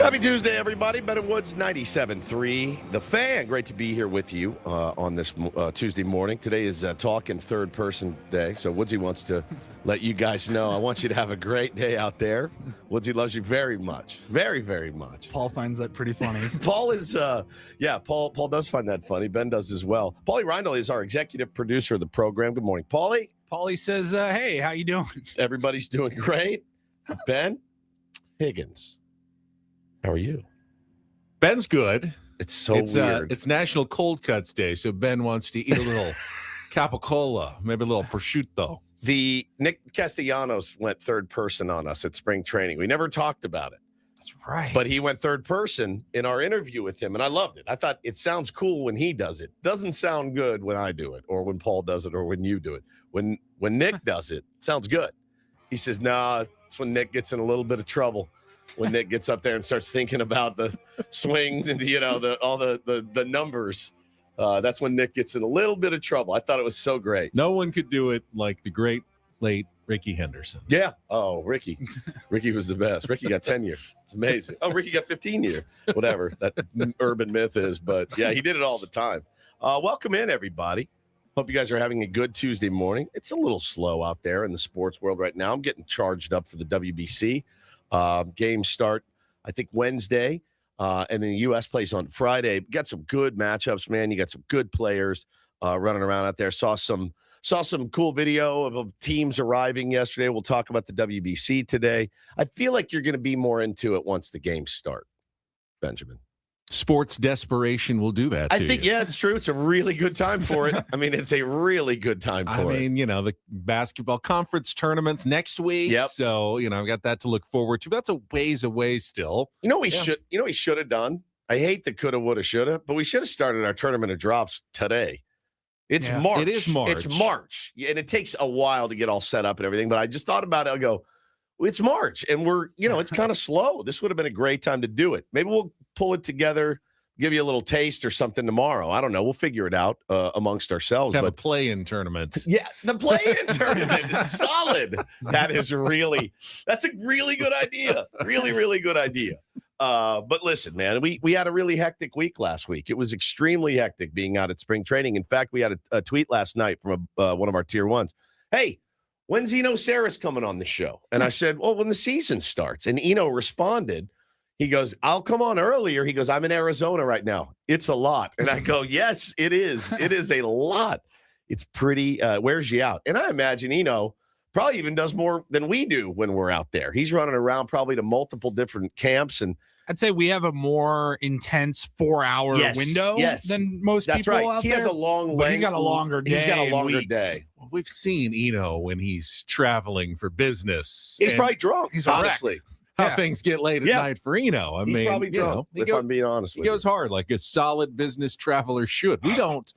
Happy Tuesday, everybody. Ben and Woods 97.3. The Fan. Great to be here with you on this Tuesday morning. Today is Talking Third Person Day, so Woodsy wants to let you guys know. I want you to have a great day out there. Woodsy loves you very much. Very, very much. Paul finds that pretty funny. Paul is, Paul does find that funny. Ben does as well. Paulie Reindl is our executive producer of the program. Good morning, Paulie. Paulie says, hey, how you doing? Everybody's doing great. Ben Higgins. How are you? Ben's good. It's so weird. It's National Cold Cuts Day, so Ben wants to eat a little capicola, maybe a little prosciutto. The Nick Castellanos went third person on us at spring training. We never talked about it. That's right. But he went third person in our interview with him, and I loved it. I thought it sounds cool when he does it. Doesn't sound good when I do it, or when Paul does it, or when you do it. When Nick does it, it sounds good. He says, nah, it's when Nick gets in a little bit of trouble. When Nick gets up there and starts thinking about the swings and all the numbers, that's when Nick gets in a little bit of trouble. I thought it was so great. No one could do it like the great late Ricky Henderson. Yeah. Oh, Ricky was the best. Ricky got 10 years. It's amazing. Oh, Ricky got 15 years. Whatever that urban myth is, but yeah, he did it all the time. Welcome in, everybody. Hope you guys are having a good Tuesday morning. It's a little slow out there in the sports world right now. I'm getting charged up for the WBC. Games start, I think, Wednesday, and then the U.S. plays on Friday. Got some good matchups, man. You got some good players running around out there. Saw some cool video of teams arriving yesterday. We'll talk about the WBC today. I feel like you're going to be more into it once the games start, Benjamin. Sports desperation will do that to I think, you. yeah, it's true. It's a really good time for it. I mean, it's a really good time for it. I mean, the basketball conference tournaments next week. Yep. So, I've got that to look forward to. That's a ways away still. We should have done. I hate the coulda, woulda, shoulda, but we should have started our tournament of drops today. It's March. It is March. It's March. And it takes a while to get all set up and everything. But I just thought about it. I go, it's March. And we're, it's kind of slow. This would have been a great time to do it. Maybe we'll pull it together, give you a little taste or something tomorrow. I don't know. We'll figure it out amongst ourselves. Have a play-in tournament. Yeah, the play-in tournament is solid. That's a really good idea. Really, really good idea. But listen, man, we had a really hectic week last week. It was extremely hectic being out at spring training. In fact, we had a tweet last night from one of our tier ones. Hey, when's Eno Saris coming on the show? And I said, well, when the season starts. And Eno responded. He goes, I'll come on earlier. He goes, I'm in Arizona right now. It's a lot. And I go, yes, it is. It is a lot. It's pretty, wears you out. And I imagine Eno probably even does more than we do when we're out there. He's running around probably to multiple different camps. And I'd say we have a more intense 4-hour window than most That's people right. out He there. has a long but he's got a longer day. He's got a longer weeks. day. Well, we've seen Eno when he's traveling for business. He's probably drunk. He's honestly. How things get late at night for Eno. I He's mean, probably drunk, if I'm being honest with you. He goes hard like a solid business traveler should. We don't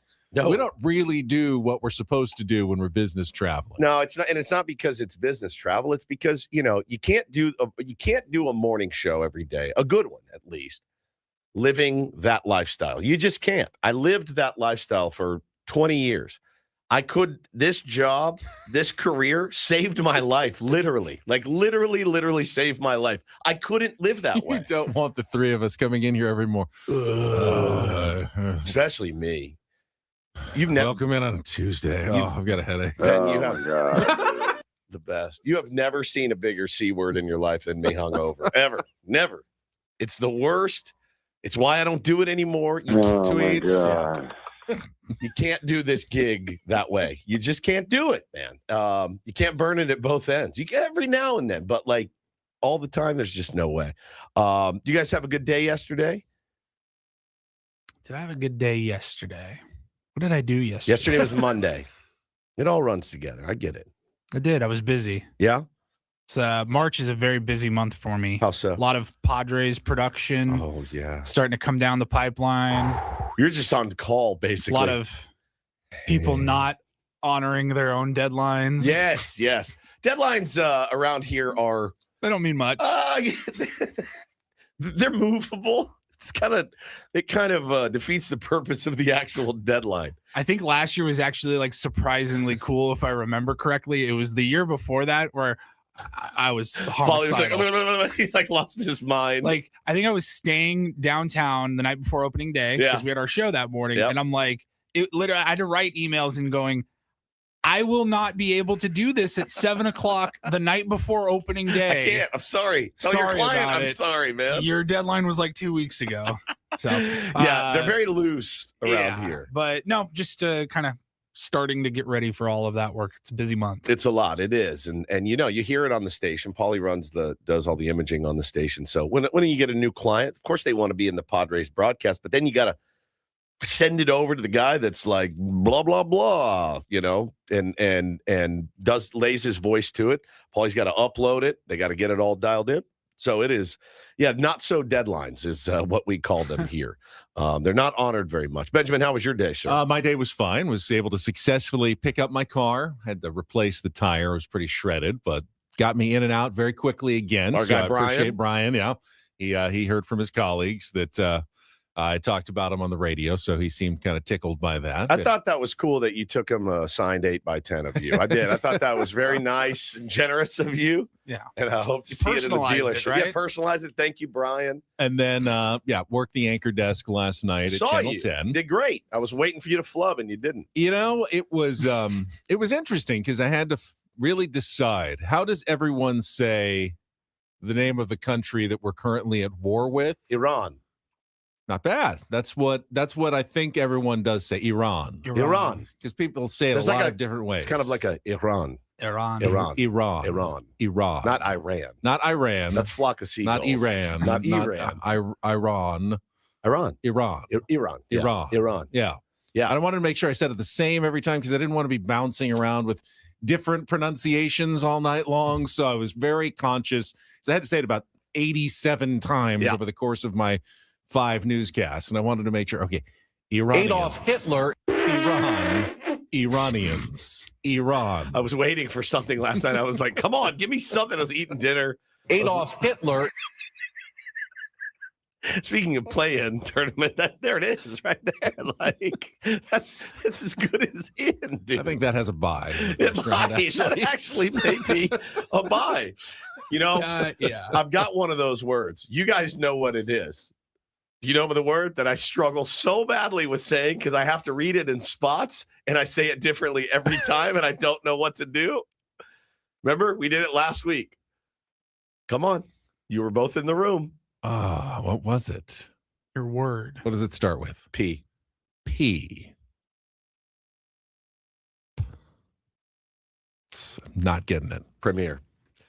really do what we're supposed to do when we're business traveling. No, it's not, and it's not because it's business travel. It's because you can't do a morning show every day, a good one at least, living that lifestyle. You just can't. I lived that lifestyle for 20 years. This job, this career saved my life, literally saved my life. I couldn't live that way. You don't want the three of us coming in here every morning. Especially me. You've never welcome in on a Tuesday. I've got a headache. Ben, you have the best. You have never seen a bigger C word in your life than me hungover. Ever. Never. It's the worst. It's why I don't do it anymore. You tweets. You can't do this gig that way. You just can't do it, man. You can't burn it at both ends. You get every now and then, but like all the time, there's just no way. You guys have a good day yesterday? Did I have a good day yesterday? What did I do yesterday? Yesterday was Monday. It all runs together. I get it. I did. I was busy. Yeah? March is a very busy month for me. How so? A lot of Padres production. Oh, yeah. Starting to come down the pipeline. You're just on call, basically. A lot of people not honoring their own deadlines. Yes. Deadlines around here are... They don't mean much. They're movable. It kind of defeats the purpose of the actual deadline. I think last year was actually like surprisingly cool, if I remember correctly. It was the year before that where I was Paulie was homicidal. he like lost his mind. Like, I think I was staying downtown the night before opening day because we had our show that morning. Yep. And I'm like, literally, I had to write emails and going, I will not be able to do this at 7:00 the night before opening day. I can't. I'm sorry. Tell your Sorry client about I'm it. sorry, man. Your deadline was like 2 weeks ago. So Yeah, they're very loose around here. But no, just kind of starting to get ready for all of that work. It's a busy month. It's a lot. It is. And you hear it on the station. Paulie does all the imaging on the station. So when you get a new client, of course they want to be in the Padres broadcast, but then you got to send it over to the guy that's like blah blah blah, and lays his voice to it. Paulie's got to upload it. They got to get it all dialed in. So it is, not so deadlines is what we call them here. They're not honored very much. Benjamin, how was your day, sir? My day was fine. Was able to successfully pick up my car. Had to replace the tire. It was pretty shredded, but got me in and out very quickly again. Our guy Brian. I appreciate Brian. Yeah, he heard from his colleagues that I talked about him on the radio, so he seemed kind of tickled by that. I thought that was cool that you took him a signed 8x10 of you. I did. I thought that was very nice and generous of you. Yeah. And I hope to see it in the dealership. Right? Yeah, personalize it. Thank you, Brian. And then, worked the anchor desk last night at Channel 10. Did great. I was waiting for you to flub, and you didn't. It was interesting because I had to really decide, how does everyone say the name of the country that we're currently at war with? Iran. Not bad. That's what I think everyone does say. Iran. Because people say it a lot of different ways. It's kind of like a Iran. Not Iran. That's flock of seagulls. Not Iran. Not Iran. Iran. Yeah. I wanted to make sure I said it the same every time because I didn't want to be bouncing around with different pronunciations all night long. So I was very conscious. So I had to say it about 87 times over the course of my 5 newscasts, and I wanted to make sure. Okay, Iranians. Adolf Hitler. Iranians. Iran. I was waiting for something last night. I was like, come on, give me something. I was eating dinner. Adolf Hitler. Speaking of play-in tournament, there it is right there. Like it's as good as in, dude. I think that has a bye. That actually may be a bye. I've got one of those words. You guys know what it is. Do you know the word that I struggle so badly with saying because I have to read it in spots and I say it differently every time and I don't know what to do? Remember, we did it last week. Come on. You were both in the room. What was it? Your word. What does it start with? P. P. I'm not getting it. Premiere.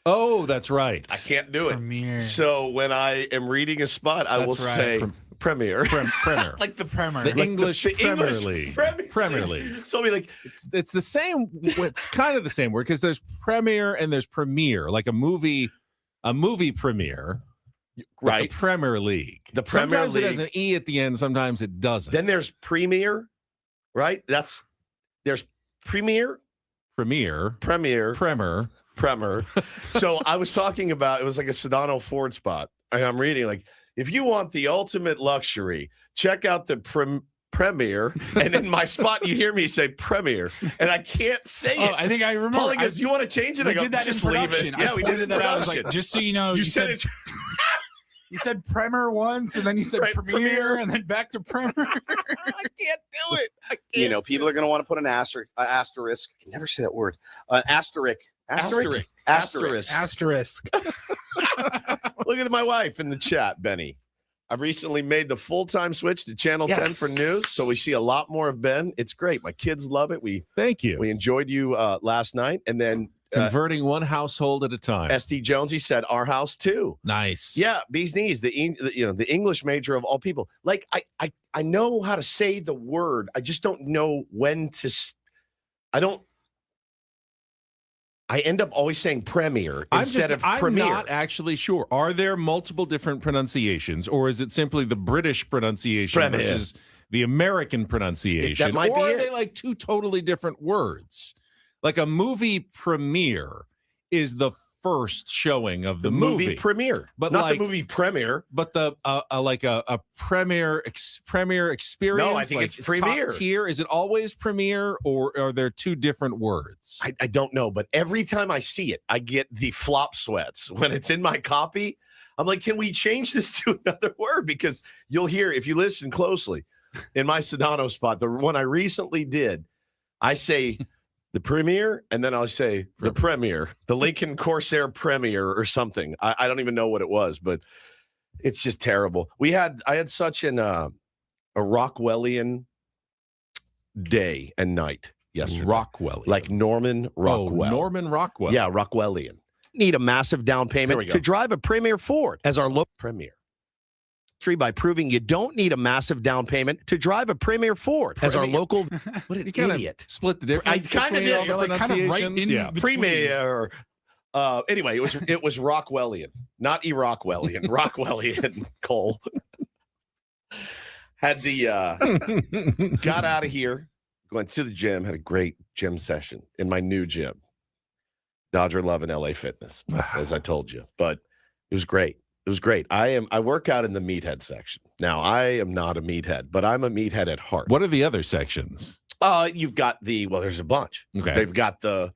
Oh, that's right. I can't do it. Premiere. So when I am reading a spot, I will say premiere. Premier. Like the Premier. The English Premier League. Premier League. So I'll be like, it's the same. It's kind of the same word because there's premiere and there's premiere, like a movie premiere. Right. The Premier League. The Premier sometimes League. It has an E at the end. Sometimes it doesn't. Then there's premier, right? There's premier. So I was talking about, it was like a Sedano Ford spot. And I'm reading like, if you want the ultimate luxury, check out the Premier. And in my spot, you hear me say Premier, and I can't say it. I think I remember. Paulie goes, you want to change it? We I go, did that just in leave production. it. Yeah, we did it in production. I was like, just so you know, you said it. You said Premier once, and then you said Premier, and then back to Premier. I can't do it. People are going to want to put an asterisk. I can never say that word. An asterisk. Look at my wife in the chat, Benny. I've recently made the full-time switch to Channel 10 for news, so we see a lot more of Ben. It's great. My kids love it. Thank you. We enjoyed you last night, and then converting one household at a time. SD Jonesy said our house too. Nice. Yeah, bee's knees. The English major of all people. Like I know how to say the word. I just don't know when to. I end up always saying premier instead of premier. I'm not actually sure. Are there multiple different pronunciations, or is it simply the British pronunciation versus the American pronunciation? That might be or it. Are they like two totally different words? Like a movie premiere is the first showing of the movie premiere, But not like- the movie premiere. but the like a premiere experience. No, I think like it's premiere. top tier. Is it always premiere, or are there two different words? I don't know, but every time I see it, I get the flop sweats when it's in my copy. I'm like, can we change this to another word? Because you'll hear, if you listen closely, in my Sedano spot, the one I recently did, I say the premiere, and then I'll say the premiere, the Lincoln Corsair premiere or something. I don't even know what it was, but it's just terrible. I had such a Rockwellian day and night yesterday. Rockwell, Like Norman Rockwell. Norman Rockwell. Yeah, Rockwellian. Need a massive down There we payment go. to drive a Premier Ford as our local Premier. 3 by proving you don't need a massive down payment to drive a Premier Ford as our Premier. local. What an You kind idiot. of split the difference. I kinda between did. all the You're like kind of right pronunciations. in Yeah. between. Premier. Anyway, it was Rockwellian, not Iraqwellian. Rockwellian. Cole had the got out of here, went to the gym, had a great gym session in my new gym, Dodger Love and LA Fitness, as I told you. But it was great. It was great. I work out in the meathead section. Now, I am not a meathead, but I'm a meathead at heart. What are the other sections? You've got there's a bunch. Okay. They've got the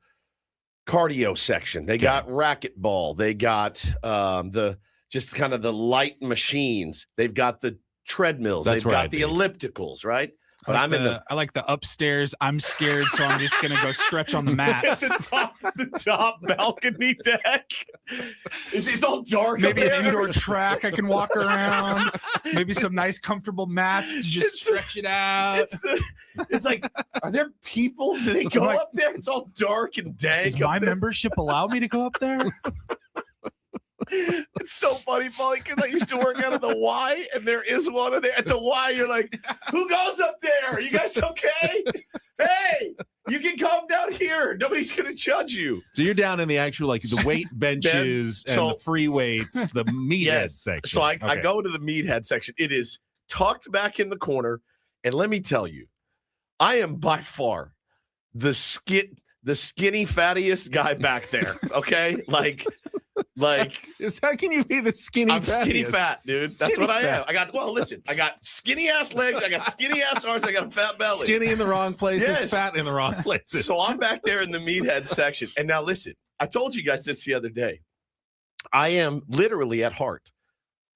cardio section. They got racquetball. They got the just kind of the light machines. They've got the treadmills. That's They've where got I'd the be. ellipticals, right? But I'm in the I like the upstairs. I'm scared, so I'm just gonna go stretch on the mats. the top balcony deck. It's all dark. Maybe up an there. indoor track I can walk around. Maybe some nice comfortable mats to just It's- stretch it out. It's like, are there people? Do they go Like- up there? It's all dark and dank. Does up my there. membership allow me to go up there? It's so funny, Paulie, because I used to work out at the Y, and there is one of there at the Y. You're like, who goes up there? Are you guys okay? Hey, you can come down here. Nobody's gonna judge you. So you're down in the actual like the weight benches and so- the free weights, the meathead Yes. section. So I Okay. go to the meathead section. It is tucked back in the corner, and let me tell you, I am by far the skinny fattiest guy back there. Okay, like Is how can you be the skinny? I'm skinny fattiest? fat, dude. That's Skinny what I am. fat. Listen, I got skinny ass legs, I got skinny ass arms, I got a fat belly. Skinny in the wrong places, Yes. fat in the wrong places. So I'm back there in the meathead section. And now listen, I told you guys this the other day. I am literally at heart.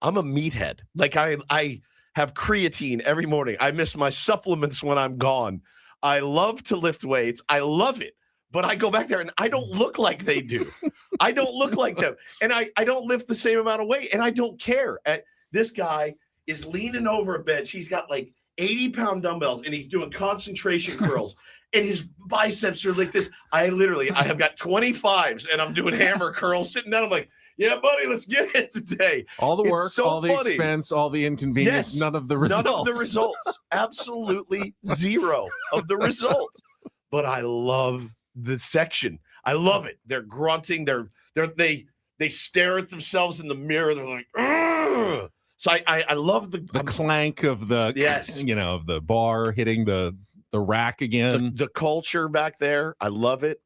I'm a meathead. Like I have creatine every morning. I miss my supplements when I'm gone. I love to lift weights. I love it. But I go back there and I don't look like they do. I don't look like them. And I don't lift the same amount of weight. And I don't care. This guy is leaning over a bench. He's got like 80-pound dumbbells and he's doing concentration curls. And his biceps are like this. I have got 25s and I'm doing hammer curls sitting down. I'm like, yeah, buddy, let's get it today. all the It's work, so all the funny. expense, all the inconvenience, Yes. none of the results. None of the results. Absolutely zero of the results. But I love the section. I love it. They're grunting. They stare at themselves in the mirror. They're like, ugh. So I love the clank of the Yes. of the bar hitting the rack again. the culture back there. I love it.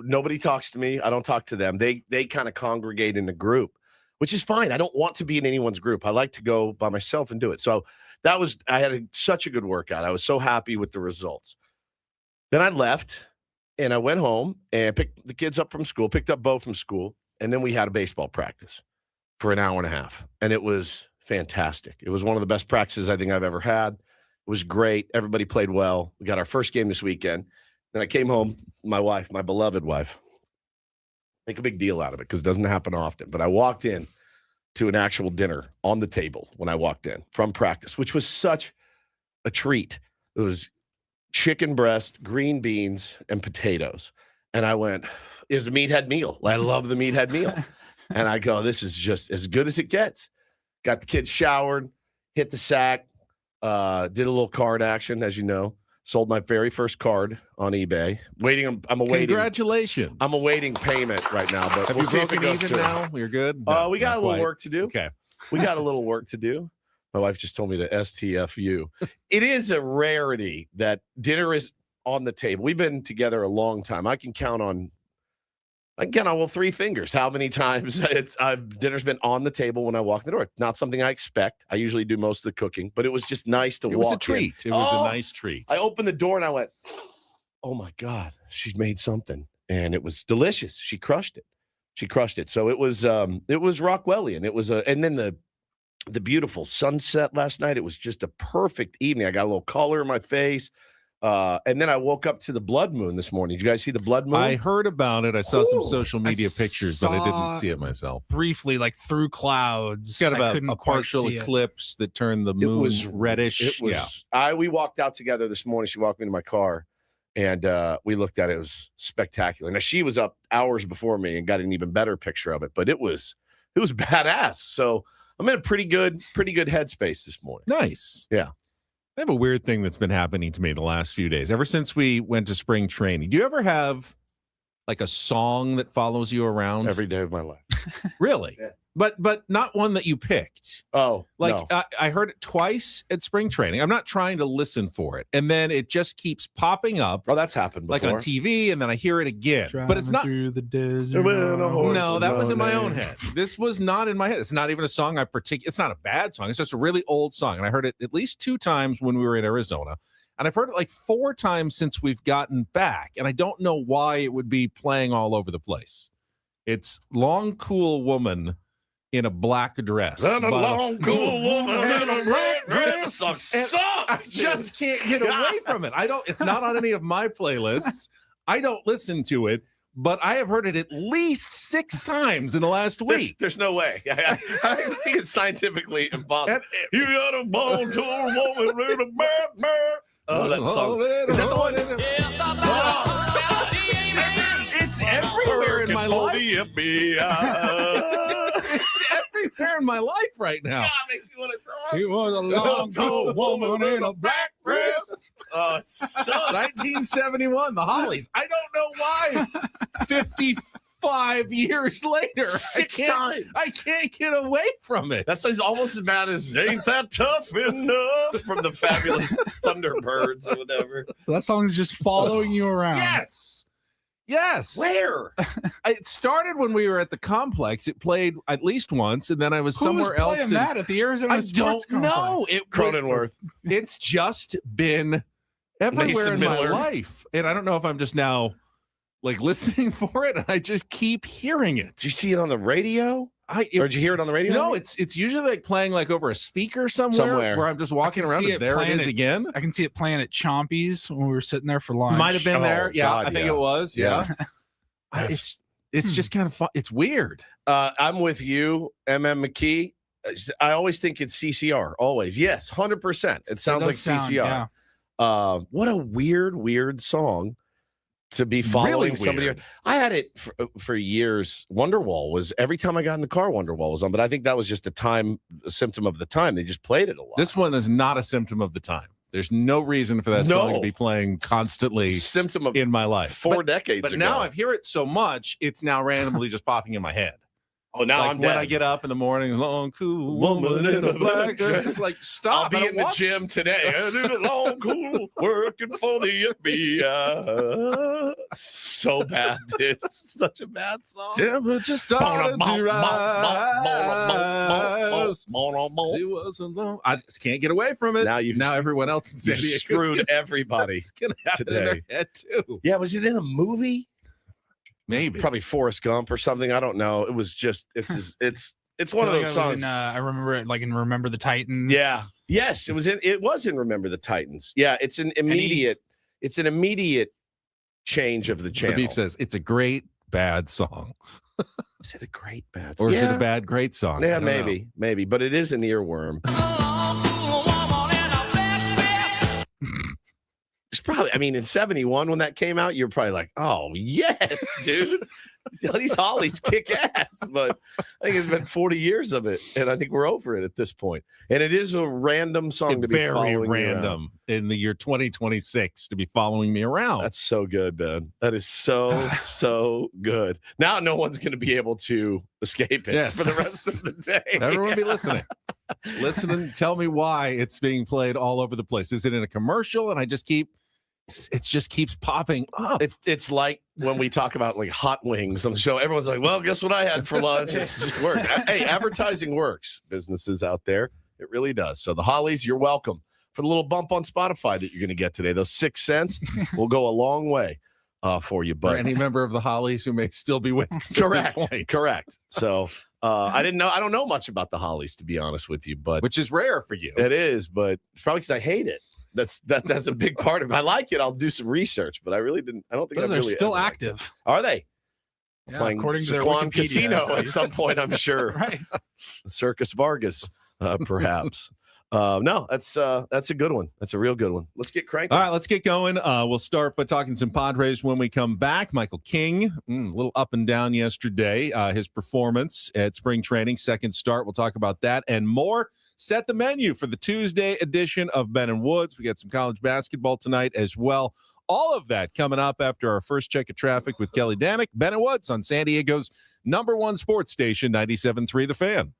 Nobody talks to me. I don't talk to them. They kind of congregate in a group, which is fine. I don't want to be in anyone's group. I like to go by myself and do it. So I had such a good workout. I was so happy with the results. Then I left and I went home and picked the kids up from school, picked up Bo from school. And then we had a baseball practice for an hour and a half. And it was fantastic. It was one of the best practices I think I've ever had. It was great. Everybody played well. We got our first game this weekend. Then I came home, my wife, my beloved wife, make a big deal out of it because it doesn't happen often. But I walked in to an actual dinner on the table when I walked in from practice, which was such a treat. It was chicken breast, green beans, and potatoes. And I went, is the meathead meal. I love the meathead meal. And I go, this is just as good as it gets. Got the kids showered, hit the sack, did a little card action, as you know. Sold my very first card on eBay. I'm awaiting. Congratulations. I'm awaiting payment right now, but Have we'll you see if it broken goes even through. now? You're good? We got not a little quite. work to do. Okay. We got a little work to do. My wife just told me to STFU. It is a rarity that dinner is on the table. We've been together a long time. I can count on Again, I will 3 fingers. How many times dinner's been on the table when I walk in the door? Not something I expect. I usually do most of the cooking, but it was just nice to walk in. It was a treat. It was a nice treat. I opened the door and I went, oh my God, she's made something. And it was delicious. She crushed it. So it was Rockwellian. It was and then the beautiful sunset last night. It was just a perfect evening. I got a little color in my face. And then I woke up to the blood moon this morning. Did you guys see the blood moon? I heard about it. I saw some social media pictures, but I didn't see it myself. Briefly, like through clouds. It's got about a partial eclipse that turned the moon reddish. It was. We walked out together this morning. She walked me to my car, and we looked at it. It was spectacular. Now she was up hours before me and got an even better picture of it. But it was badass. So I'm in a pretty good headspace this morning. Nice. Yeah. I have a weird thing that's been happening to me the last few days. Ever since we went to spring training, do you ever have like a song that follows you around? Every day of my life. Really? Yeah. But not one that you picked. Oh, like no. I heard it twice at spring training. I'm not trying to listen for it, and then it just keeps popping up. Oh, that's happened before. Like on TV, and then I hear it again. But it's not through the desert. No, that was in my own head. This was not in my head. It's not even a song It's not a bad song. It's just a really old song, and I heard it at least 2 times when we were in Arizona, and I've heard it like 4 times since we've gotten back, and I don't know why it would be playing all over the place. It's "Long Cool Woman in a Black Dress." And a long, cool woman in a black dress. I just can't get away from it. It's not on any of my playlists. I don't listen to it, but I have heard it at least 6 times in the last week. There's no way. I think it's scientifically impossible. You got a bone to a woman in a black. Oh, that song. Is that the one? It's everywhere in my life. It's everywhere in my life right now. God, makes me want to cry. She was a long, cold woman in a black dress. Oh, it's so 1971, the Hollies. I don't know why 55 years later, 6 times. I can't get away from it. That's almost as bad as "Ain't That Tough Enough" from the Fabulous Thunderbirds or whatever. That song's just following you around. Yes. Where? It started when we were at the complex. It played at least once, and then I was somewhere else. Who was playing that at the Arizona I Sports don't know. Cronenworth. It's just been everywhere in my life, and I don't know if I'm just now like listening for it, and I just keep hearing it. Did you see it on the radio? Or did you hear it on the radio? No, it's usually like playing like over a speaker somewhere where I'm just walking around and there it is again. I can see it playing at Chompy's when we were sitting there for lunch. Might have been there. Yeah, God, I think it was. Yeah. It's just kind of fun. It's weird. I'm with you, McKee. I always think it's CCR. Always. Yes, 100%. It sounds like CCR. Yeah. What a weird song to be following Really somebody. weird. I had it for years. Wonderwall was every time I got in the car, Wonderwall was on, but I think that was just a symptom of the time. They just played it a lot. This one is not a symptom of the time. There's no reason for that song to be playing constantly symptom of in my life. 4 decades but ago. now I hear it so much, it's now randomly just popping in my head. Oh, now like I'm when dead. I get up in the morning, long cool woman in a black dress. It's like, stop. I'll be in the gym today. I did a long cool working for the FBI. So bad, dude. It's such a bad song. Temperature started to rise. She was alone. I just can't get away from it. Now everyone else in San Diego screwed everybody. It's gonna happen in their head too. Yeah, was it in a movie? Maybe. Probably Forrest Gump or something. I don't know. It was just it's one of those songs. I remember it like in Remember the Titans. Yeah. Yes, it was in Remember the Titans. Yeah, it's an immediate change of the channel. The Beef says it's a great bad song. Is it a great bad song? Or is it a bad great song? Yeah, maybe, but it is an earworm. It's probably, in 71 when that came out, you're probably like, oh, yes, dude. These Hollies kick ass. But I think it's been 40 years of it, and I think we're over it at this point. And it is a random song to be following very random in the year 2026 to be following me around. That's so good, Ben. That is so good. Now no one's going to be able to escape it for the rest of the day. Everyone be listening. Tell me why it's being played all over the place. Is it in a commercial and I just keep it just keeps popping up. It's like when we talk about like hot wings on the show. Everyone's like, "Well, guess what I had for lunch?" It's just work. Hey, advertising works. Businesses out there, it really does. So the Hollies, you're welcome for the little bump on Spotify that you're going to get today. Those 6 cents will go a long way for you. For But any member of the Hollies who may still be with us. correct. So I don't know much about the Hollies, to be honest with you, but Which is rare for you. it is. But it's probably because I hate it. That's a big part of it. I like it. I'll do some research, but I really didn't. I don't think Those I've are really still ever liked active. it. Are they? Yeah, Playing according to their Saquon Wikipedia, Casino at at least. some point, I'm sure. Right. Circus Vargas, perhaps. No, that's a good one. That's a real good one. Let's get cranking. All right, let's get going. We'll start by talking some Padres when we come back. Michael King, a little up and down yesterday. His performance at spring training, second start. We'll talk about that and more. Set the menu for the Tuesday edition of Ben and Woods. We got some college basketball tonight as well. All of that coming up after our first check of traffic with Kelly Danick. Ben and Woods on San Diego's #1 sports station, 97.3 The Fan.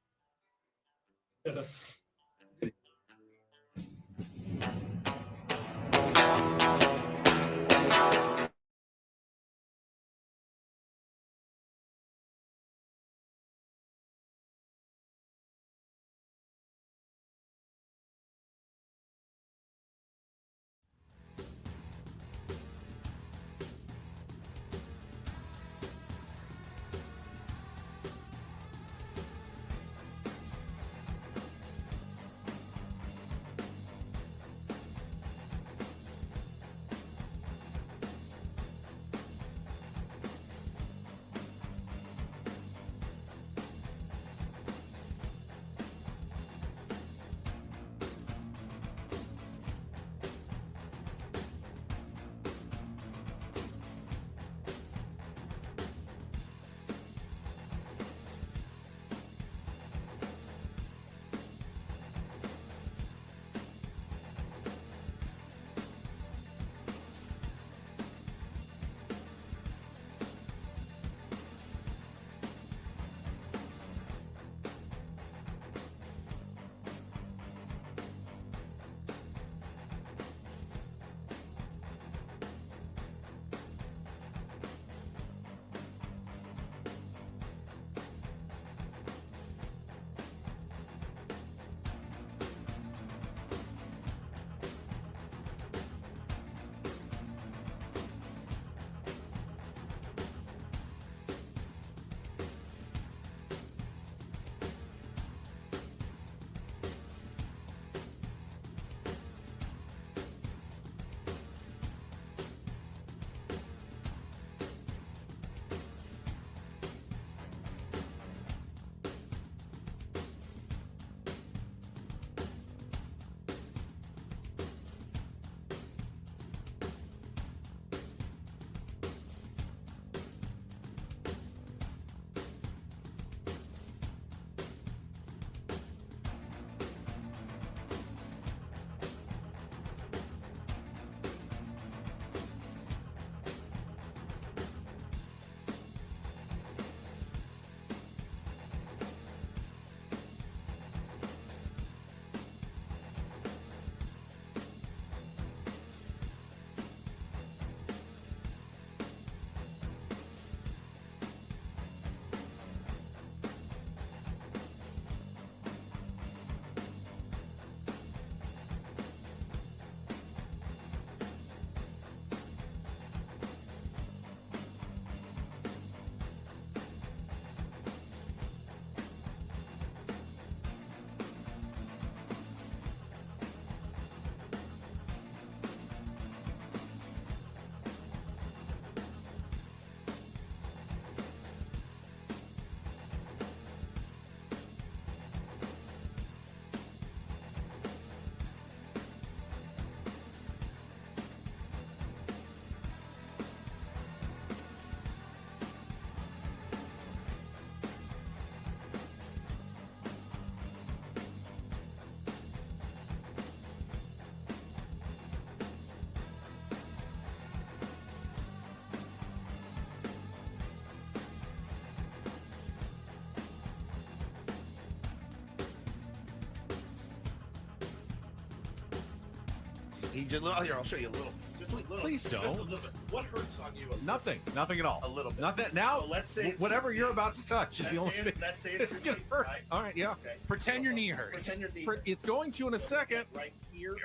He just, here, I'll show you a little. Just a little. Please just don't. a little bit. What hurts on you? Nothing at all. A little bit. Nothing. Now, So let's say whatever you're about to touch is the only thing. Let's say It's gonna hurt. Right? All right, yeah. Okay. Pretend your knee hurts. Pretend your knee. It's going to in a second. Right here.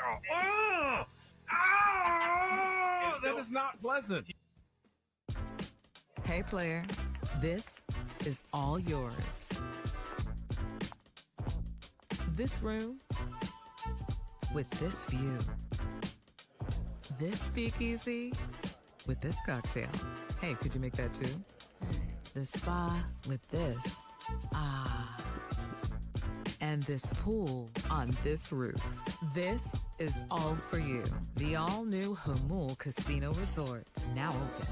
That is not pleasant. Hey player, this is all yours. This room with this view. This speakeasy with this cocktail. Hey, could you make that too? The spa with this. Ah. And this pool on this roof. This is all for you. The all-new Humul Casino Resort, now open.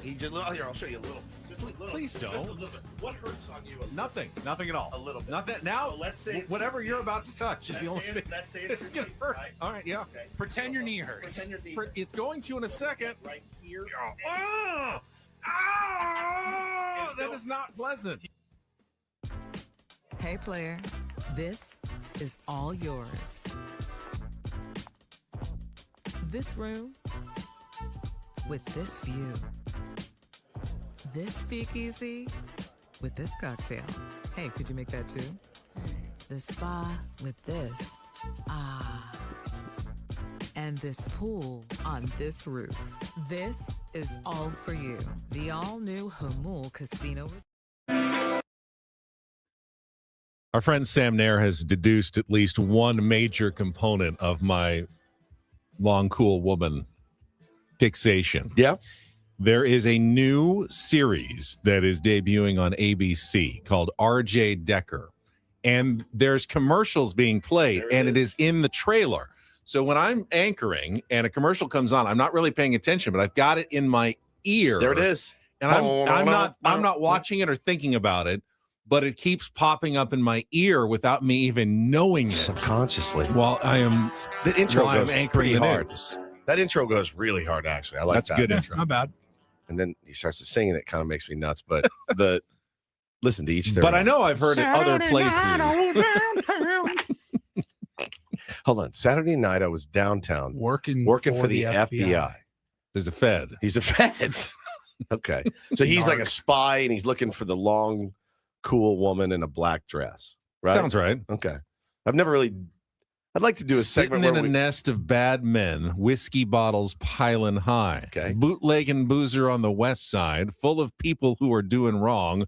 He just, here, I'll show you a little. Just a little. Please Just a don't. little bit. What hurts on you? Nothing at all. A little bit. Nothing. Now, So let's say whatever you're about to touch is the only thing. Let's say It's gonna hurt. Right? All right, yeah. Okay. Pretend your knee hurts. Pretend your knee. It's going to in a second. Right here. That is not pleasant. Hey player, this is all yours. This room with this view. This speakeasy with this cocktail. Hey, could you make that too? The spa with this. Ah. And this pool on this roof. This is all for you. The all-new Hamul Casino. Our friend Sam Nair has deduced at least one major component of my long, cool woman fixation. Yeah. There is a new series that is debuting on ABC called R.J. Decker. And there's commercials being played, and it is in the trailer. So when I'm anchoring and a commercial comes on, I'm not really paying attention, but I've got it in my ear. There it is. And I'm not watching it or thinking about it, but it keeps popping up in my ear without me even knowing it. Subconsciously. While I am The intro while goes I'm anchoring pretty the hard. news. That intro goes really hard, actually. I like That's that. a good intro. Not bad. And then he starts to sing, and it kind of makes me nuts. But listen to each their But I own. know I've heard it other places. Hold on. Saturday night, I was downtown Working for the FBI. There's a Fed. He's a Fed. Okay. So he's like a spy, and he's looking for the long, cool woman in a black dress. Right? Sounds right. Okay. I'd like to do a Sitting segment in where a nest of bad men, whiskey bottles piling high. Okay. Bootleg and boozer on the west side, full of people who are doing wrong.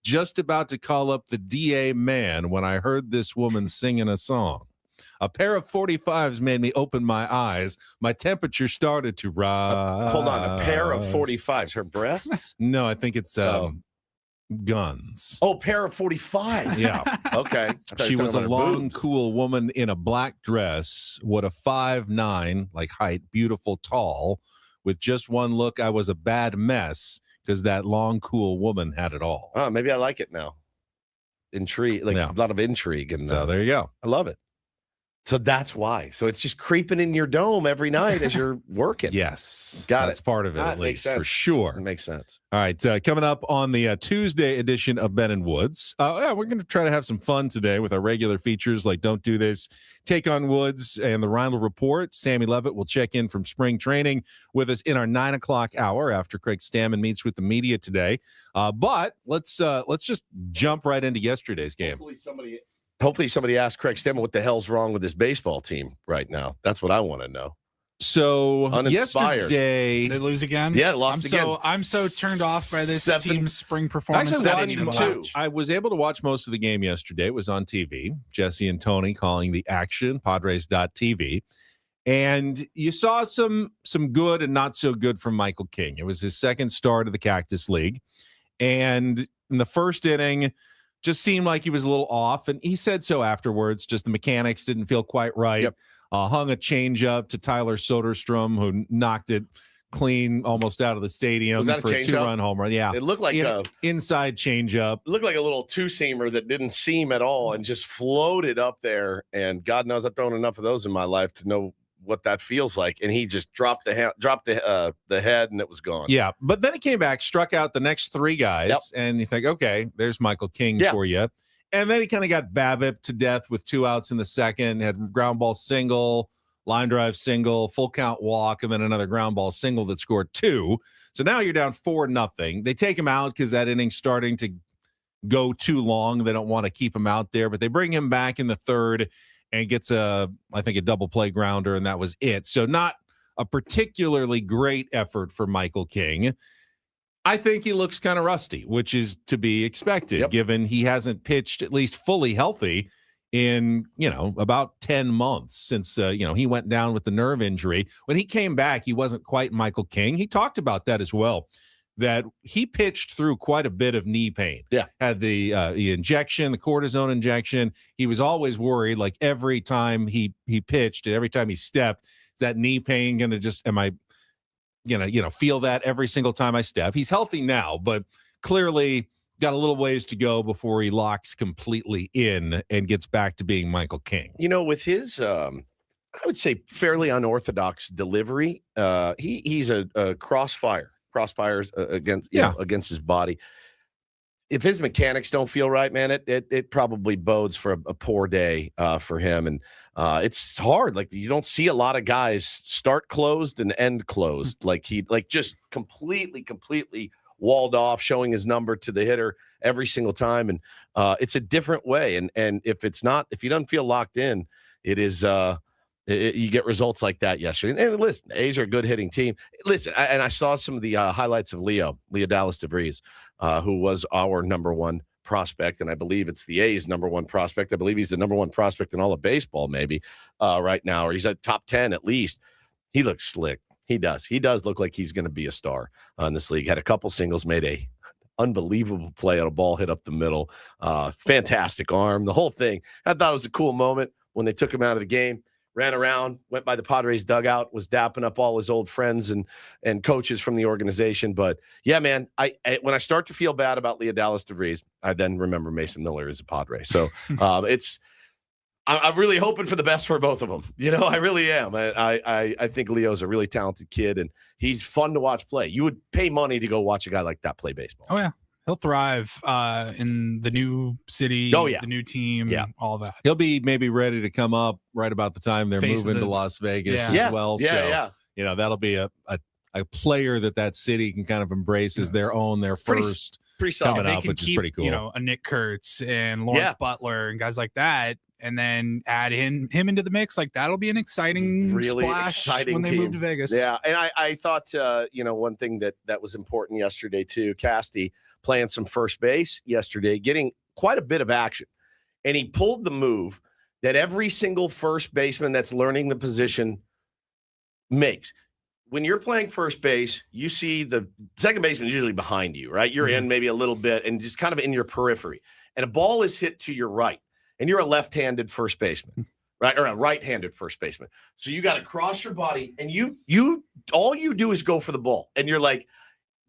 Just about to call up the DA man when I heard this woman singing a song. A pair of 45s made me open my eyes. My temperature started to rise. hold on, a pair of 45s. Her breasts? No, I think it's guns. Oh, pair of 45s. Yeah. Okay. I thought She you were was talking a about her long, boobs. cool woman in a black dress. What a 5'9", like height, beautiful, tall. With just one look, I was a bad mess because that long, cool woman had it all. Oh, maybe I like it now. Intrigue, a lot of intrigue, and So there you go. I love it. So that's why. So it's just creeping in your dome every night as you're working. Yes. Got That's it. part of it, That at makes least, for sense. sure. It makes sense. All right, coming up on the Tuesday edition of Ben and Woods. We're going to try to have some fun today with our regular features like Don't Do This, Take on Woods, and the Rindle Report. Sammy Levitt will check in from spring training with us in our 9 o'clock hour after Craig Stammen meets with the media today. But let's just jump right into yesterday's game. Hopefully somebody asked Craig Stammen what the hell's wrong with his baseball team right now. That's what I want to know. So Uninspired. yesterday, They lose again. Yeah, lost again. I'm so turned off by this 7 team's spring performance. Actually, that I watched didn't even two. watch. I was able to watch most of the game yesterday. It was on TV. Jesse and Tony calling the action, Padres.tv. And you saw some good and not so good from Michael King. It was his second start of the Cactus League. And in the first inning, just seemed like he was a little off. And he said so afterwards, just the mechanics didn't feel quite right. Yep. Hung a changeup to Tyler Soderstrom, who knocked it clean almost out of the stadium Was that a for a changeup? 2-run home run. Yeah. It looked like Inside changeup. looked like a little two-seamer that didn't seam at all and just floated up there. And God knows I've thrown enough of those in my life to know what that feels like. And he just dropped the head, and it was gone. Yeah, but then he came back, struck out the next 3 guys, Yep. and you think, okay, there's Michael King Yeah. for you. And then he kind of got BABIP to death with 2 outs in the second, had ground ball single, line drive single, full count walk, and then another ground ball single that scored 2. So now you're down 4-0. They take him out because that inning's starting to go too long. They don't want to keep him out there, but they bring him back in the third and gets I think a double play grounder, and that was it. So not a particularly great effort for Michael King. I think he looks kind of rusty, which is to be expected, given he hasn't pitched at least fully healthy in, about 10 months since, he went down with the nerve injury. When he came back, he wasn't quite Michael King. He talked about that as well, that he pitched through quite a bit of knee pain. Yeah. Had the injection, the cortisone injection. He was always worried, like every time he pitched and every time he stepped, is that knee pain going to just, am I going to, feel that every single time I step? He's healthy now, but clearly got a little ways to go before he locks completely in and gets back to being Michael King. With his, I would say, fairly unorthodox delivery, he's a crossfires against against his body. if his mechanics don't feel right, man, it probably bodes for a poor day for him. And it's hard. Like, you don't see a lot of guys start closed and end closed. Like just completely walled off, showing his number to the hitter every single time. And it's a different way. And if he doesn't feel locked in, it is you get results like that yesterday. And listen, the A's are a good hitting team. Listen, I saw some of the highlights of Leo Dallas DeVries, who was our number one prospect, and I believe it's the A's number one prospect. I believe he's the number one prospect in all of baseball, maybe right now, or he's at top 10 at least. He looks slick. He does. He does look like he's going to be a star in this league. Had a couple singles, made a unbelievable play on a ball hit up the middle. Fantastic arm, the whole thing. I thought it was a cool moment when they took him out of the game. Ran around, went by the Padres dugout, was dapping up all his old friends and coaches from the organization. But yeah, man, I when I start to feel bad about Leo Dallas DeVries, I then remember Mason Miller is a Padre. So I'm really hoping for the best for both of them. You know, I really am. I think Leo's a really talented kid, and he's fun to watch play. You would pay money to go watch a guy like that play baseball. Oh yeah. He'll thrive in the new city, the new team, all that. He'll be maybe ready to come up right about the time they're moving to Las Vegas as well. You know, that'll be a player that city can kind of embrace as their own, their first pretty solid coming up, which is pretty cool. You know, a Nick Kurtz and Lawrence Butler and guys like that, and then add him into the mix. Like, that'll be an exciting really splash exciting when they team. move to Vegas. Yeah, and I thought, one thing that was important yesterday too, Casty playing some first base yesterday, getting quite a bit of action. And he pulled the move that every single first baseman that's learning the position makes. When you're playing first base, you see the second baseman usually behind you, right? You're in maybe a little bit and just kind of in your periphery. And a ball is hit to your right, and you're a left-handed first baseman, right? Or a right-handed first baseman. So you got to cross your body, and you all you do is go for the ball. And you're like,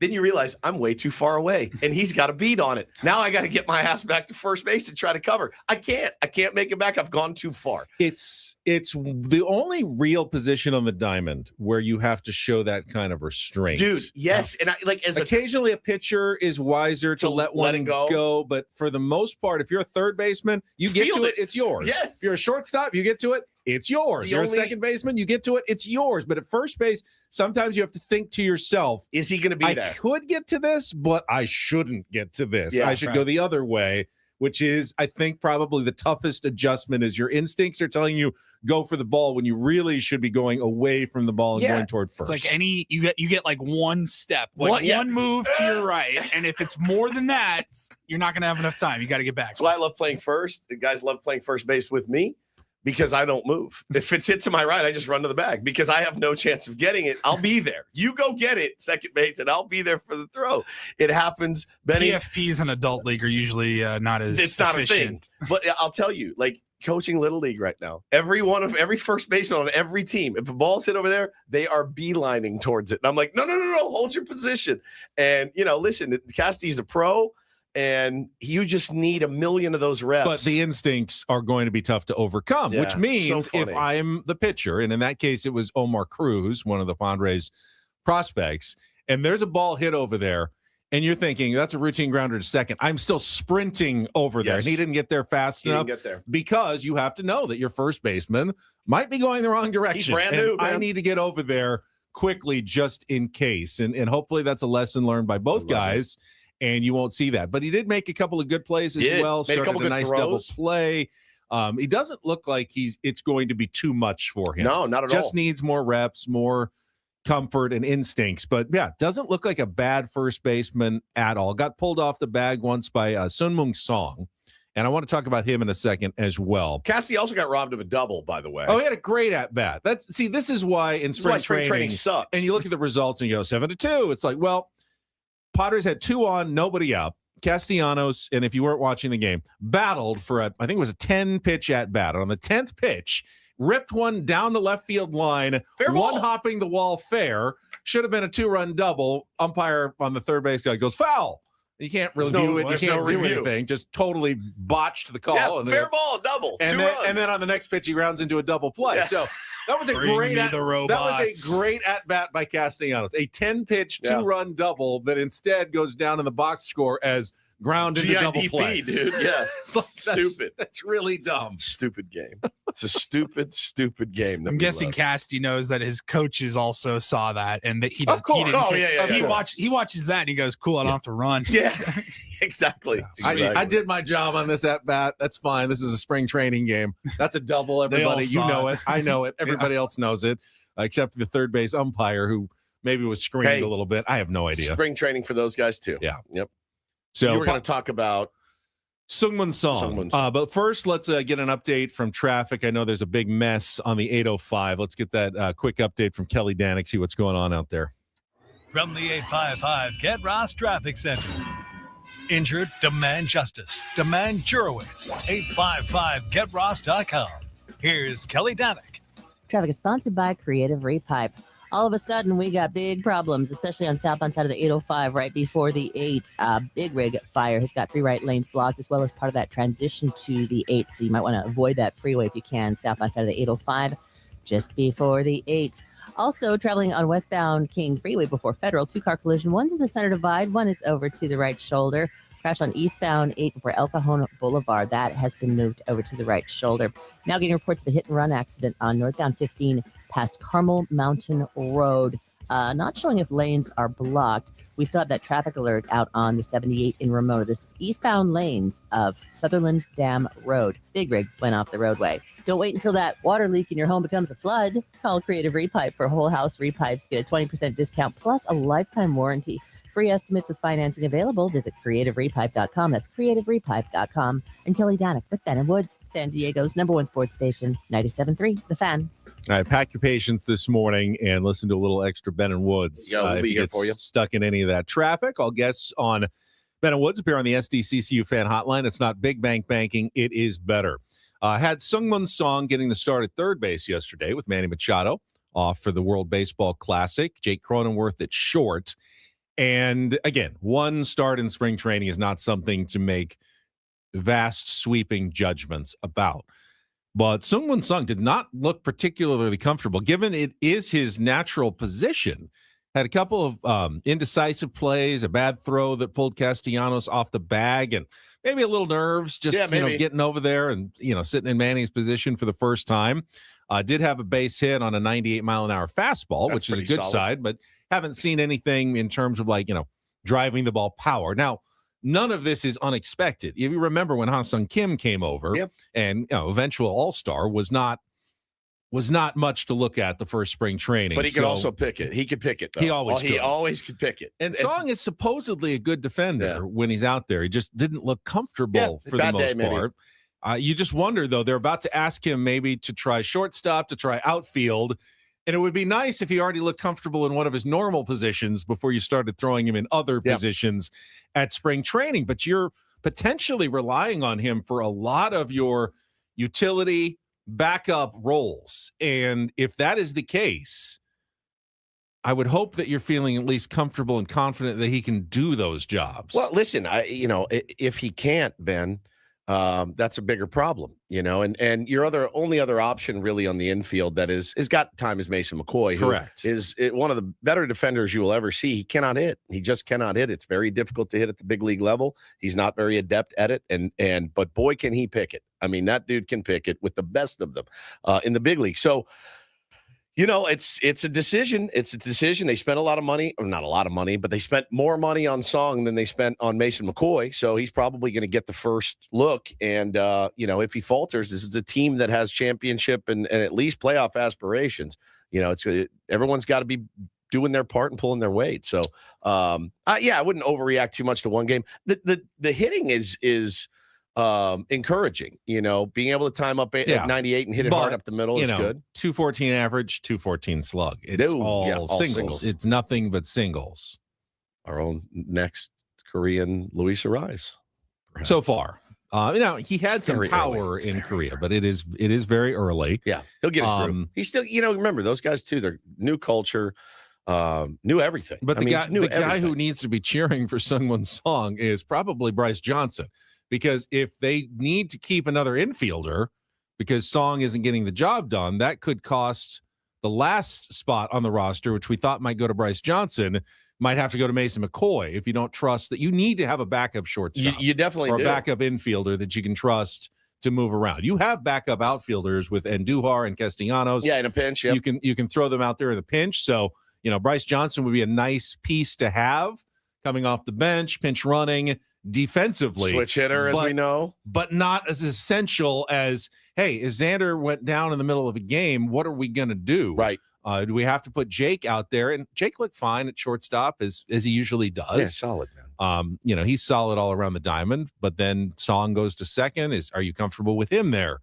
then you realize I'm way too far away, and he's got a beat on it. Now I got to get my ass back to first base to try to cover. I can't make it back. I've gone too far. It's the only real position on the diamond where you have to show that kind of restraint, dude. Yes, and occasionally a pitcher is wiser to let one go, but for the most part, if you're a third baseman, you get to it, it's yours. Yes. If you're a shortstop, you get to it, it's yours. You're a second baseman, you get to it, it's yours. But at first base, sometimes you have to think to yourself, is he going to be there? I could get to this, but I shouldn't get to this. I should go the other way, which is, I think, probably the toughest adjustment. Is your instincts are telling you go for the ball when you really should be going away from the ball and going toward first. It's like you get like one step, one move to your right, and if it's more than that, you're not going to have enough time. You got to get back. That's why I love playing first. The guys love playing first base with me, because I don't move. If it's hit to my right, I just run to the bag because I have no chance of getting it. I'll be there. You go get it, second base, and I'll be there for the throw. It happens. Benny, PFPs in adult league are usually not as it's not efficient. A thing. But I'll tell you, like coaching little league right now, every first baseman on every team, if a ball's hit over there, they are beelining towards it. And I'm like, no, hold your position. And, listen, Casty's a pro. And you just need a million of those reps. But the instincts are going to be tough to overcome, which means if I'm the pitcher, and in that case, it was Omar Cruz, one of the Padres prospects, and there's a ball hit over there, and you're thinking, that's a routine grounder to second. I'm still sprinting over there, and he didn't get there fast enough because you have to know that your first baseman might be going the wrong direction. He's brand new, man. I need to get over there quickly just in case. And hopefully that's a lesson learned by both guys. And you won't see that. But he did make a couple of good plays as well. Started a nice double play. He doesn't look like it's going to be too much for him. No, not at all. Just needs more reps, more comfort and instincts. But, doesn't look like a bad first baseman at all. Got pulled off the bag once by Sun Moon Song. And I want to talk about him in a second as well. Cassie also got robbed of a double, by the way. Oh, he had a great at-bat. This is why in spring training sucks. And you look at the results and you go 7-2. It's like, well, Padres had 2 on, nobody out. Castellanos, and if you weren't watching the game, battled for I think it was a 10-pitch at-bat. On the 10th pitch, ripped one down the left field line, one-hopping the wall fair. Should have been a 2-run double. Umpire on the third base guy goes, foul. You can't review it. You can't do anything. Just totally botched the call. Yeah, fair ball, double, 2 runs. And then on the next pitch, he rounds into a double play. Yeah. So that was a great at bat by Castellanos. A 10-pitch 2-run double that instead goes down in the box score as ground into double play. dude. Yeah. Stupid. That's really dumb. Stupid game. It's a stupid game. I'm guessing Casty knows that his coaches also saw that, and that he Of course. He didn't, Oh, yeah, yeah. he watches that and he goes, "Cool, I don't have to run." Yeah, exactly. I did my job on this at bat. That's fine. This is a spring training game. That's a double. Everybody, you know it. I know it. Everybody else knows it, except for the third base umpire who maybe was screamed a little bit. I have no idea. Spring training for those guys too. Yeah. Yep. So we're going to talk about Sungmun Song. But first, let's get an update from traffic. I know there's a big mess on the 805. Let's get that quick update from Kelly Danick, see what's going on out there. From the 855 Get Ross Traffic Center. Injured? Demand justice. Demand Jurowitz. 855GetRoss.com. Here's Kelly Danick. Traffic is sponsored by Creative Repipe. All of a sudden, we got big problems, especially on southbound side of the 805 right before the 8. Big rig fire has got 3 right lanes blocked, as well as part of that transition to the 8. So you might want to avoid that freeway if you can, southbound side of the 805, just before the 8. Also, traveling on westbound King Freeway before Federal, 2-car collision. One's in the center divide, one is over to the right shoulder. Crash on eastbound 8 before El Cajon Boulevard. That has been moved over to the right shoulder. Now getting reports of a hit-and-run accident on northbound 15 past Carmel Mountain Road. Not showing if lanes are blocked. We still have that traffic alert out on the 78 in Ramona. This is eastbound lanes of Sutherland Dam Road. Big rig went off the roadway. Don't wait until that water leak in your home becomes a flood. Call Creative Repipe for whole house repipes. Get a 20% discount plus a lifetime warranty. Free estimates with financing available. Visit creativerepipe.com. That's creativerepipe.com. And Kelly Danick with Ben & Woods, San Diego's #1 sports station, 97.3 The Fan. All right, pack your patience this morning and listen to a little extra Ben & Woods. Yeah, we'll if be you here get for you. stuck in any of that traffic, all guests on Ben & Woods appear on the SDCCU fan hotline. It's not big bank banking. It is better. Had Sungmun Song getting the start at third base yesterday with Manny Machado off for the World Baseball Classic. Jake Cronenworth at short. And again, one start in spring training is not something to make vast sweeping judgments about. But Sungmun Sung did not look particularly comfortable, given it is his natural position. Had a couple of indecisive plays, a bad throw that pulled Castellanos off the bag, and maybe a little nerves just getting over there and sitting in Manny's position for the first time. Did have a base hit on a 98-mile-an-hour fastball, which is a good side, but haven't seen anything in terms of driving the ball power. Now, none of this is unexpected. If you remember when Ha-Sung Kim came over, and eventual All-Star was not much to look at the first spring training. But he could also pick it. He could pick it, though. He always could pick it. And Song is supposedly a good defender when he's out there. He just didn't look comfortable for the most part. You just wonder, though, they're about to ask him maybe to try shortstop, to try outfield. And it would be nice if he already looked comfortable in one of his normal positions before you started throwing him in other positions at spring training. But you're potentially relying on him for a lot of your utility backup roles. And if that is the case, I would hope that you're feeling at least comfortable and confident that he can do those jobs. Well, listen, if he can't, Ben, that's a bigger problem, and your only other option really on the infield that is got time is Mason McCoy. Correct. Who is one of the better defenders you will ever see. He cannot hit. He just cannot hit. It's very difficult to hit at the big league level. He's not very adept at it. But boy, can he pick it. I mean, that dude can pick it with the best of them in the big league. So, it's a decision. It's a decision. They spent a lot of money, or not a lot of money, but they spent more money on Song than they spent on Mason McCoy. So he's probably going to get the first look. And, if he falters, this is a team that has championship and at least playoff aspirations. Everyone's got to be doing their part and pulling their weight. So, I wouldn't overreact too much to one game. The hitting is encouraging, being able to time up at 98 and hit it hard up the middle is good. 214 average, 214 slug. It's all singles. It's nothing but singles. Our own next Korean Luis Arise. Perhaps. So far. He had some power in Korea, but it is very early. Yeah, he'll get his groove. He's still, remember those guys too. They're new culture, new everything. But the guy who needs to be cheering for Sungmun Song is probably Bryce Johnson. Because if they need to keep another infielder because Song isn't getting the job done, that could cost the last spot on the roster, which we thought might go to Bryce Johnson, might have to go to Mason McCoy if you don't trust that. You need to have a backup shortstop You definitely or a do. backup infielder that you can trust to move around. You have backup outfielders with Andujar and Castellanos. Yeah, in a pinch. Yep. You can throw them out there in the pinch. So, Bryce Johnson would be a nice piece to have coming off the bench, pinch running defensively. Switch hitter, as we know. But not as essential as, hey, if Xander went down in the middle of a game, what are we going to do? Right. Do we have to put Jake out there? And Jake looked fine at shortstop as he usually does. Yeah, solid, man. He's solid all around the diamond, but then Song goes to second. Are you comfortable with him there?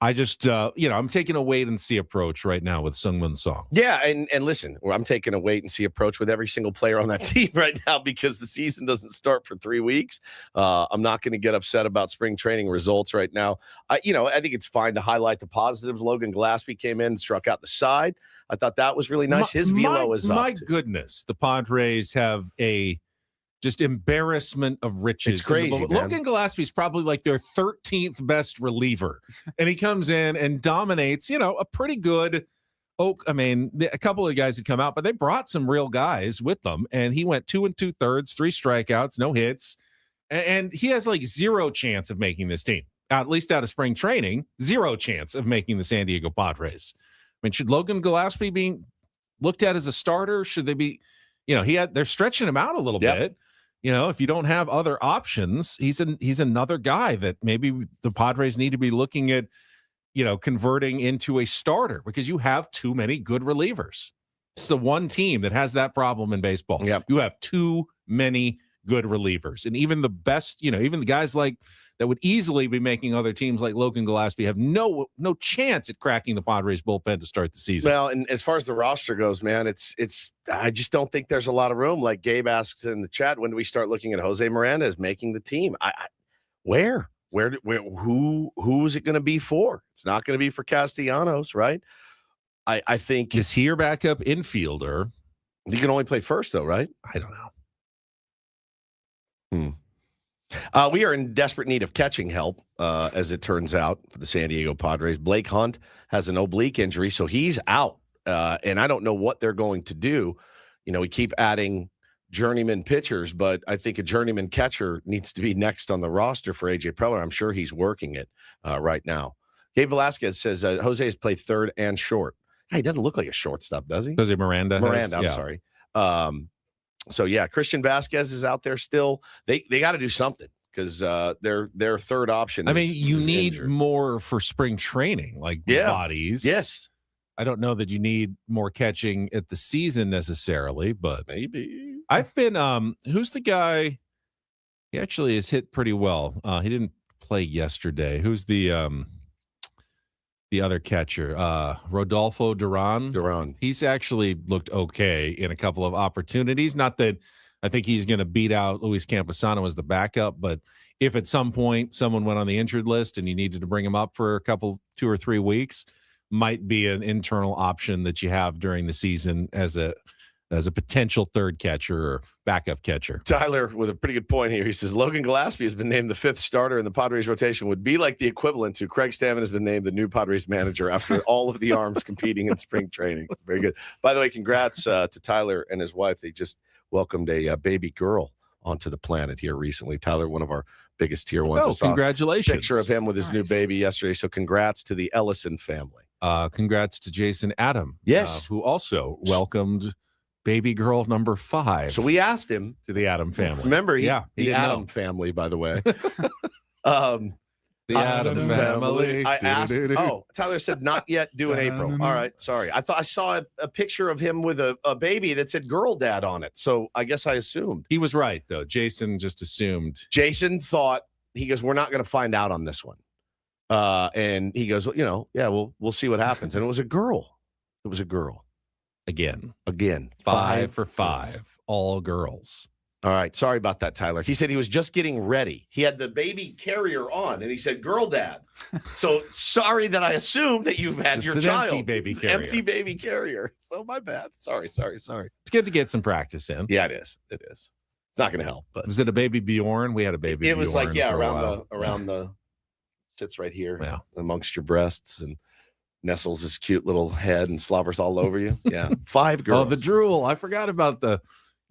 I just, I'm taking a wait and see approach right now with Sungmin Song. Yeah, and listen, I'm taking a wait and see approach with every single player on that team right now because the season doesn't start for 3 weeks. I'm not going to get upset about spring training results right now. I think it's fine to highlight the positives. Logan Gillespie came in, struck out the side. I thought that was really nice. His velo is up. My goodness, the Padres have a just embarrassment of riches. It's crazy, man. Logan Gillespie is probably like their 13th best reliever, and he comes in and dominates. A pretty good. A couple of guys had come out, but they brought some real guys with them, and he went 2 2/3, 3 strikeouts, no hits, and he has like zero chance of making this team. At least out of spring training, zero chance of making the San Diego Padres. Should Logan Gillespie be looked at as a starter? Should they be? They're stretching him out a little bit. If you don't have other options, he's another guy that maybe the Padres need to be looking at, converting into a starter because you have too many good relievers. It's the one team that has that problem in baseball. Yep. You have too many good relievers. And even the best, even the guys like that would easily be making other teams like Logan Gillespie have no chance at cracking the Padres bullpen to start the season. Well, and as far as the roster goes, man, it's I just don't think there's a lot of room. Like Gabe asks in the chat, when do we start looking at Jose Miranda as making the team? Who is it going to be for? It's not going to be for Castellanos, right? I think is he your backup infielder? He can only play first, though, right? I don't know. We are in desperate need of catching help, as it turns out, for the San Diego Padres. Blake Hunt has an oblique injury, so he's out. And I don't know what they're going to do. We keep adding journeyman pitchers, but I think a journeyman catcher needs to be next on the roster for A.J. Preller. I'm sure he's working it right now. Gabe Velasquez says Jose has played third and short. Hey, he doesn't look like a shortstop, does he? Jose Miranda. I'm sorry. So yeah, Christian Vasquez is out there still. They got to do something because their third option. You need injured. more for spring training, like bodies. Yes, I don't know that you need more catching at the season necessarily, but maybe. I've been. Who's the guy? He actually has hit pretty well. He didn't play yesterday. Who's the other catcher? Rodolfo Duran. He's actually looked okay in a couple of opportunities. Not that I think he's going to beat out Luis Camposano as the backup, but if at some point someone went on the injured list and you needed to bring him up for 2 or 3 weeks, might be an internal option that you have during the season as a potential third catcher or backup catcher. Tyler with a pretty good point here. He says Logan Gillespie has been named the 5th starter in the Padres rotation. Would be like the equivalent to Craig Stammen has been named the new Padres manager after all of the arms competing in spring training. It's very good. By the way, congrats to Tyler and his wife. They just welcomed a baby girl onto the planet here recently. Tyler, one of our biggest tier ones. Oh, congratulations. Picture of him with his new baby yesterday. So congrats to the Ellison family. Congrats to Jason Adam. Yes. Who also welcomed baby girl number 5. So we asked him to the Adam family. Remember, he the Adam family, by the way. The Adam family. I asked. Oh, Tyler said not yet due in April. All right, sorry. I thought I saw a picture of him with a baby that said "girl dad" on it. So I guess I assumed he was right though. Jason just assumed. Jason thought he goes, "We're not going to find out on this one," and he goes, we'll see what happens." And it was a girl. It was a girl. Again. 5 for 5. All girls. All right. Sorry about that, Tyler. He said he was just getting ready. He had the baby carrier on, and he said, "Girl, dad." So sorry that I assumed that you've had just your an child. Empty baby carrier. Empty baby carrier. So my bad. Sorry. It's good to get some practice in. Yeah, it is. It is. It's not going to help. But was it a baby Bjorn? We had a baby It Bjorn. was like, around the sits right here amongst your breasts and nestles his cute little head and slobbers all over you. Yeah. 5 girls. Oh, the drool. I forgot about the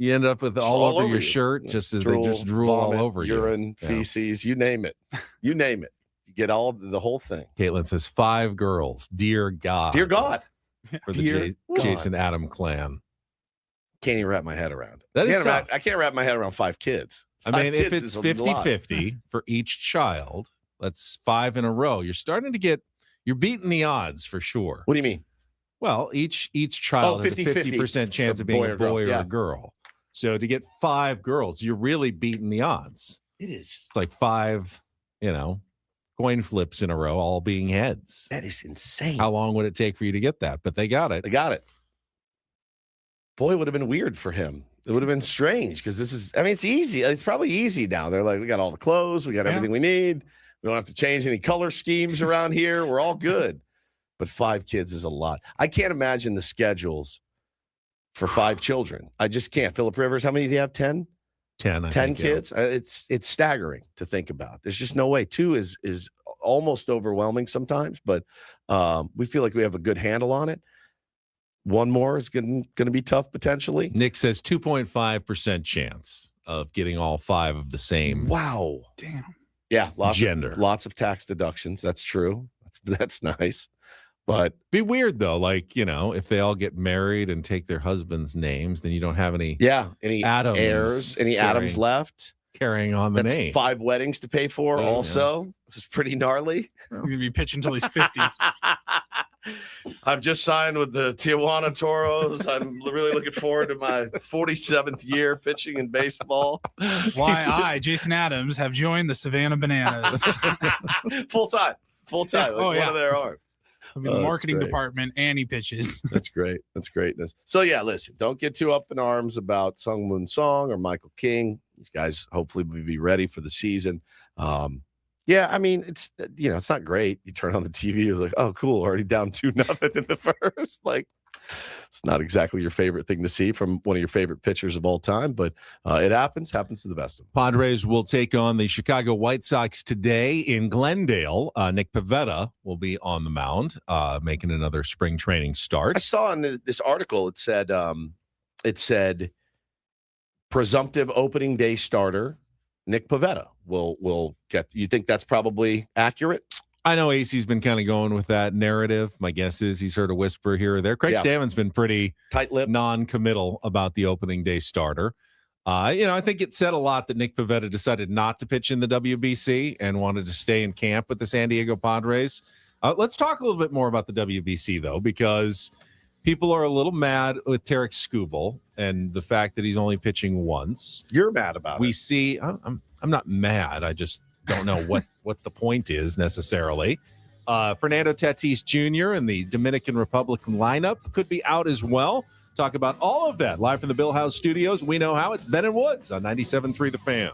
You end up with It's all over your you. shirt, just as Drool, they just drool vomit, all over urine, you. feces, you name it. You name it. You get the whole thing. Caitlin says 5 girls. Dear God. Dear God. For Dear the God. Jason Adam clan. Can't even wrap my head around it. That is tough. I can't wrap my head around 5 kids. I 5 mean, if kids it's is a lot. 50-50 for each child, that's 5 in a row. You're starting to you're beating the odds for sure. What do you mean? Well, each child has a 50% chance of being a boy or a girl. So to get 5 girls, you're really beating the odds. It is. It's like 5, coin flips in a row, all being heads. That is insane. How long would it take for you to get that? But they got it. They got it. Boy, it would have been weird for him. It would have been strange because it's easy. It's probably easy now. They're like, we got all the clothes. We got everything we need. We don't have to change any color schemes around here. We're all good. But 5 kids is a lot. I can't imagine the schedules for 5 children. I just can't. Phillip Rivers, how many do you have? 10? 10. 10 kids? It's staggering to think about. There's just no way. 2 is almost overwhelming sometimes, but we feel like we have a good handle on it. 1 more is going to be tough potentially. Nick says 2.5% chance of getting all 5 of the same. Wow. Damn. Yeah, gender. Lots of tax deductions. That's true. That's nice. But be weird though, like, if they all get married and take their husbands' names, then you don't have any any Adams heirs, any Adams left carrying on the That's name. 5 weddings to pay for also. Yeah. This is pretty gnarly. He's going to be pitching until he's 50. I've just signed with the Tijuana Toros. I'm really looking forward to my 47th year pitching in baseball. Why Jason Adams, have joined the Savannah Bananas. Full time. Like one of their arms. I'll be in the marketing department, and he pitches. That's great. That's greatness. So, yeah, listen, don't get too up in arms about Sung Moon Song or Michael King. These guys hopefully will be ready for the season. Yeah, I mean, it's not great. You turn on the TV, you're like, oh, cool, already down 2-0 in the first. Like, it's not exactly your favorite thing to see from one of your favorite pitchers of all time, but it happens to the best of them. Padres will take on the Chicago White Sox today in Glendale. Nick Pivetta will be on the mound, making another spring training start. I saw in this article, it said presumptive opening day starter Nick Pivetta will get. You think that's probably accurate? I know AC's been kind of going with that narrative. My guess is he's heard a whisper here or there. Craig Stammen's been pretty tight-lipped, non-committal about the opening day starter. I think it said a lot that Nick Pivetta decided not to pitch in the WBC and wanted to stay in camp with the San Diego Padres. Let's talk a little bit more about the WBC, though, because people are a little mad with Tarek Skubal and the fact that he's only pitching once. You're mad about it. We see. I'm not mad. I just don't know what the point is necessarily. Fernando Tatis Jr. and the Dominican Republic lineup could be out as well. Talk about all of that live from the Bill House Studios. We know how. It's Ben and Woods on 97.3 The Fan.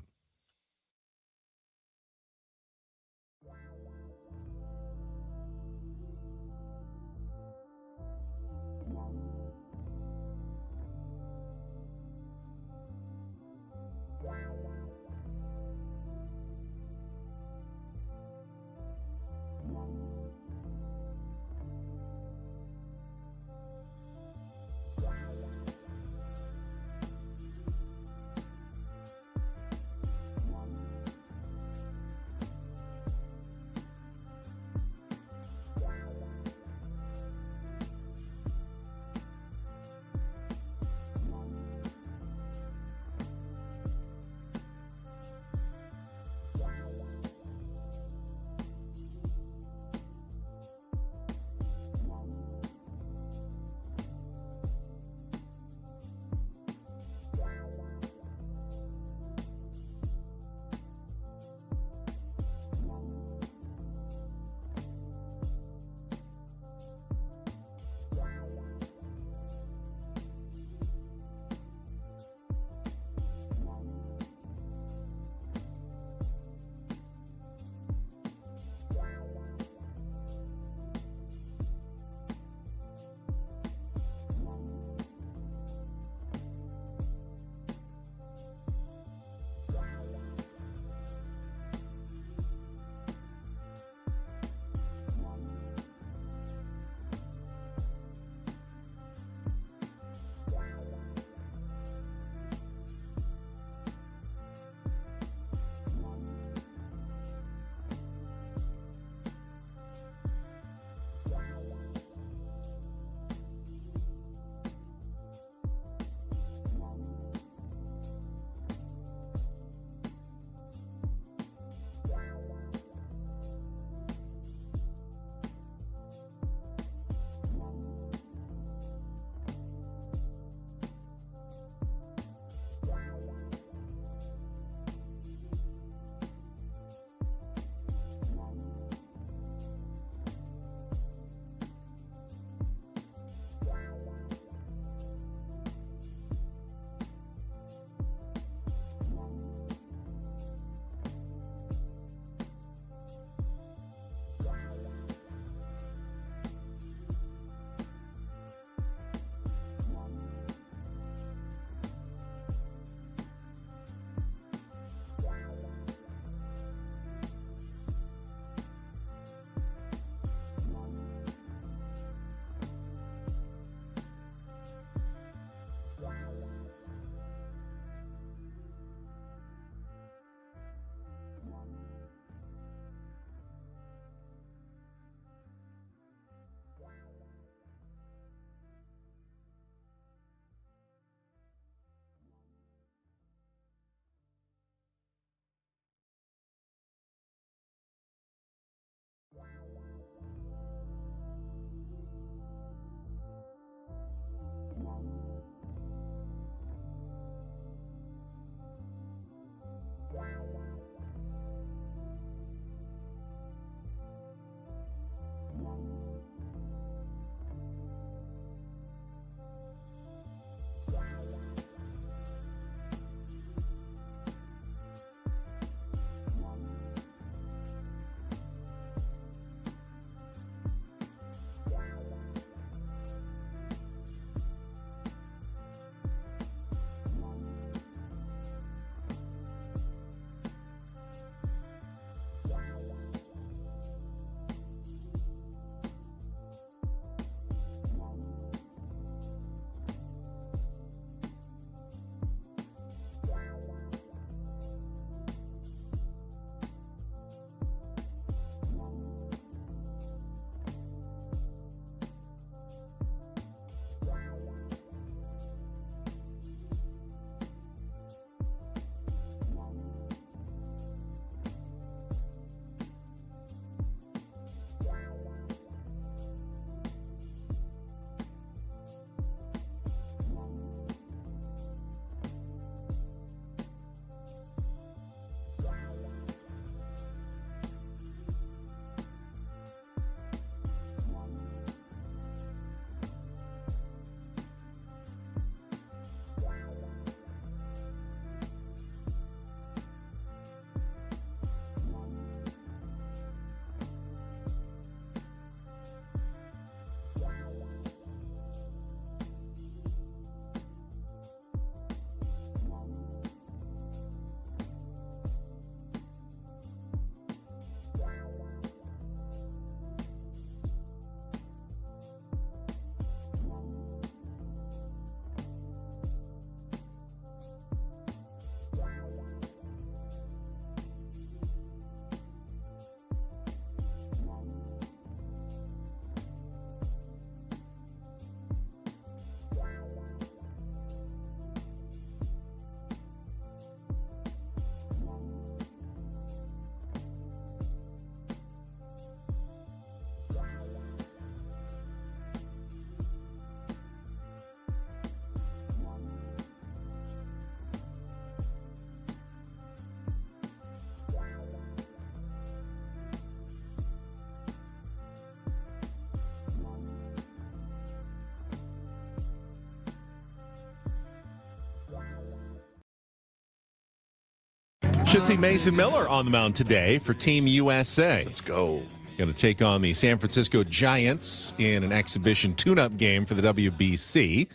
Should see Mason Miller on the mound today for Team USA. Let's go. Going to take on the San Francisco Giants in an exhibition tune-up game for the WBC.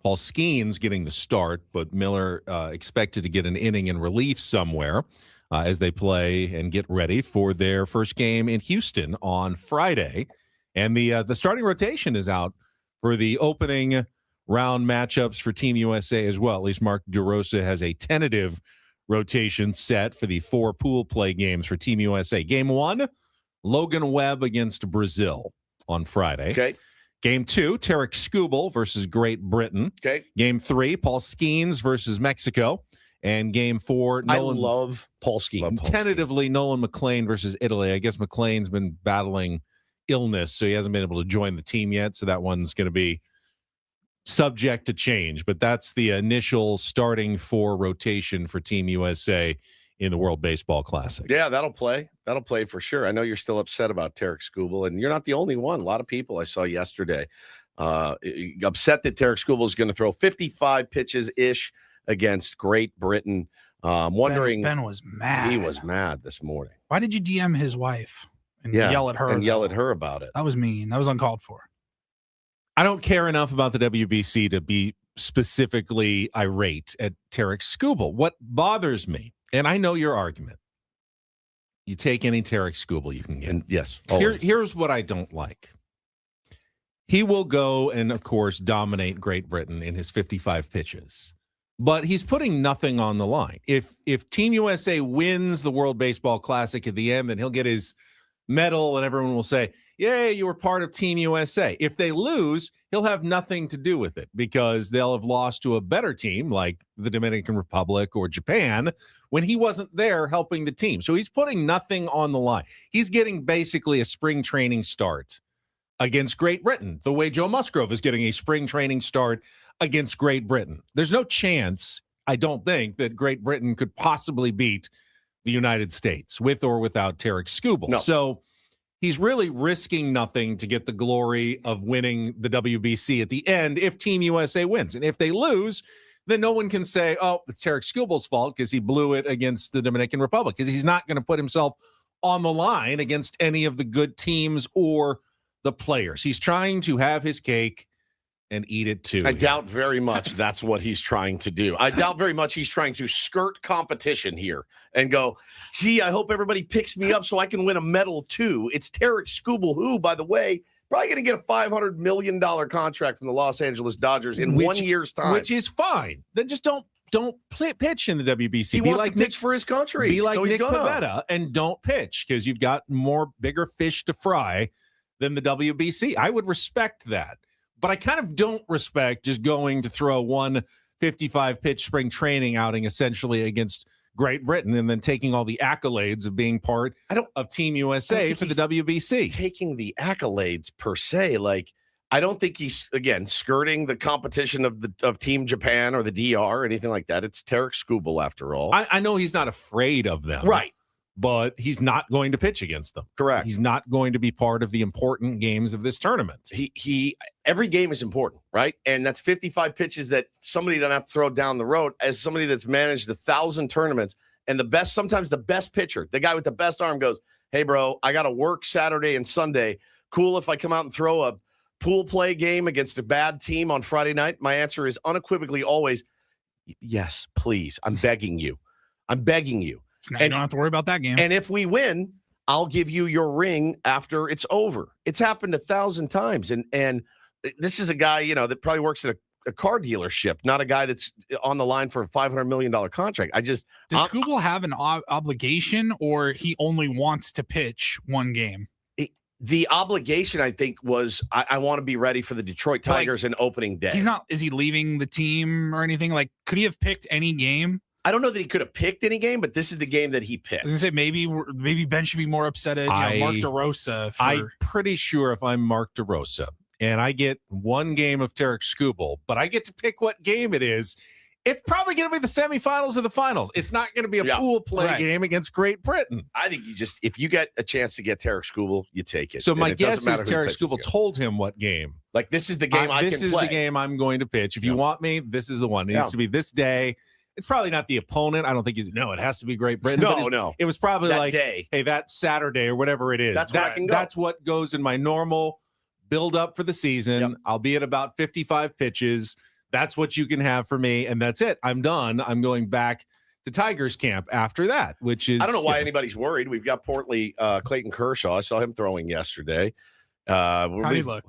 Paul Skeens getting the start, but Miller expected to get an inning in relief somewhere as they play and get ready for their first game in Houston on Friday. And the starting rotation is out for the opening round matchups for Team USA as well. At least Mark DeRosa has a tentative rotation set for the 4 pool play games for Team USA. Game 1, Logan Webb against Brazil on Friday. Okay. Game 2, Tarek Skubal versus Great Britain. Okay. Game 3, Paul Skeens versus Mexico. And Game 4, I love Paul Skeens. Tentatively, Nolan McLean versus Italy. I guess McLean's been battling illness, so he hasn't been able to join the team yet. So that one's going to be subject to change. But that's the initial starting 4 rotation for Team USA in the World Baseball Classic. Yeah, that'll play. That'll play for sure. I know you're still upset about Tarek Skubal, and you're not the only one. A lot of people I saw yesterday upset that Tarek Skubal is going to throw 55 pitches-ish against Great Britain. Wondering. Ben was mad. He was mad this morning. Why did you DM his wife and yell at her? And yell at her about it. That was mean. That was uncalled for. I don't care enough about the WBC to be specifically irate at Tarek Skubal. What bothers me, and I know your argument, you take any Tarek Skubal you can get. And yes. Here's what I don't like. He will go and, of course, dominate Great Britain in his 55 pitches. But he's putting nothing on the line. If Team USA wins the World Baseball Classic at the end, then he'll get his medal and everyone will say, yay, you were part of Team USA. If they lose, he'll have nothing to do with it because they'll have lost to a better team like the Dominican Republic or Japan when he wasn't there helping the team. So he's putting nothing on the line. He's getting basically a spring training start against Great Britain, the way Joe Musgrove is getting a spring training start against Great Britain. There's no chance, I don't think, that Great Britain could possibly beat the United States with or without Tarek Skubal. No. So he's really risking nothing to get the glory of winning the WBC at the end if Team USA wins. And if they lose, then no one can say, oh, it's Tarek Skubal's fault because he blew it against the Dominican Republic, because he's not going to put himself on the line against any of the good teams or the players. He's trying to have his cake and eat it too. I doubt very much that's what he's trying to do. I doubt very much he's trying to skirt competition here and go, gee, I hope everybody picks me up so I can win a medal too. It's Tarek Skubal, who, by the way, probably going to get a $500 million contract from the Los Angeles Dodgers in 1 year's time. Which is fine. Then just don't pitch in the WBC. He wants to pitch for his country. Be like so Nick Pivetta and don't pitch because you've got bigger fish to fry than the WBC. I would respect that. But I kind of don't respect just going to throw one 55-pitch spring training outing essentially against Great Britain and then taking all the accolades of being part of Team USA for the WBC. Taking the accolades per se, like I don't think he's, again, skirting the competition of Team Japan or the DR or anything like that. It's Tarek Skubal after all. I know he's not afraid of them. Right. But he's not going to pitch against them. Correct. He's not going to be part of the important games of this tournament. Every game is important, right? And that's 55 pitches that somebody doesn't have to throw down the road. As somebody that's managed 1,000 tournaments, and sometimes the best pitcher, the guy with the best arm goes, hey, bro, I got to work Saturday and Sunday. Cool if I come out and throw a pool play game against a bad team on Friday night? My answer is unequivocally always, yes, please. I'm begging you. I'm begging you. So now you don't have to worry about that game. And if we win, I'll give you your ring after it's over. It's happened 1,000 times. And this is a guy, that probably works at a car dealership, not a guy that's on the line for a $500 million contract. Does Skubal have an obligation, or he only wants to pitch one game? The obligation, I think, was I want to be ready for the Detroit Tigers in opening day. Is he leaving the team or anything? Like, could he have picked any game? I don't know that he could have picked any game, but this is the game that he picked. I was going to say, maybe Ben should be more upset at Mark DeRosa. I'm pretty sure if I'm Mark DeRosa and I get one game of Tarek Skubal, but I get to pick what game it is, it's probably going to be the semifinals or the finals. It's not going to be a pool play game against Great Britain. I think if you get a chance to get Tarek Skubal, you take it. So my guess is Tarek Skubal told him what game. Like, this is the game I can play. This is the game I'm going to pitch. If you want me, this is the one. It needs to be this day it's probably not the opponent. I don't think it has to be Great Britain. No. It was probably That like, day. hey, that Saturday or whatever it is. That's where I can go. That's what goes in my normal build up for the season. Yep. I'll be at about 55 pitches. That's what you can have for me, and that's it. I'm done. I'm going back to Tigers camp after that, which is I don't know why anybody's worried. We've got portly Clayton Kershaw. I saw him throwing yesterday. How do you look?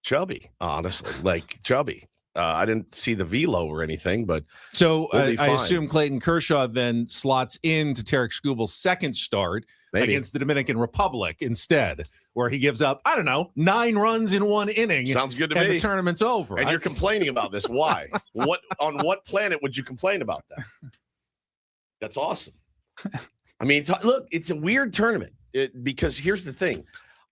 Chubby, honestly, like chubby. I didn't see the velo or anything, but so we'll be I fine. assume Clayton Kershaw then slots into Tarek Skubal's second start Maybe. against the Dominican Republic instead, where he gives up, 9 runs in 1 inning. Sounds good to and me. the tournament's over. And you're complaining about this. Why? On what planet would you complain about that? That's awesome. I mean, look, it's a weird tournament because here's the thing.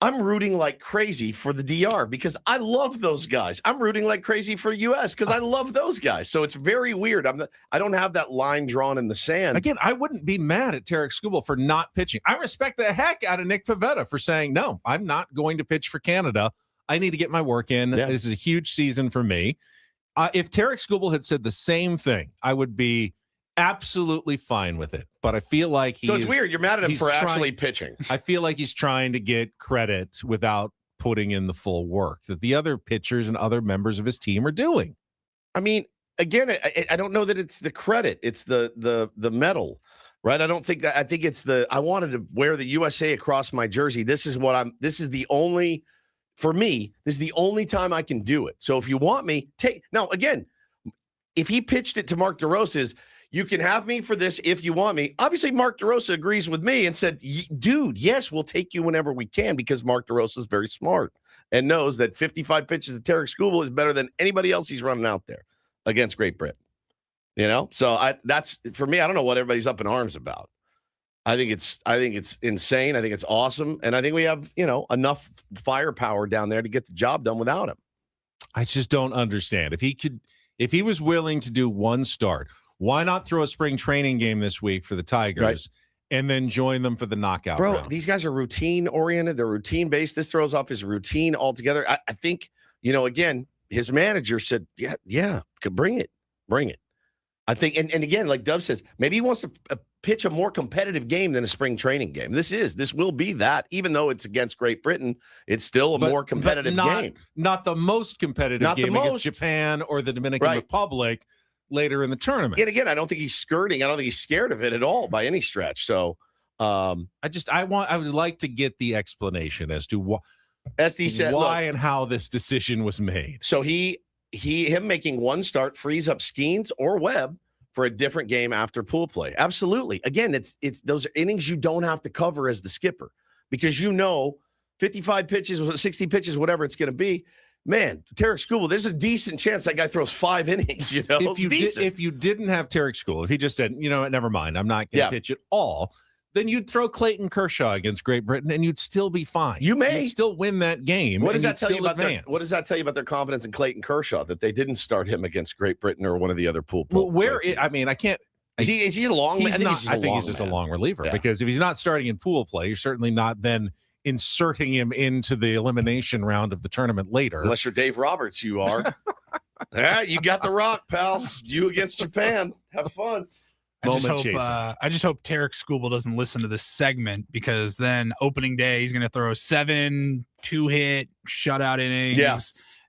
I'm rooting like crazy for the DR because I love those guys. I'm rooting like crazy for US because I love those guys. So it's very weird. I don't have that line drawn in the sand. Again, I wouldn't be mad at Tarek Skubal for not pitching. I respect the heck out of Nick Pivetta for saying, no, I'm not going to pitch for Canada. I need to get my work in. Yeah. This is a huge season for me. If Tarek Skubal had said the same thing, I would be absolutely fine with it. But I feel like it's weird. You're mad at him for actually pitching. I feel like he's trying to get credit without putting in the full work that the other pitchers and other members of his team are doing. I mean, again, I don't know that it's the credit. It's the medal, right? I don't think that. I think it's I wanted to wear the USA across my jersey. This is the only time I can do it. So if you want me, now again, if he pitched it to Mark DeRosa's, you can have me for this if you want me. Obviously, Mark DeRosa agrees with me and said, dude, yes, we'll take you whenever we can because Mark DeRosa is very smart and knows that 55 pitches of Tarek Skubal is better than anybody else he's running out there against Great Britain. So that's for me. I don't know what everybody's up in arms about. I think it's insane. I think it's awesome. And I think we have, enough firepower down there to get the job done without him. I just don't understand. If he was willing to do one start, why not throw a spring training game this week for the Tigers and then join them for the knockout round? These guys are routine oriented. They're routine based. This throws off his routine altogether. I think, again, his manager said, yeah, bring it. I think, and again, like Dub says, maybe he wants to pitch a more competitive game than a spring training game. This will be that, even though it's against Great Britain, it's still a more competitive game. Not the most competitive game against Japan or the Dominican Republic later in the tournament. And again, I don't think he's skirting. I don't think he's scared of it at all by any stretch. So I would like to get the explanation as to what SD said, why and how this decision was made. So him making one start frees up Skeens or Webb for a different game after pool play. Absolutely. Again, it's those innings you don't have to cover as the skipper because 55 pitches, 60 pitches, whatever it's going to be. Man, Tarek Skubal, there's a decent chance that guy throws 5 innings, If you didn't have Tarek Skubal, if he just said, never mind, I'm not going to pitch at all, then you'd throw Clayton Kershaw against Great Britain and you'd still be fine. You'd still win that game. What does that tell you about their confidence in Clayton Kershaw that they didn't start him against Great Britain or one of the other pool? I can't. Is he a long? I think he's just a long reliever because if he's not starting in pool play, you're certainly not then inserting him into the elimination round of the tournament later. Unless you're Dave Roberts, you are. You got the rock, pal. You against Japan. Have fun. I just hope Tarek Skubal doesn't listen to this segment because then opening day he's going to throw 7 2-hit shutout innings. Yeah.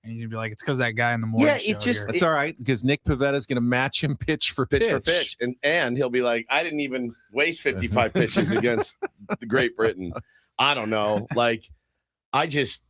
And he's going to be like, it's because that guy in the morning show That's all right because Nick Pivetta is going to match him pitch for pitch. And he'll be like, I didn't even waste 55 pitches against the Great Britain. I don't know. Like, this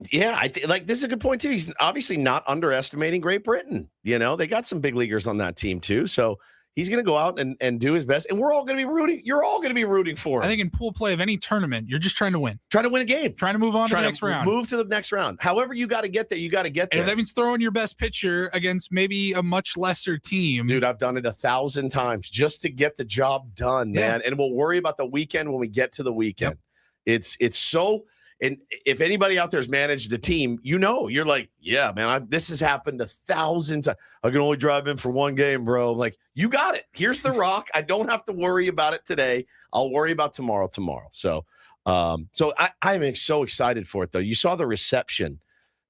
is a good point too. He's obviously not underestimating Great Britain. They got some big leaguers on that team too. So he's going to go out and do his best. And we're all going to be rooting. You're all going to be rooting for him. I think in pool play of any tournament, you're just trying to win. Trying to win a game. Trying to move on to the next round. Move to the next round. However you got to get there, you got to get there. And if that means throwing your best pitcher against maybe a much lesser team. Dude, I've done it 1,000 times just to get the job done, man. And we'll worry about the weekend when we get to the weekend. Yep. It's so, and if anybody out there has managed the team, you're like, yeah, man, this has happened 1,000 times. I can only drive in for one game, bro. I'm like, you got it. Here's the rock. I don't have to worry about it today. I'll worry about tomorrow. So, I'm so excited for it though. You saw the reception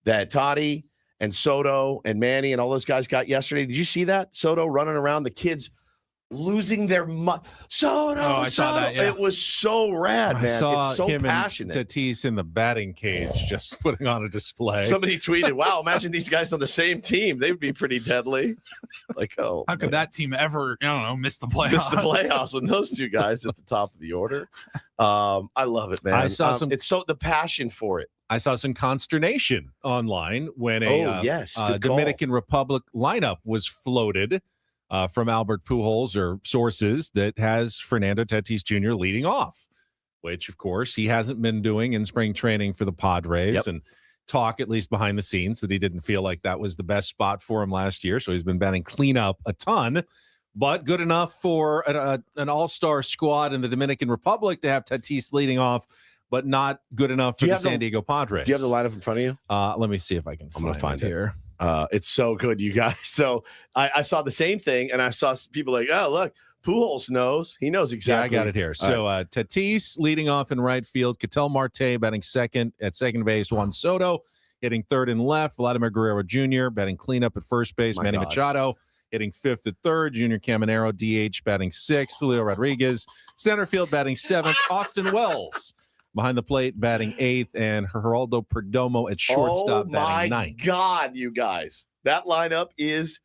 that Toddy and Soto and Manny and all those guys got yesterday. Did you see that? Soto running around, the kids losing their mind. Soto, I saw that, yeah. It was so rad, man. I saw it's so him passionate. and Tatis in the batting cage just putting on a display. Somebody tweeted, wow, imagine these guys on the same team. They would be pretty deadly. Like, oh. How could that team ever, I don't know, miss the playoffs? Miss the playoffs with those two guys at the top of the order. I love it, man. I saw some. It's so the passion for it. I saw some consternation online when a yes, good call. Dominican Republic lineup was floated from Albert Pujols or sources that has Fernando Tatis Jr. leading off, which, of course, he hasn't been doing in spring training for the Padres. Yep. And talk, at least behind the scenes, that he didn't feel like that was the best spot for him last year. So he's been batting cleanup a ton, but good enough for an all-star squad in the Dominican Republic to have Tatis leading off, but not good enough for the San Diego Padres. Do you have the lineup in front of you? Let me see if I can I'm going to find it it here. It's so good, you guys. So I saw the same thing, and I saw people like, oh, look, Pujols knows. He knows exactly. Yeah, I got it here. So Tatis leading off in right field, Ketel Marte batting second at second base, Juan Soto hitting third and left, Vladimir Guerrero Jr. batting cleanup at first base, Manny Machado hitting fifth at third, Junior Caminero DH batting sixth, Julio Rodriguez center field batting seventh, Austin Wells behind the plate batting eighth, and Geraldo Perdomo at shortstop batting ninth. Oh, my God, you guys. That lineup is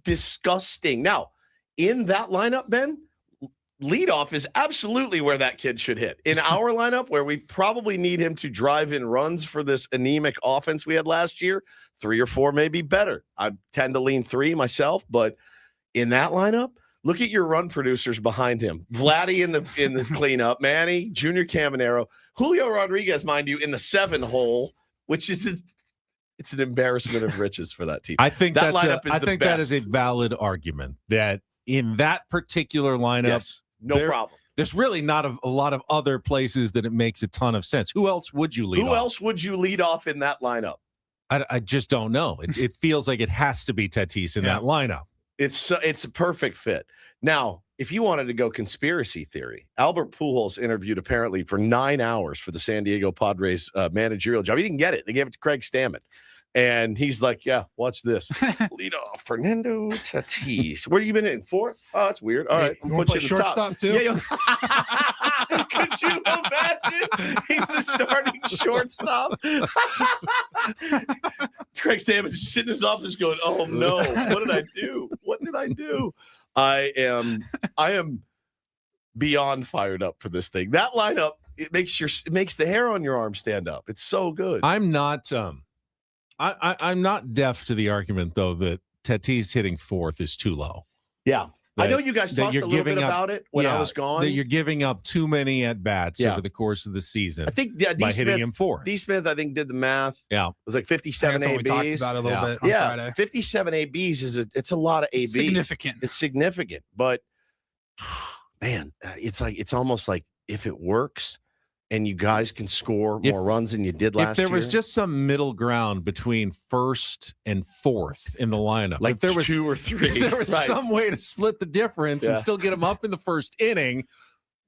disgusting. Now, in that lineup, Ben, leadoff is absolutely where that kid should hit. In our lineup, where we probably need him to drive in runs for this anemic offense we had last year, 3 or 4 may be better. I tend to lean 3 myself, but in that lineup, look at your run producers behind him. Vladdy in the cleanup, Manny, Junior Caminero, Julio Rodriguez, mind you, in the 7 hole, which is it's an embarrassment of riches for that team. I think that that's lineup is that is a valid argument that in that particular lineup, yes, no problem. There's really not a lot of other places that it makes a ton of sense. Who else would you lead off? Who else would you lead off in that lineup? I just don't know. It feels like it has to be Tatis in that lineup. It's a perfect fit. Now, if you wanted to go conspiracy theory, Albert Pujols interviewed apparently for 9 hours for the San Diego Padres managerial job. He didn't get it. They gave it to Craig Stammen. And he's like, yeah, watch this. Lead off, Fernando Tatis. Where you been in? 4? Oh, that's weird. All right. You want to play shortstop too? Yeah, could you imagine? He's the starting shortstop. Craig Stammen is sitting in his office going, oh, no. What did I do? What did I do? I am beyond fired up for this thing. That lineup, it makes the hair on your arm stand up. It's so good. I'm not I'm not deaf to the argument though that Tatis hitting 4th is too low. Yeah. I know you guys talked a little bit about it when I was gone. That you're giving up too many at bats over the course of the season. I think by hitting him 4th. D. Smith, I think, did the math. Yeah. It was like 57 That's what ABs. we talked about a little bit on Friday. 57 ABs it's a lot of ABs. Significant. It's significant. But man, it's almost like if it works and you guys can score more runs than you did last year. If there was just some middle ground between 1st and 4th in the lineup, like there was 2 or 3, if there was some way to split the difference and still get him up in the first inning,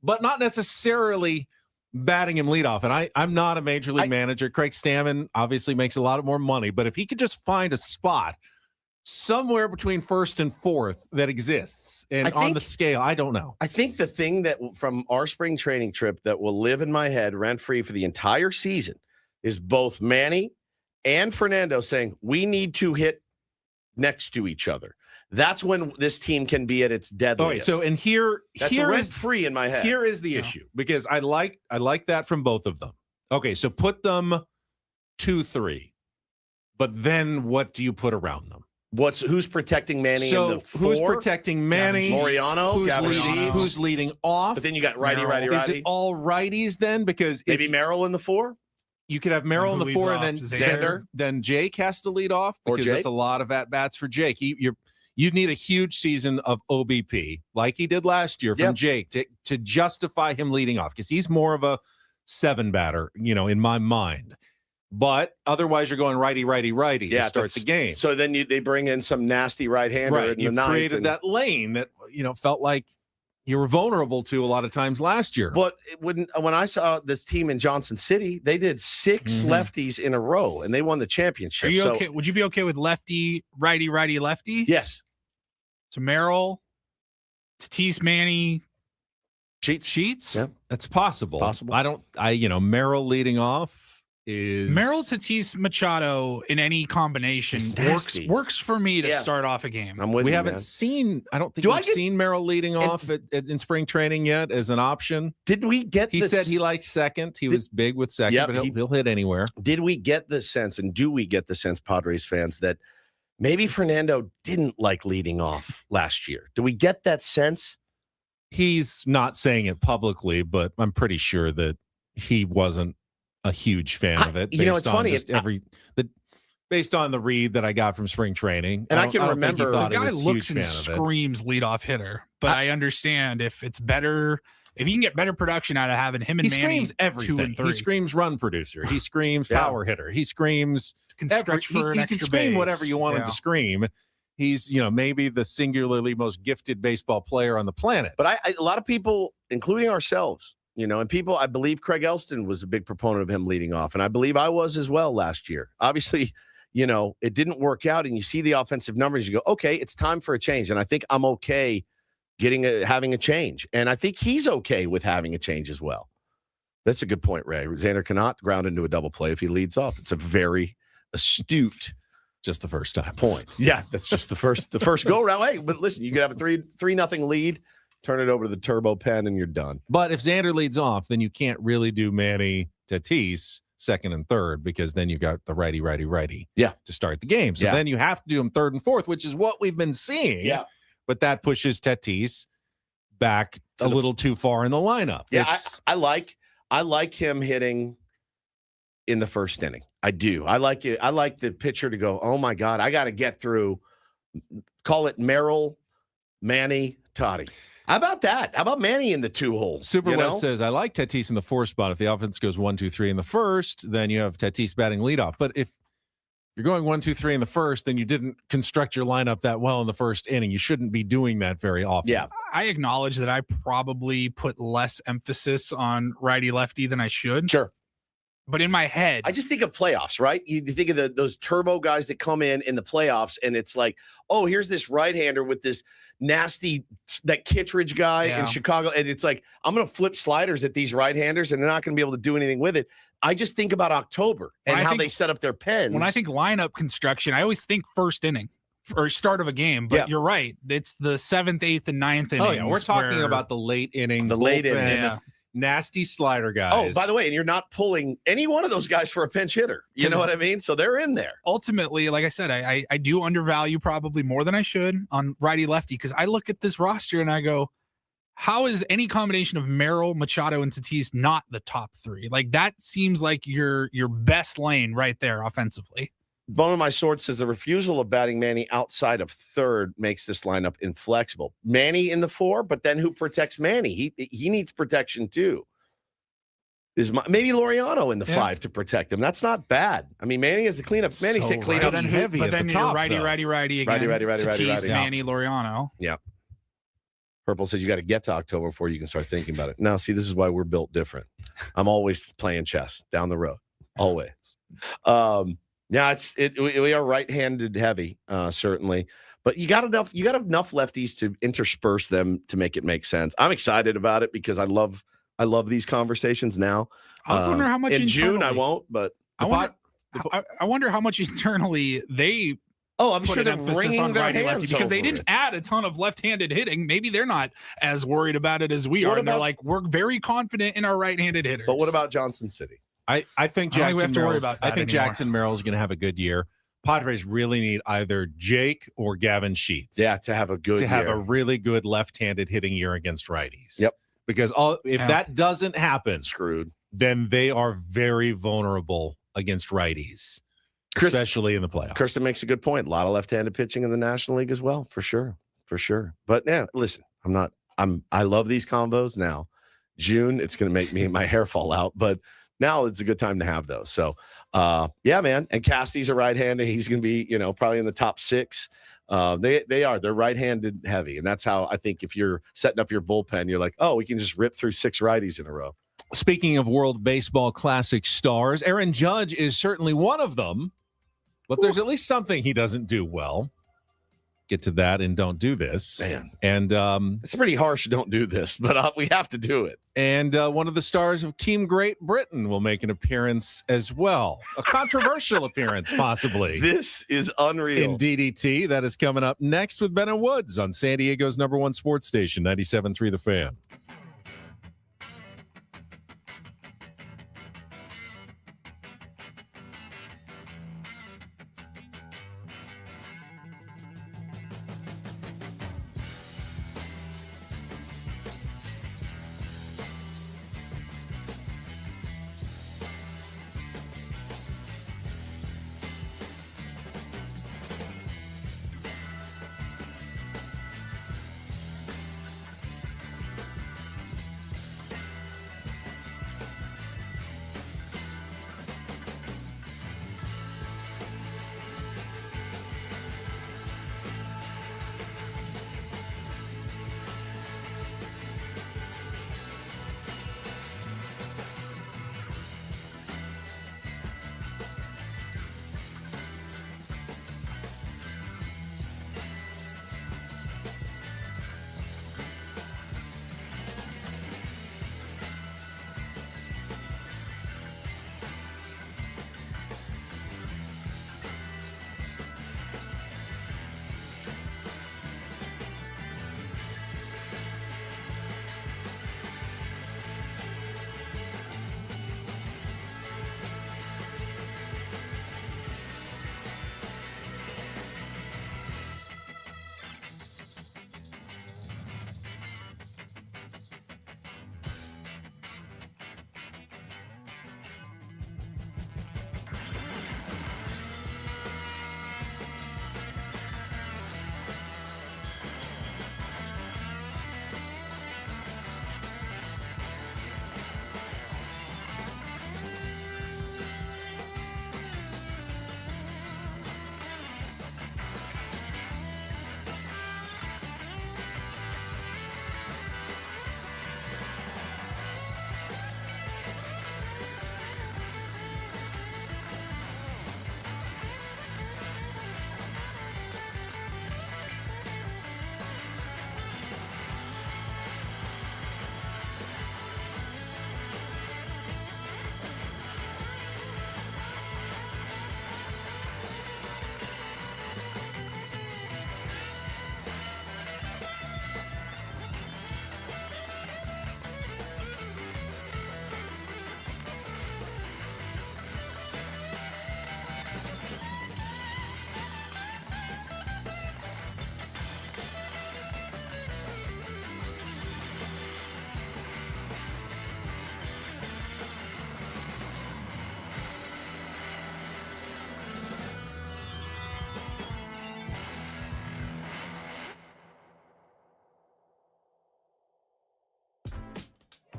but not necessarily batting him leadoff. And I'm not a major league manager. Craig Stammen obviously makes a lot more money, but if he could just find a spot somewhere between 1st and 4th that exists and on the scale, I don't know. I think the thing that from our spring training trip that will live in my head rent free for the entire season is both Manny and Fernando saying we need to hit next to each other. That's when this team can be at its deadliest. So, and that's rent free in my head. Here is the issue, because I like that from both of them. Okay, so put them 2-3, but then what do you put around them? Who's protecting Manny? So in the 4? who's protecting Manny? Moriano, who's leading off? But then you got righty. Is it all righties then? Because maybe Merrill in the 4. You could have Merrill in the 4, and then Xander. Then Jake has to lead off, because that's a lot of at bats for Jake. You need a huge season of OBP like he did last year from Jake to justify him leading off, because he's more of a 7 batter, in my mind. But otherwise, you're going righty to start the game. So then they bring in some nasty right-hander in the You've ninth. created that lane that, felt like, you were vulnerable to a lot of times last year. But when I saw this team in Johnson City, they did 6 lefties in a row, and they won the championship. Are you okay? Would you be okay with lefty, righty, righty, lefty? Yes. So Merrill, Tatis, Manny, Sheets. Yeah. That's possible. Possible. Merrill leading off is Merrill, Tatis, Machado in any combination It's nasty. works for me to Yeah. start off a game. I'm with we you, haven't man. seen. I don't think Do I we've get- seen Merrill leading off in spring training yet as an option. Did we get He this? said he liked second. He was big with second, Yep, but he'll hit anywhere. Did we get the sense, and do we get the sense, Padres fans, that maybe Fernando didn't like leading off last year? Do we get that sense? He's not saying it publicly, but I'm pretty sure that he wasn't a huge fan of it. It's funny. Based on the read that I got from spring training, And I don't- can don't think he remember- thought The he guy was a looks huge and fan of it. screams leadoff hitter, but I understand if it's better, if you can get better production out of having him and He Manny screams everything. 2 and 3. He screams run producer. He screams Yeah. power hitter. He screams can every- stretch for an he extra can scream base. whatever you want him Yeah. to scream. He's maybe the singularly most gifted baseball player on the planet. But a lot of people, including ourselves, and people, I believe Craig Elston was a big proponent of him leading off, and I believe I was as well last year. Obviously, it didn't work out, and you see the offensive numbers, you go, okay, it's time for a change, and I think I'm okay having a change, and I think he's okay with having a change as well. That's a good point, Ray. Xander cannot ground into a double play if he leads off. It's a very astute just the first time point. Yeah, that's just the first go around. Hey, but listen, you could have a 3-0 lead, turn it over to the turbo pen, and you're done. But if Xander leads off, then you can't really do Manny, Tatis second and third, because then you got the righty Yeah. to start the game. So Yeah. then you have to do him third and fourth, which is what we've been seeing. Yeah. But that pushes Tatis back a little too far in the lineup. Yeah, It's- I like him hitting in the first inning. I do. I like it. I like the pitcher to go, oh my God, I got to get through. Call it Merrill, Manny, Toddy. How about that? How about Manny in the 2 hole? Super West says, I like Tatis in the 4 spot. If the offense goes 1, 2, 3 in the first, then you have Tatis batting leadoff. But if you're going 1, 2, 3 in the first, then you didn't construct your lineup that well in the first inning. You shouldn't be doing that very often. Yeah. I acknowledge that I probably put less emphasis on righty lefty than I should. Sure. But in my head, I just think of playoffs, right? You think of those turbo guys that come in the playoffs, and it's like, oh, here's this right-hander with this nasty, that Kittredge guy in Chicago, and it's like, I'm going to flip sliders at these right-handers, and they're not going to be able to do anything with it. I just think about October and how they set up their pens. when I think lineup construction, I always think first inning or start of a game. But you're right; it's the 7th, 8th, and 9th innings. Oh yeah, we're talking about the late inning, The late bullpen, inning. nasty slider guys. Oh, by the way, and you're not pulling any one of those guys for a pinch hitter. You know what I mean? So they're in there. Ultimately, like I said, I do undervalue probably more than I should on righty lefty, because I look at this roster and I go, how is any combination of Merrill, Machado, and Tatis not the top 3? Like, that seems like your best lane right there offensively. One of my sources says the refusal of batting Manny outside of third makes this lineup inflexible. Manny in the 4, but then who protects Manny? He needs protection too. Maybe Laureano in the 5 to protect him. That's not bad. I mean, Manny is the cleanup. Manny's hit cleanup. heavy But at then the you're top, righty, though. righty again. Righty. Tatis, Manny, Laureano. Yeah. Purple says you got to get to October before you can start thinking about it. Now, see, this is why we're built different. I'm always playing chess down the road. Always. Yeah, we are right-handed heavy, certainly. But you got enough lefties to intersperse them to make it make sense. I'm excited about it because I love these conversations now. I wonder how much in June I internally- won't, but I wonder how much internally they I'm put sure an they're emphasis wringing on their righty lefty, hands because they over didn't it. add a ton of left-handed hitting. Maybe they're not as worried about it as we What are. And they're about- like, we're very confident in our right-handed hitters. But what about Johnson City? I think I don't think Jackson we have to worry Merrill's, about I that think anymore. Jackson Merrill's going to have a good year. Padres really need either Jake or Gavin Sheets. Yeah, to have a good have year. a really good left-handed hitting year against righties. Yep. Because if that doesn't happen, Screwed. then they are very vulnerable against righties, Chris- especially in the playoffs. Kirsten makes a good point. A lot of left-handed pitching in the National League as well, for sure. But yeah, listen, I love these combos now. June, it's going to make my hair fall out, but now it's a good time to have those. So, yeah, man. And Cassidy's a right-hander. He's going to be, probably in the top 6 They're right-handed heavy, and that's how I think if you're setting up your bullpen, you're like, oh, we can just rip through 6 righties in a row. Speaking of World Baseball Classic stars, Aaron Judge is certainly one of them, but there's at least something he doesn't do well. Get to that and don't do this. Man. And It's pretty harsh, don't do this, but we have to do it. And one of the stars of Team Great Britain will make an appearance as well. A controversial appearance, possibly. This is unreal. In DDT. That is coming up next with Ben and Woods on San Diego's #1 sports station, 97.3 The Fan.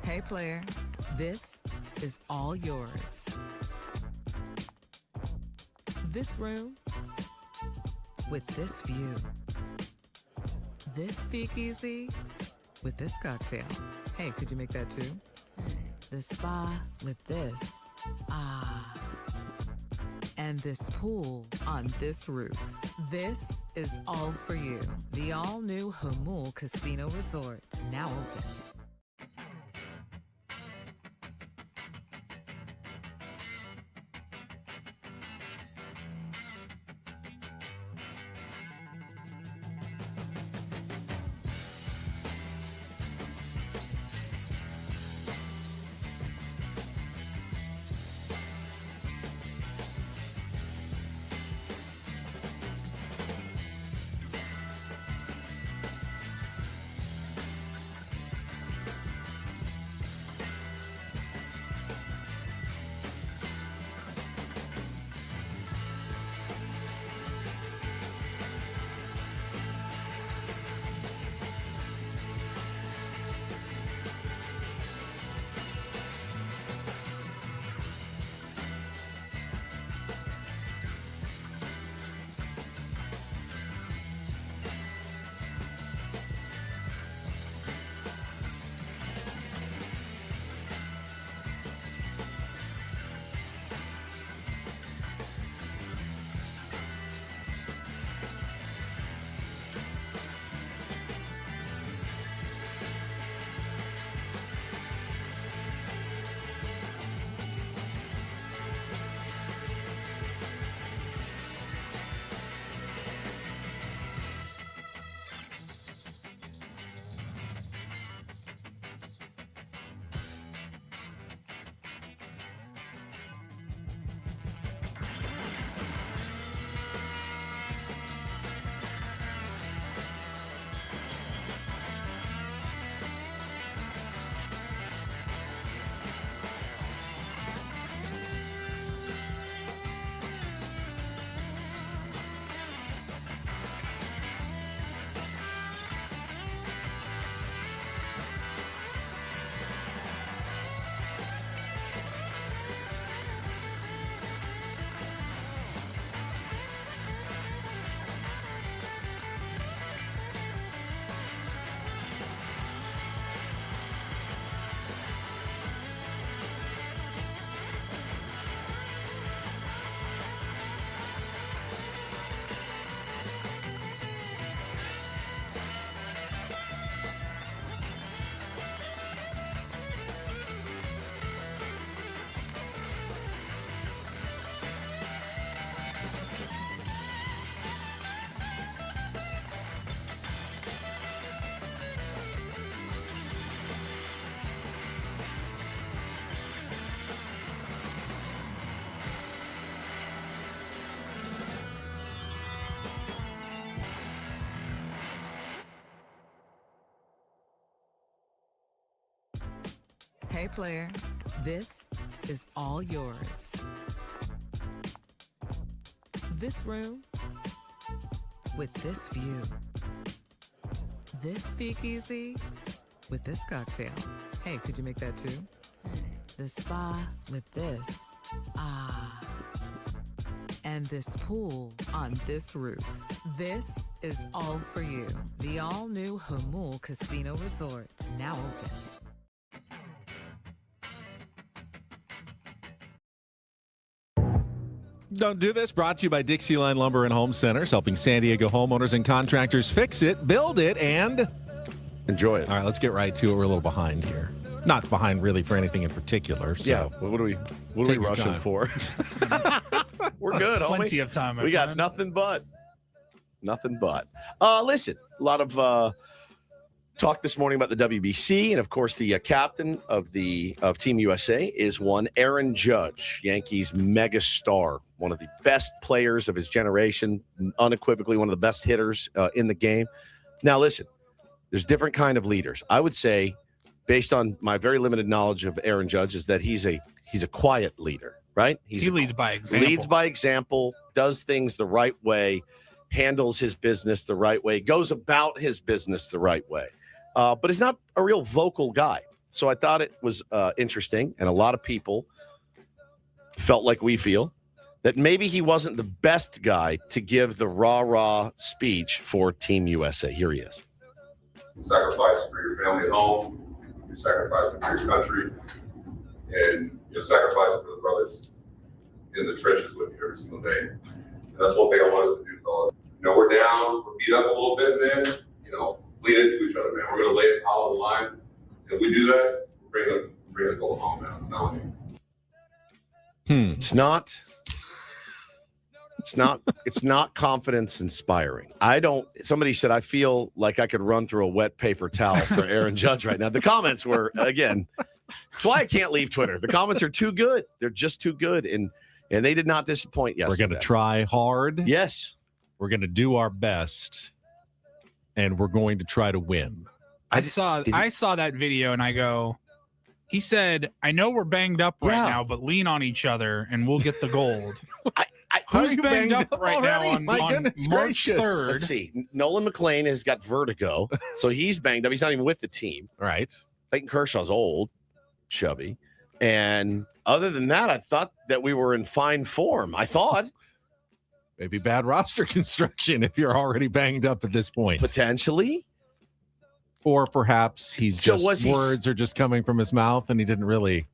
Hey, player, this is all yours. This room with this view. This speakeasy with this cocktail. Hey, could you make that too? The spa with this. Ah. And this pool on this roof. This is all for you. The all-new Hamul Casino Resort, now open. Hey, player, this is all yours. This room with this view. This speakeasy with this cocktail. Hey, could you make that too? The spa with this. Ah. And this pool on this roof. This is all for you. The all-new Hamul Casino Resort, now open. Don't Do This, brought to you by Dixieline Lumber and Home Centers, helping San Diego homeowners and contractors fix it, build it, and enjoy it. All right, let's get right to it. We're a little behind here. Not behind really for anything in particular. So. Yeah. What are we rushing time. for? We're good, homie. Plenty of time. my We got friend. nothing but. Listen, a lot of talk this morning about the WBC, and of course, the captain of Team USA is one Aaron Judge, Yankees mega star, one of the best players of his generation, unequivocally one of the best hitters in the game. Now, listen, there's different kind of leaders. I would say, based on my very limited knowledge of Aaron Judge, is that he's a quiet leader, right? He leads by example. Leads by example, does things the right way, handles his business the right way, goes about his business the right way. But he's not a real vocal guy. So I thought it was interesting, and a lot of people felt like we feel, that maybe he wasn't the best guy to give the rah-rah speech for Team USA. Here he is. Sacrifice for your family at home, you're sacrificing for your country, and you're sacrificing for the brothers in the trenches with you every single day. And that's one thing I want us to do, fellas. We're down, we're beat up a little bit, man. Lead into each other, man. We're going to lay it out on the line. If we do that, we'll bring the goal home, man. I'm telling you. It's not confidence inspiring. Somebody said, I feel like I could run through a wet paper towel for Aaron Judge right now. The comments were, again, that's why I can't leave Twitter. The comments are too good. They're just too good. And they did not disappoint yesterday. We're going to try hard. Yes. We're going to do our best. And we're going to try to win. I saw that video and I go, he said, I know we're banged up right now, but lean on each other and we'll get the gold. Who's banged up right now on March 3rd? Let's see. Nolan McLean has got vertigo, so he's banged up. He's not even with the team. Right. Clayton Kershaw's old, chubby. And other than that, I thought that we were in fine form. I thought. Maybe bad roster construction if you're already banged up at this point. Potentially. Or perhaps words are just coming from his mouth and he didn't really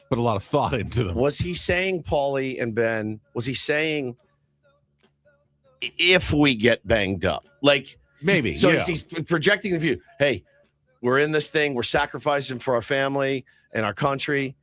put a lot of thought into them. Was he saying, Paulie and Ben, was he saying if we get banged up? Like maybe. So he's projecting the view. Hey, we're in this thing. We're sacrificing for our family and our country.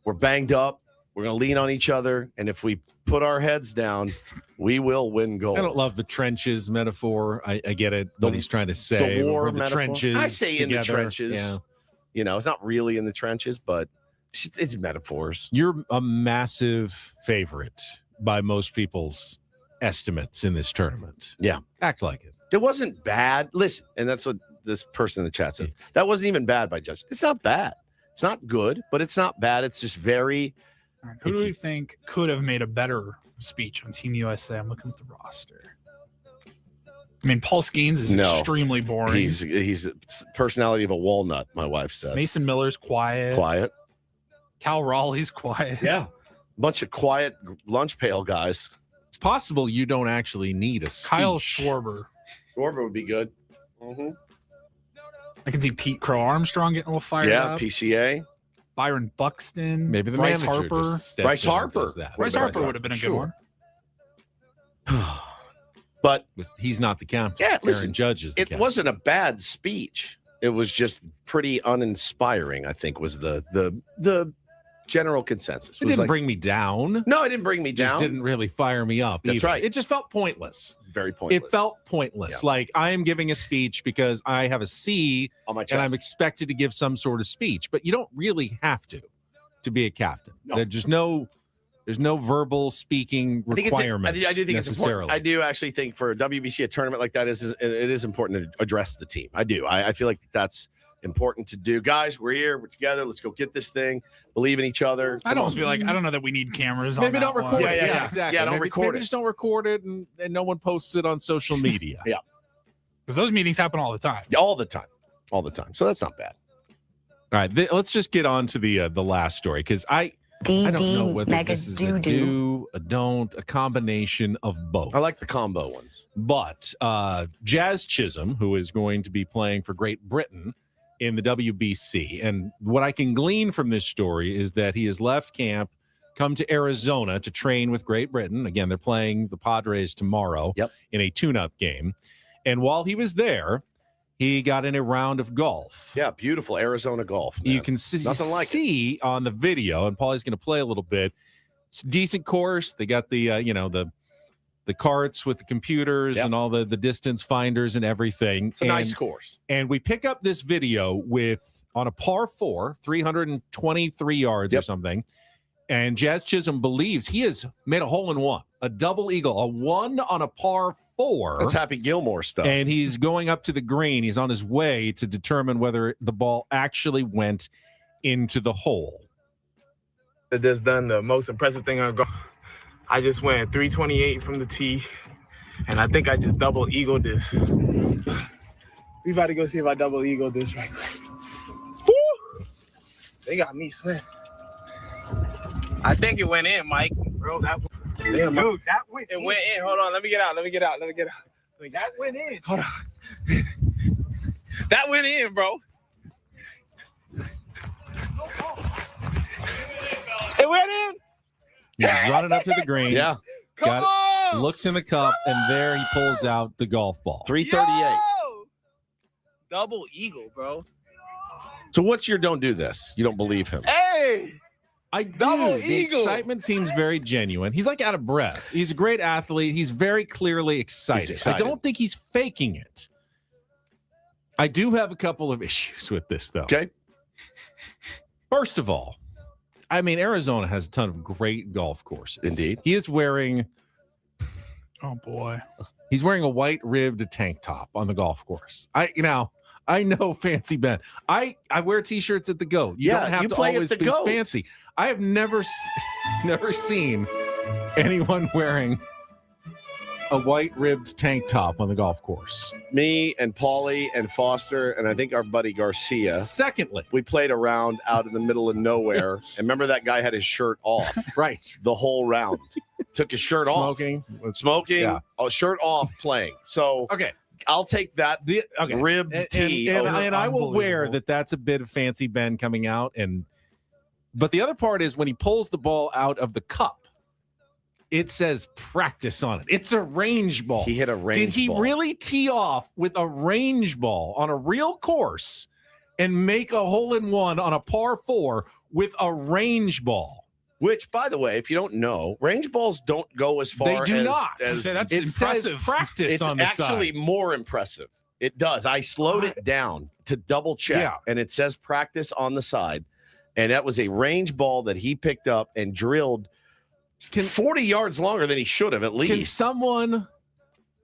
We're banged up. We're going to lean on each other. And if we put our heads down, we will win gold. I don't love the trenches metaphor. I get it. What he's trying to say. The war the metaphor. trenches. I say together. in the trenches. Yeah. It's not really in the trenches, but it's metaphors. You're a massive favorite by most people's estimates in this tournament. Yeah. Act like it. It wasn't bad. Listen, and that's what this person in the chat says. That wasn't even bad by Judge. It's not bad. It's not good, but it's not bad. It's just very... Who do you think could have made a better speech on Team USA? I'm looking at the roster. I mean, Paul Skeens is extremely boring. He's a personality of a walnut, my wife said. Mason Miller's quiet. Cal Raleigh's quiet. Yeah. Bunch of quiet lunch pail guys. It's possible you don't actually need a speech. Kyle Schwarber. Schwarber would be good. Mm-hmm. I can see Pete Crow Armstrong getting a little fired up. Yeah, PCA. Byron Buxton. Maybe the Bryce manager Harper. just steps Bryce in and Harper. does that. Bryce Harper would have been a good one. But he's not the captain. Yeah, listen, Aaron Judge is the it captain. wasn't a bad speech. It was just pretty uninspiring, I think, was the general consensus. It didn't bring me down. No, it didn't bring me down. Just didn't really fire me up. That's either. right. It just felt pointless. Very pointless. It felt pointless. Yeah. Like I am giving a speech because I have a C on my chest, and I'm expected to give some sort of speech, but you don't really have to be a captain. No. There's no verbal speaking requirement. I do think it's necessarily. important. I do actually think for a WBC, a tournament like that, it is important to address the team. I do. I feel like that's important to do. Guys, we're here. We're together. Let's go get this thing. Believe in each other. I'd almost be like, I don't know that we need cameras. Maybe on don't that record one. it. Yeah, Exactly. Yeah, don't maybe, record maybe it. just don't record it, and no one posts it on social media. Yeah. Because those meetings happen all the time. All the time. All the time. So that's not bad. All right, let's just get on to the last story, because I don't know whether this is a do, a don't, a combination of both. I like the combo ones. But Jazz Chisholm, who is going to be playing for Great Britain in the WBC, and what I can glean from this story is that he has left camp, come to Arizona to train with Great Britain. Again, they're playing the Padres tomorrow in a tune-up game. And while he was there, he got in a round of golf. Yeah, beautiful Arizona golf. Man. You can see on the video, and Paulie's going to play a little bit. It's a decent course. They got the the carts with the computers and all the distance finders and everything. It's a nice course. And we pick up this video on a par 4, 323 yards or something. And Jazz Chisholm believes he has made a hole-in-one, a double eagle, a 1 on a par 4. That's Happy Gilmore stuff. And he's going up to the green. He's on his way to determine whether the ball actually went into the hole. I just done the most impressive thing on golf. I just went 328 from the tee, and I think I just double eagled this. We about to go see if I double eagled this right quick. Woo! They got me sweating. I think it went in, Mike. Bro, that damn, dude, that went in. It went in. Hold on, let me get out. That went in. Hold on. That went in, bro. It went in. He's running up to the green. Yeah. Come on. Looks in the cup, and there he pulls out the golf ball. 338. Yo! Double eagle, bro. So what's your don't do this? You don't believe him. Hey! I do. Double The eagle. excitement seems very genuine. He's like out of breath. He's a great athlete. He's very clearly excited. He's excited. I don't think he's faking it. I do have a couple of issues with this, though. Okay. First of all, I mean, Arizona has a ton of great golf courses. Indeed. He is wearing Oh boy. He's wearing a white ribbed tank top on the golf course. I know Fancy Ben. I wear t-shirts at the Goat. You don't have you to play at always the be Goat. fancy. I have never seen anyone wearing a white ribbed tank top on the golf course. Me and Paulie and Foster and I think our buddy Garcia. Secondly, We played around out in the middle of nowhere. And remember that guy had his shirt off right. the whole round. Took his shirt Smoking. Smoking, Yeah. shirt off, playing. So Okay. I'll take that Okay. ribbed tee. And over- I will wear Unbelievable. that's a bit of Fancy Ben coming out. But the other part is when he pulls the ball out of the cup, it says practice on it. It's a range ball. He hit a range Did he ball. really tee off with a range ball on a real course and make a hole-in-one on a par 4 with a range ball? Which, by the way, if you don't know, range balls don't go as far They do as, not. as That's It says impressive. practice it's on the actually side. more impressive. It does. I slowed it down to double check, Yeah. and it says practice on the side. And that was a range ball that he picked up and drilled 40 yards longer than he should have, at Can least. someone,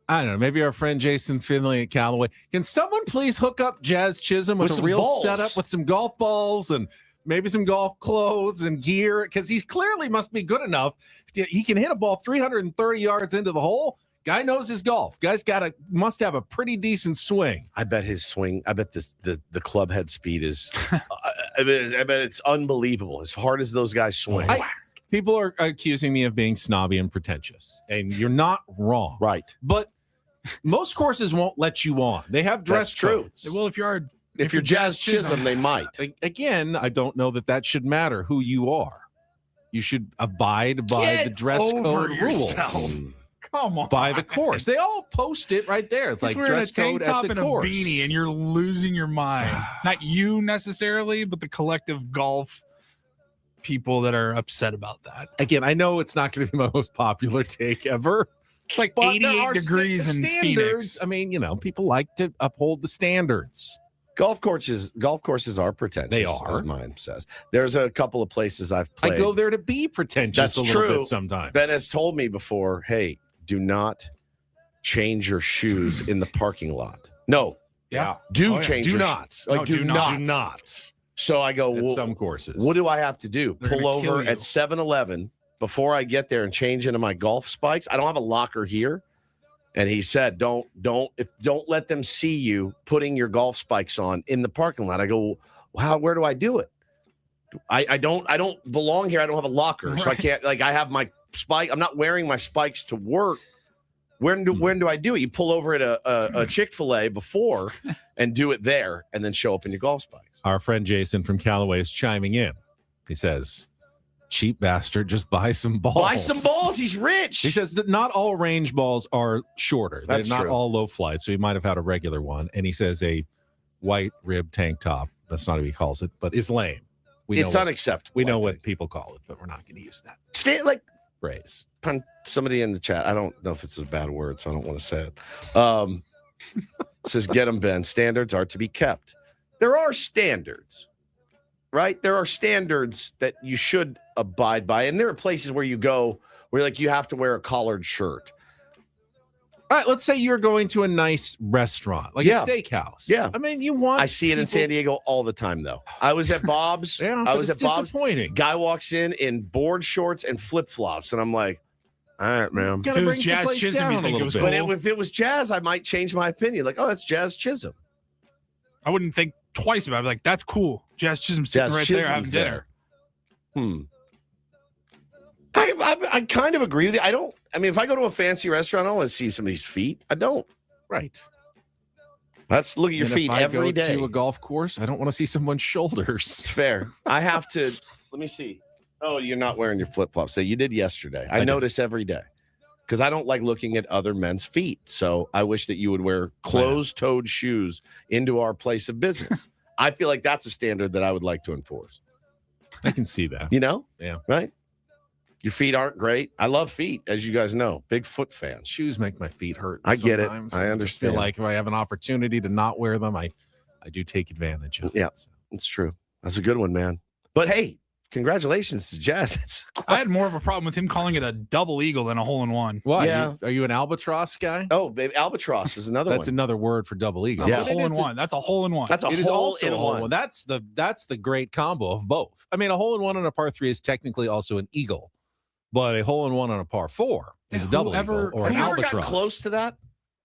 I don't know, maybe our friend Jason Finley at Callaway, can someone please hook up Jazz Chisholm with With a some real balls. setup with some golf balls and maybe some golf clothes and gear? Because he clearly must be good enough. He can hit a ball 330 yards into the hole. Guy knows his golf. Guy's must have a pretty decent swing. I bet his swing, I bet the club head speed is, I bet it's unbelievable as hard as those guys swing. People are accusing me of being snobby and pretentious, and you're not wrong. Right. But most courses won't let you on. They have dress That's true. codes. Well, if you're If you're Jazz Chisholm, they might. Again, I don't know that should matter who you are. You should abide by the dress over code yourself. rules. come on, By the course. They all post it right there. It's He's like wearing dress a tank code top at the and course. a beanie, and you're losing your mind. Not you necessarily, but the collective golf people that are upset about that. Again, I know it's not going to be my most popular take ever. It's like But there 88 are degrees in standards. Phoenix. I mean, people like to uphold the standards. Golf courses are pretentious. They are. as mine says. There's a couple of places I've played. I go there to be pretentious That's a little true. bit sometimes. Ben has told me before, hey, do not change your shoes in the parking lot. No, Yeah. Do Oh, yeah. change Do your not. Like, No, do do not. Do not. So I go, At well, some courses. what do I have to do? They're Pull gonna kill over you. at 7-Eleven before I get there and change into my golf spikes? I don't have a locker here. And he said, don't let them see you putting your golf spikes on in the parking lot. I go, wow, where do I do it? I don't belong here. I don't have a locker. So I Right. can't, like, I have my spike. I'm not wearing my spikes to work. When do I do it? You pull over at a Chick-fil-A before and do it there and then show up in your golf spikes. Our friend Jason from Callaway is chiming in. He says, cheap bastard, just buy some balls. Buy some balls. He's rich. He says that not all range balls are shorter. That's They're not true. all low flight, so he might have had a regular one. And he says a white rib tank top, that's not what he calls it, but is lame. It's unacceptable. We know I what think. people call it, but we're not going to use that Like phrase. somebody in the chat, I don't know if it's a bad word, so I don't want to say it. Says, get them, Ben. Standards are to be kept. There are standards, right? There are standards that you should abide by. And there are places where you go where, like, you have to wear a collared shirt. All right, let's say you're going to a nice restaurant, like Yeah. a steakhouse. Yeah. I mean, you want I see it in San Diego all the time, though. I was at Bob's. Yeah, I was at Bob's. disappointing. Guy walks in board shorts and flip-flops, and I'm like, all right, man. Gotta If it was bring the Jazz place Chisholm, down you a think it little was bit. But cool? if it was Jazz, I might change my opinion. Like, oh, that's Jazz Chisholm. I wouldn't think twice about it. I'd be like, that's cool. Jazz Chisholm sitting Jazz right there having Chisholm's dinner. I kind of agree with you. I mean, if I go to a fancy restaurant, I don't want to see somebody's feet. I don't. Right. Let's look at your And feet if I every go day. to a golf course, I don't want to see someone's It's shoulders. fair. I have to. Let me see. Oh, you're not wearing your flip flops. So you did yesterday. I did. notice every day because I don't like looking at other men's feet. So I wish that you would wear closed-toed shoes into our place of business. I feel like that's a standard that I would like to enforce. I can see that. You know? Yeah. Right? Your feet aren't great. I love feet, as you guys know. Big foot fans. Shoes make my feet hurt. I get it. sometimes. I just understand. feel like if I have an opportunity to not wear them, I do take advantage of Yeah. it. It's true. That's a good one, man. But hey, congratulations to Jazz. It's I had more of a problem with him calling it a double eagle than a hole in one. What? Yeah. Are you an albatross guy? Oh, baby, albatross is another That's one. another word for double eagle. Yeah. A hole in one. That's a hole in one. That's a It is hole also in a hole in one. one. That's the great combo of both. I mean, a hole in one on a par 3 is technically also an eagle, but a hole in one on a par 4 is a double eagle or Have an you ever albatross. gotten close to that?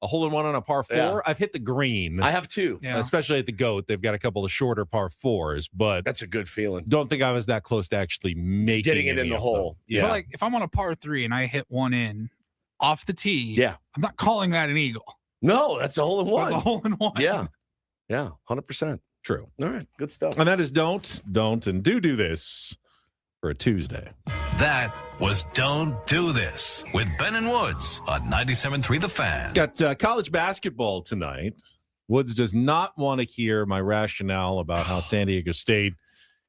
A hole in one on a par 4. Yeah. I've hit the green, I have two. Yeah. especially at the GOAT. They've got a couple of shorter par 4s, but That's a good feeling. don't think I was that close to actually making Getting it in any the of hole. them. Yeah. But like, if I'm on a par 3 and I hit one in off the tee, Yeah. I'm not calling that an eagle. No, that's a hole in one. That's a hole in one. Yeah. Yeah. 100%. True. All right. Good stuff. And that is don't, and do this for a Tuesday. That was Don't Do This with Ben and Woods on 97.3 The Fan. Got college basketball tonight. Woods does not want to hear my rationale about how San Diego State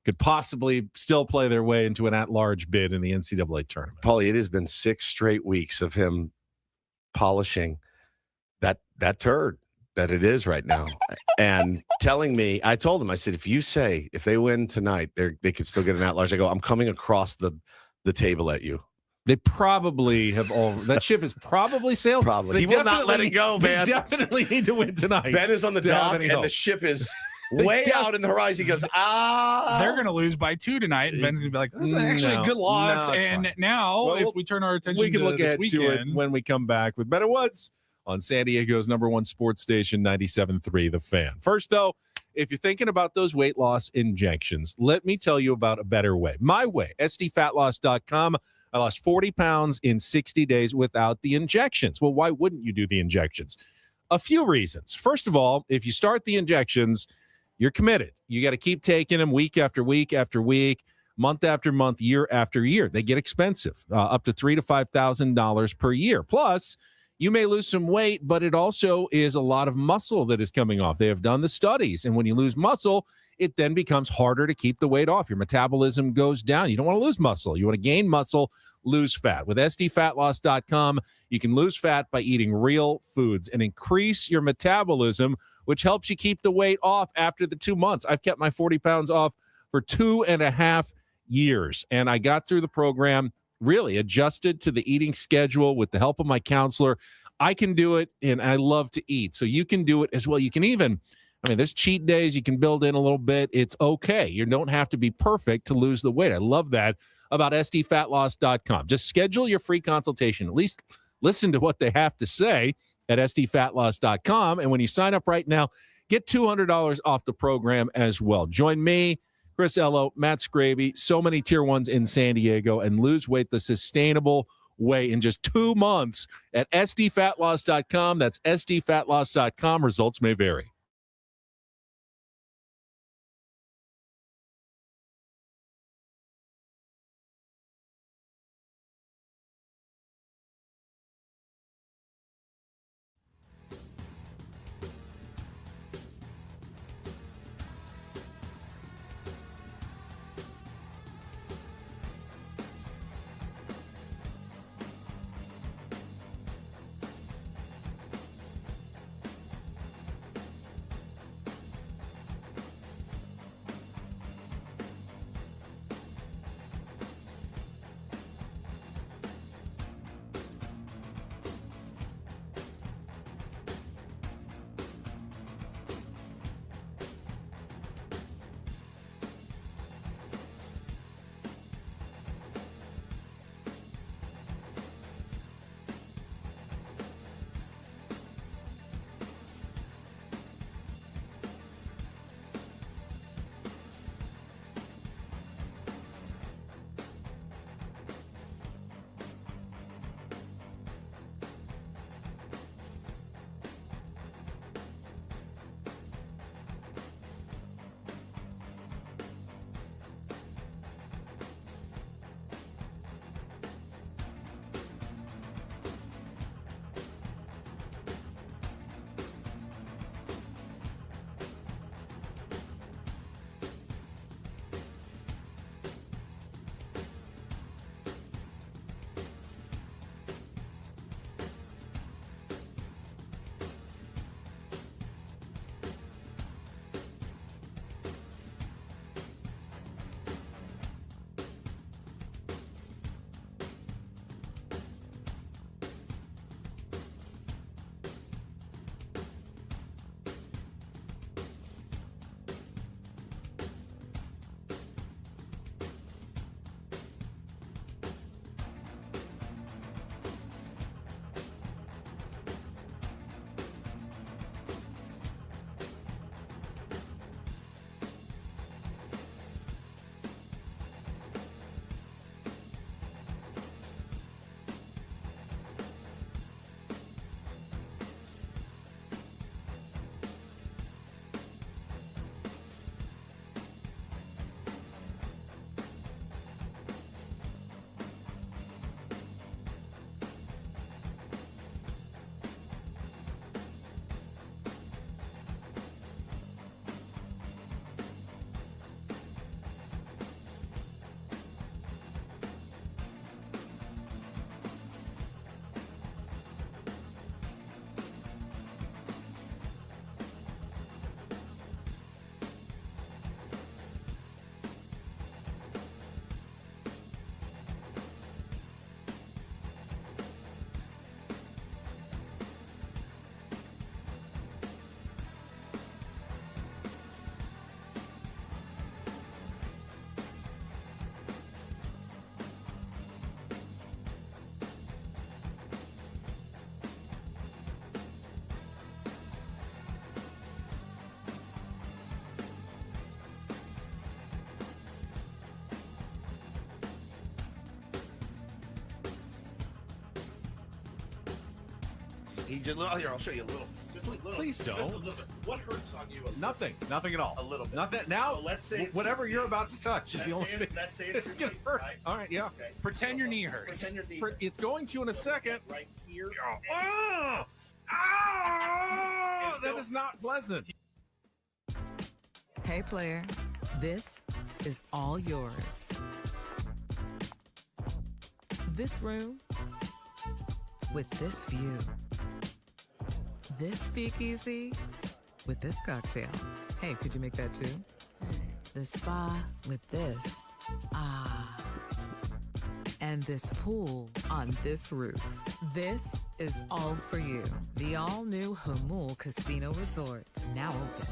could possibly still play their way into an at-large bid in the NCAA tournament. Paulie, it has been 6 straight weeks of him polishing that turd that it is right now and telling me, I told him, I said, if they win tonight, they could still get an at-large. I go, I'm coming across the table at you. They probably have all that ship is probably sailed. Probably. They He will not let definitely- it go, they man. definitely need to win tonight. Ben is on the to have dock any and hope. the ship is They way def- out in the horizon. He goes, They're going to lose by 2 tonight, and Ben's going to be like, "This is actually No, a good loss." no, it's and fine. now, Well, if we turn our attention we can to look this ahead weekend, to it when we come back with Better Woods on San Diego's #1 sports station, 97.3 The Fan. First, though, if you're thinking about those weight loss injections, let me tell you about a better way. My way, sdfatloss.com. I lost 40 pounds in 60 days without the injections. Well, why wouldn't you do the injections? A few reasons. First of all, if you start the injections, you're committed. You got to keep taking them week after week after week, month after month, year after year. They get expensive, up to $3,000 to $5,000 per year. Plus, you may lose some weight, but it also is a lot of muscle that is coming off. They have done the studies, and when you lose muscle, it then becomes harder to keep the weight off. Your metabolism goes down. You don't want to lose muscle. You want to gain muscle, lose fat. With sdfatloss.com, you can lose fat by eating real foods and increase your metabolism, which helps you keep the weight off after the 2 months. I've kept my 40 pounds off for 2.5 years, and I got through the program, really adjusted to the eating schedule with the help of my counselor. I can do it, and I love to eat. So you can do it as well. You can even, there's cheat days. You can build in a little bit. It's okay. You don't have to be perfect to lose the weight. I love that about sdfatloss.com. Just schedule your free consultation. At least listen to what they have to say at sdfatloss.com. And when you sign up right now, get $200 off the program as well. Join me, Chris Ello, Matt Scravey, so many tier ones in San Diego, and lose weight the sustainable way in just 2 months at sdfatloss.com. That's sdfatloss.com. Results may vary. He just, oh, here, I'll show you a little. Just a little. Please don't. Just a little bit. What hurts on you? Nothing at all. A little bit. Not that now. So let's say whatever you're about to touch is the only thing. Let's say It's gonna hurt. Right? All right, yeah. Okay. Pretend your knee hurts. Pretend your knee. It's going to in a second. Right here. Oh, that is not pleasant. Hey, player, this is all yours. This room with this view. This speakeasy with this cocktail. Hey, could you make that too? The spa with this. Ah. and this pool on this roof. This is all for you. The all-new Hamul Casino Resort, now open.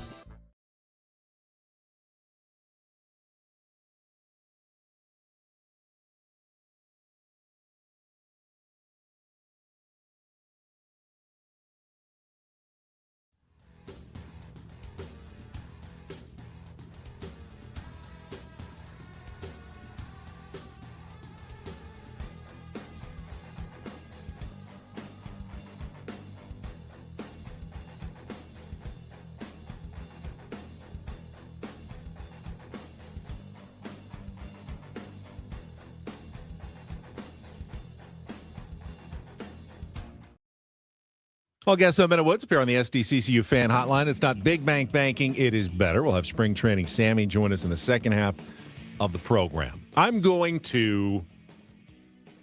Well, guess I'm Woods up here on the SDCCU fan hotline. It's not big bank banking. It is better. We'll have spring training Sammy join us in the second half of the program. I'm going to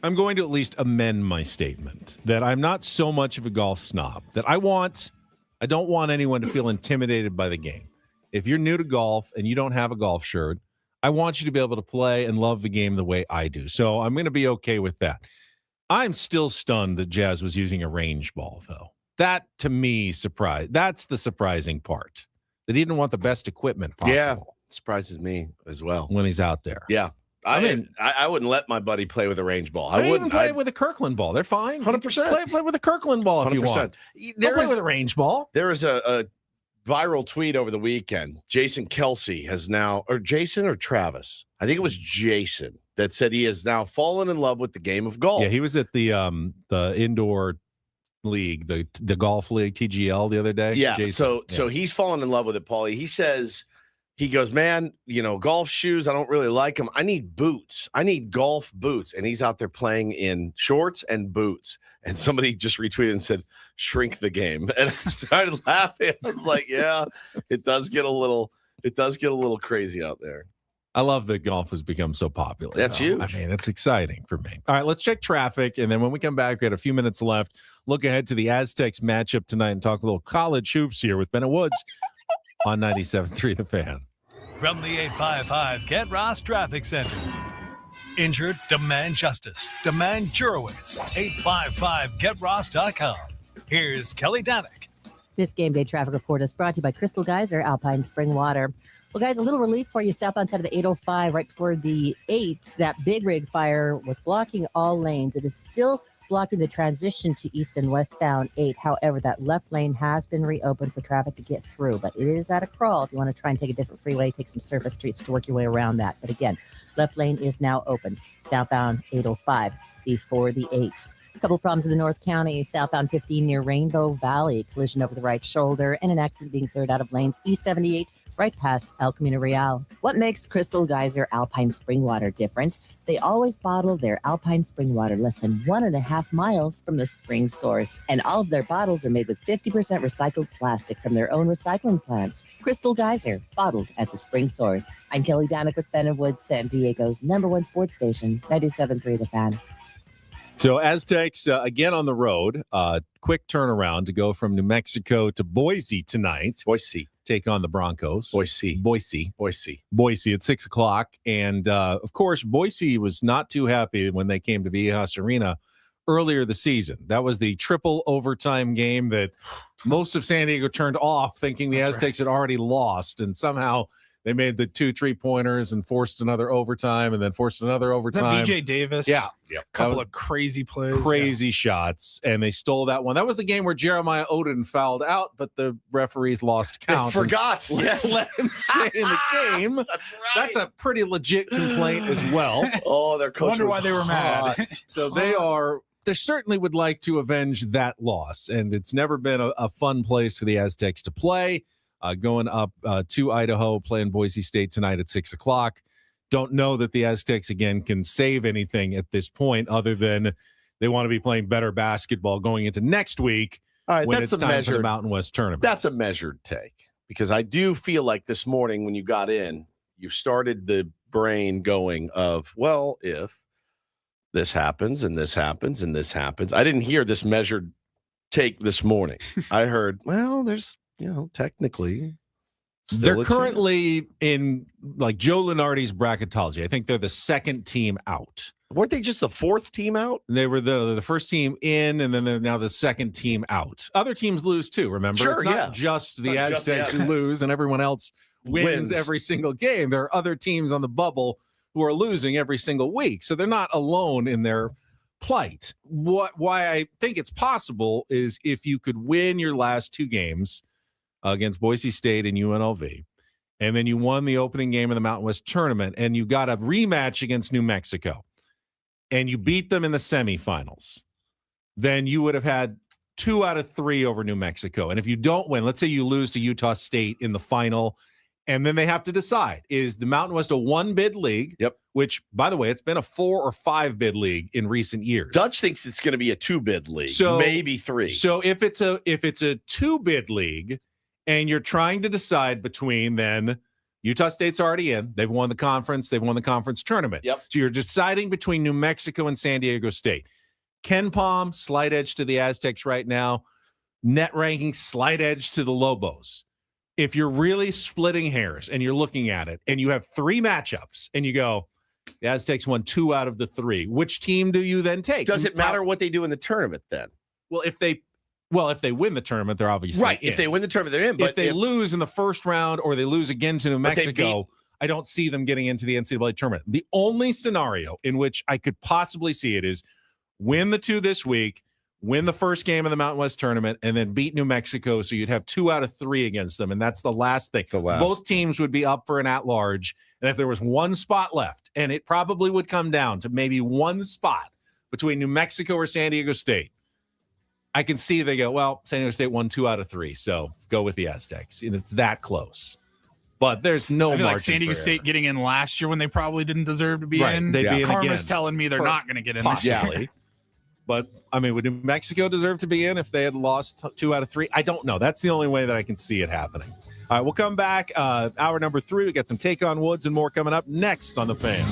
at least amend my statement that I'm not so much of a golf snob, that I don't want anyone to feel intimidated by the game. If you're new to golf and you don't have a golf shirt, I want you to be able to play and love the game the way I do. So I'm going to be okay with that. I'm still stunned that Jazz was using a range ball, though. That, to me, that's the surprising part. That he didn't want the best equipment possible. Yeah, surprises me as well. When he's out there. Yeah. I wouldn't let my buddy play with a range ball. I wouldn't even play with a Kirkland ball. They're fine. 100%. Play with a Kirkland ball if 100%. You want. Don't play with a range ball. There is a viral tweet over the weekend. Jason Kelsey has now, or Jason or Travis? I think it was Jason that said he has now fallen in love with the game of golf. Yeah, he was at the indoor league, the golf league, TGL, the other day. Yeah, Jason. So he's fallen in love with it, Paulie. He goes, man, golf shoes, I don't really like them. I need boots. I need golf boots. And he's out there playing in shorts and boots. And somebody just retweeted and said, shrink the game. And I started laughing. I was like, yeah, it does get a little crazy out there. I love that golf has become so popular. That's huge. I mean, it's exciting for me. All right, let's check traffic. And then when we come back, we got a few minutes left. Look ahead to the Aztecs matchup tonight and talk a little college hoops here with Bennett Woods on 97.3 The Fan. From the 855 Get Ross Traffic Center. Injured? Demand justice. Demand Jurowitz. 855GetRoss.com. Here's Kelly Danick. This game day traffic report is brought to you by Crystal Geyser Alpine Spring Water. Well, guys, a little relief for you southbound side of the 805 right before the 8. That big rig fire was blocking all lanes. It is still blocking the transition to east and westbound 8. However, that left lane has been reopened for traffic to get through, but it is at a crawl. If you want to try and take a different freeway, take some surface streets to work your way around that. But again, left lane is now open. Southbound 805 before the 8. A couple of problems in the North County. Southbound 15 near Rainbow Valley. Collision over the right shoulder and an accident being cleared out of lanes. East 78 right past El Camino Real. What makes Crystal Geyser Alpine Spring Water different? They always bottle their Alpine Spring Water less than 1.5 miles from the spring source. And all of their bottles are made with 50% recycled plastic from their own recycling plants. Crystal Geyser, bottled at the spring source. I'm Kelly Danick with Bennett Woods, San Diego's #1 sports station, 97.3 The Fan. So Aztecs, again on the road, quick turnaround to go from New Mexico to Boise tonight. Boise. Take on the Broncos. Boise at 6 o'clock. And, of course, Boise was not too happy when they came to Viejas Arena earlier this season. That was the triple overtime game that most of San Diego turned off thinking the Aztecs had already lost. And somehow they made the 2 3-pointers and forced another overtime and then forced another overtime. BJ Davis. Yeah. Couple of crazy plays. Crazy shots. And they stole that one. That was the game where Jeremiah Odin fouled out, but the referees lost count. They forgot. Yes. Let him stay in the game. That's right. That's a pretty legit complaint as well. Oh, their coach Wonder why they were mad. So they certainly would like to avenge that loss. And it's never been a fun place for the Aztecs to play. Going up to Idaho, playing Boise State tonight at 6 o'clock. Don't know that the Aztecs, again, can save anything at this point other than they want to be playing better basketball going into next week. All right, when that's it's time for the Mountain West tournament. That's a measured take because I do feel like this morning when you got in, you started the brain going of, well, if this happens and this happens and this happens. I didn't hear this measured take this morning. I heard, well, there's, technically They're a chance. currently in like Joe Lunardi's bracketology. I think they're the second team out. Weren't they just the fourth team out? They were the first team in, and then they're now the second team out. Other teams lose too, remember? Sure, it's not yeah. just the Not just the Aztecs who lose and everyone else wins every single game. There are other teams on the bubble who are losing every single week. So they're not alone in their plight. Why I think it's possible is if you could win your last two games against Boise State and UNLV, and then you won the opening game of the Mountain West tournament, and you got a rematch against New Mexico, and you beat them in the semifinals, then you would have had 2 out of 3 over New Mexico. And if you don't win, let's say you lose to Utah State in the final, and then they have to decide, is the Mountain West a 1-bid league? Yep. Which, by the way, it's been a 4 or 5-bid league in recent years. Dutch thinks it's going to be a 2-bid league, So- maybe 3. So if it's a 2-bid league, and you're trying to decide between, then Utah State's already in. They've won the conference. They've won the conference tournament. Yep. So you're deciding between New Mexico and San Diego State. Ken Palm, slight edge to the Aztecs right now. Net ranking, slight edge to the Lobos. If you're really splitting hairs and you're looking at it and you have 3 matchups and you go, the Aztecs won 2 out of the 3, which team do you then take? Does it matter what they do in the tournament then? Well, if they win the tournament, they're obviously Right. in. If they win the tournament, they're in. But If they lose in the first round or they lose again to New But they Mexico, I don't see them getting into the NCAA tournament. The only scenario in which I could possibly see it is win the 2 this week, win the first game of the Mountain West tournament, and then beat New Mexico. So you'd have 2 out of 3 against them. And that's the last thing. Both teams would be up for an at-large. And if there was one spot left, and it probably would come down to maybe one spot between New Mexico or San Diego State, I can see they go, well, San Diego State won 2 out of 3, so go with the Aztecs. And it's that close. But there's no I feel margin like San Diego for State error. getting in last year when they probably didn't deserve to be Right, in. they'd be in Karma's again. telling me they're not going to get in this year. Possibly. But, I mean, would New Mexico deserve to be in if they had lost 2 out of 3? I don't know. That's the only way that I can see it happening. All right, we'll come back. Hour number 3. We got some Take on Woods and more coming up next on The Fan.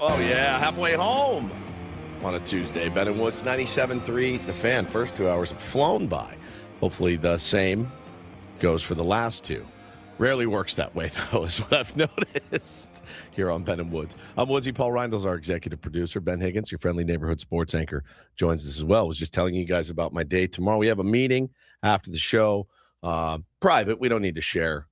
Oh, yeah, halfway home on a Tuesday. Ben and Woods, 97.3. The Fan, first 2 hours have flown by. Hopefully the same goes for the last two. Rarely works that way, though, is what I've noticed here on Ben and Woods. I'm Woodsy. Paul Reindl's our executive producer. Ben Higgins, your friendly neighborhood sports anchor, joins us as well. I was just telling you guys about my day tomorrow. We have a meeting after the show. Private. We don't need to share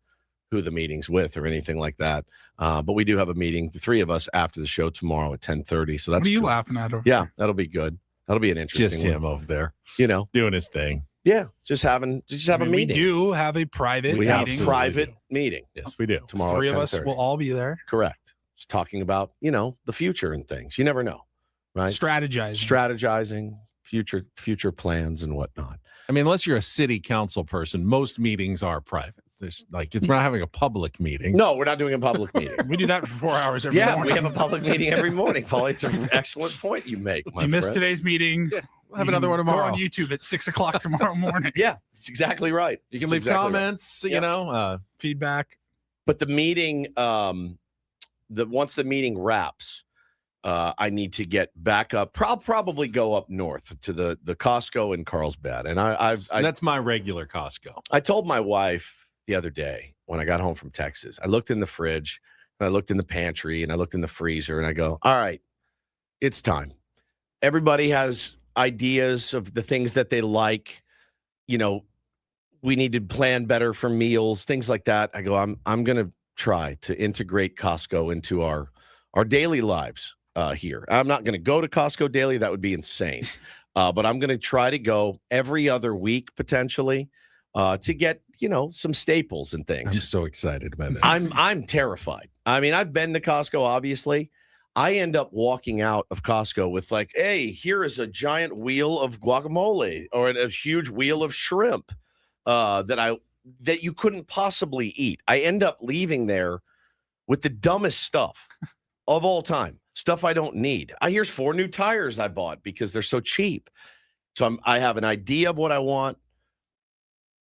who the meeting's with or anything like that. But we do have a meeting, the three of us, after the show tomorrow at 10:30. So that's What are you cool. laughing at over Yeah, there? that'll be good. That'll be an interesting Just him over there doing his thing. Yeah, just have I a mean, meeting. We do have a private We have meeting. a private meeting. Yes, we do. Tomorrow Three at of us 10:30. will all be there. Correct. Just talking about, the future and things. You never know, right? Strategizing. Future plans and whatnot. I mean, unless you're a city council person, most meetings are private. There's we're not having a public meeting. No, we're not doing a public meeting. We do that for 4 hours every Yeah, morning. we have a public meeting every morning, Paul. It's an excellent point you make, my If you missed friend. today's meeting, We'll have another one Go tomorrow. on YouTube at 6 o'clock tomorrow morning. Yeah, it's exactly right. You can It's leave exactly right. comments, Yeah. Feedback. But the meeting, once the meeting wraps, I need to get back up. I'll probably go up north to the Costco in Carlsbad. And that's my regular Costco. I told my wife the other day when I got home from Texas, I looked in the fridge, and I looked in the pantry, and I looked in the freezer, and I go, all right, it's time. Everybody has ideas of the things that they like. We need to plan better for meals, things like that. I go, I'm going to try to integrate Costco into our daily lives here. I'm not going to go to Costco daily. That would be insane. But I'm going to try to go every other week potentially to get, some staples and things. I'm so excited about this. I'm terrified. I mean, I've been to Costco, obviously. I end up walking out of Costco with hey, here is a giant wheel of guacamole or a huge wheel of shrimp that you couldn't possibly eat. I end up leaving there with the dumbest stuff of all time, stuff I don't need. Here's 4 new tires I bought because they're so cheap. So I have an idea of what I want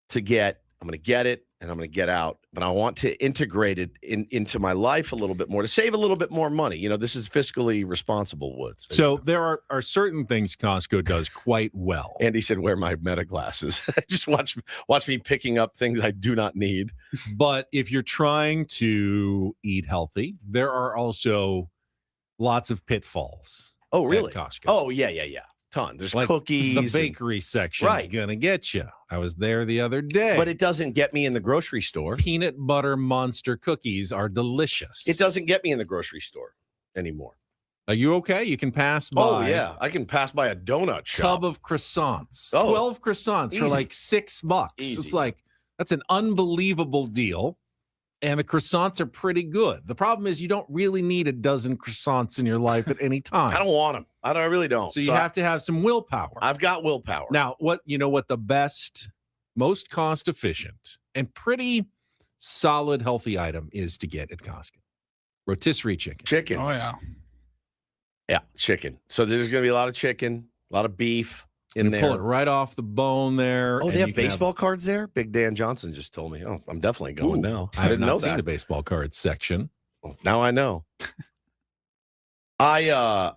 to get. I'm going to get it, and I'm going to get out. But I want to integrate it into my life a little bit more to save a little bit more money. This is fiscally responsible, Woods. So there are certain things Costco does quite well. Andy said, wear my meta glasses. Just watch me picking up things I do not need. But if you're trying to eat healthy, there are also lots of pitfalls. Oh, really? At Costco. Oh, yeah. Ton. There's cookies. The bakery section's Right. gonna get you. I was there the other day. But it doesn't get me in the grocery store. Peanut butter monster cookies are delicious. It doesn't get me in the grocery store anymore. Are you okay? You can pass by. Oh, yeah. I can pass by a donut shop. Tub of croissants. Oh, 12 croissants easy. for $6. Easy. It's that's an unbelievable deal. And the croissants are pretty good. The problem is you don't really need a dozen croissants in your life at any time. I don't want them. I really don't. So you have to have some willpower. I've got willpower. Now, what the best, most cost efficient, and pretty solid healthy item is to get at Costco? Rotisserie chicken. Chicken. Oh, yeah. Yeah, chicken. So there's going to be a lot of chicken, a lot of beef in You there. pull it right off the bone there. Oh, and they have you can baseball cards there? Big Dan Johnson just told me. Oh, I'm definitely going now. I have didn't not know seen that. the baseball cards section. Well, now I know. I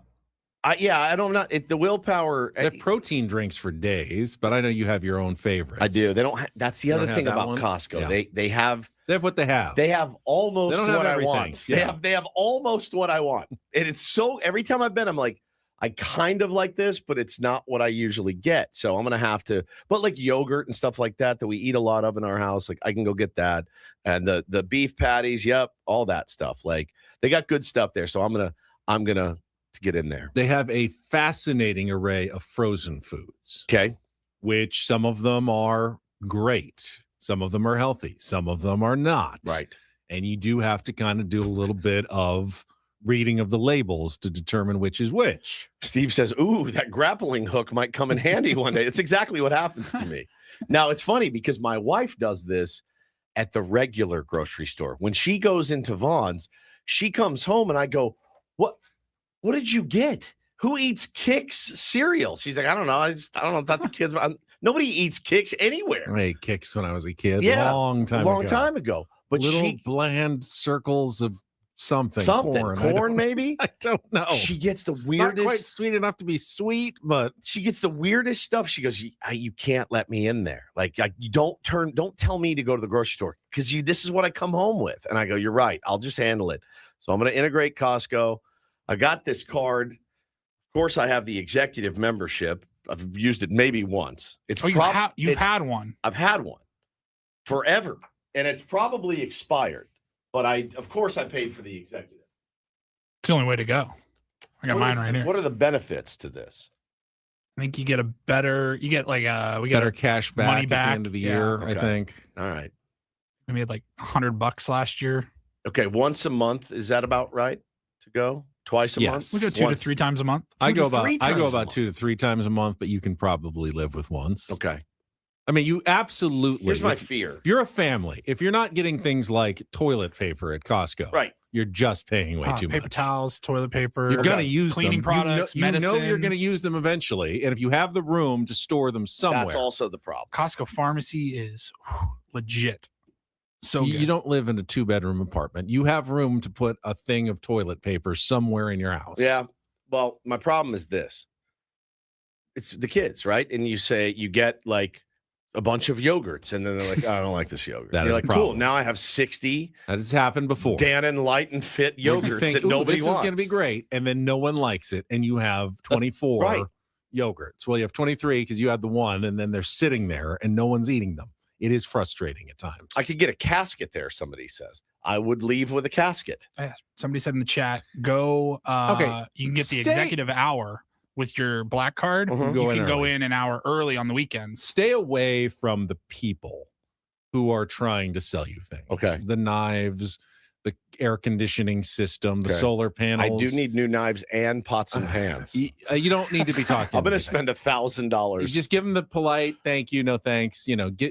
don't know. The willpower. They have protein drinks for days, but I know you have your own favorites. I do. They don't. That's the You other don't have thing that about one? Costco. Yeah. They have. They have what they have. They have almost They don't have what I everything. want. Yeah. They have almost what I want. And it's so every time I've been, I'm like, I kind of like this, but it's not what I usually get. So I'm gonna have to. But like yogurt and stuff like that we eat a lot of in our house, like I can go get that. And the beef patties, yep, all that stuff. Like they got good stuff there. So I'm gonna to get in there. They have a fascinating array of frozen foods. Okay. Which some of them are great. Some of them are healthy. Some of them are not. Right. And you do have to kind of do a little bit of reading of the labels to determine which is which. Steve says, ooh, that grappling hook might come in handy one day. It's exactly what happens to me. Now, it's funny because my wife does this at the regular grocery store. When she goes into Vaughn's, she comes home and I go, what did you get? Who eats Kix cereal? She's like, I don't know. I don't know about the kids. Nobody eats Kix anywhere. I ate Kix when I was a kid. Yeah, long time ago. But little she bland circles of something. Corn maybe. I don't know. She gets the Not weirdest. quite sweet enough to be sweet, but She gets the weirdest stuff. She goes, you can't let me in there. Like, you don't tell me to go to the grocery store because this is what I come home with. And I go, you're right. I'll just handle it. So I'm going to integrate Costco. I got this card. Of course, I have the executive membership. I've used it maybe once. You've had one. I've had one forever, and it's probably expired. But of course, I paid for the executive. It's the only way to go. I got mine right here. What are the benefits to this? I think you get better cash back money at back the end of the year, okay. I think. All right. We made like $100 last year. Okay, once a month, is that about right to go? Twice a month? We go 2 to 3 times a month. I go about 2 to 3 times a month, but you can probably live with once. Okay. I mean, you absolutely. Here's my fear. If you're a family, if you're not getting things like toilet paper at Costco, right, you're just paying way too much. Paper towels, toilet paper. You're going to use cleaning them. products, medicine. You know you're going to use them eventually, and if you have the room to store them somewhere, that's also the problem. Costco pharmacy is legit. So you don't live in a 2-bedroom apartment. You have room to put a thing of toilet paper somewhere in your house. Yeah. Well, my problem is this. It's the kids, right? And you get like a bunch of yogurts, and then they're like, I don't like this yogurt. That You're is like, a problem. cool. Now I have 60 That has happened before. Dannon Light and Fit yogurts think, that nobody this wants. is going to be great, and then no one likes it, and you have 24 right. yogurts. Well, you have 23 because you had the one, and then they're sitting there, and no one's eating them. It is frustrating at times. I could get a casket there, somebody says. I would leave with a casket. Somebody said in the chat, go. Okay. You can get the executive hour with your black card. Mhm. You can go in an hour early on the weekends. Stay away from the people who are trying to sell you things. Okay. The knives, the air conditioning system, the Okay. solar panels. I do need new knives and pots and pans. You don't need to be talking. I'm going to spend $1,000. You just give them the polite thank you, no thanks.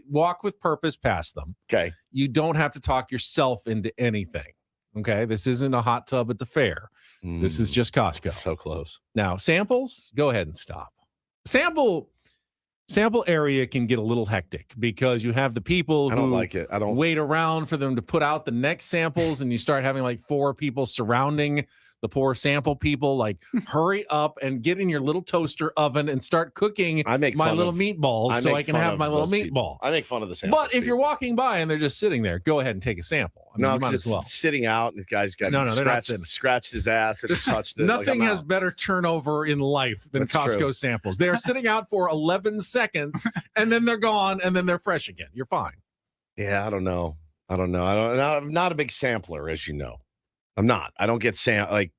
Walk with purpose past them. Okay. You don't have to talk yourself into anything. Okay. This isn't a hot tub at the fair. This is just Costco. So close. Now, samples, go ahead and stop. Sample area can get a little hectic because you have the people I don't like it. I don't wait around for them to put out the next samples, and you start having like 4 people surrounding the poor sample people. Like, hurry up and get in your little toaster oven and start cooking my little meatballs so I can have my little meatball. I make fun of the samples. But if you're walking by and they're just sitting there, go ahead and take a sample. I mean, you might as well. Sitting out, and the guy's got they're not sitting. scratched his ass and touched it. Nothing like, has better turnover in life than That's Costco true. samples. They are sitting out for 11 seconds, and then they're gone, and then they're fresh again. You're fine. Yeah, I don't know. I'm not a big sampler, as you know. I'm not. I don't get like.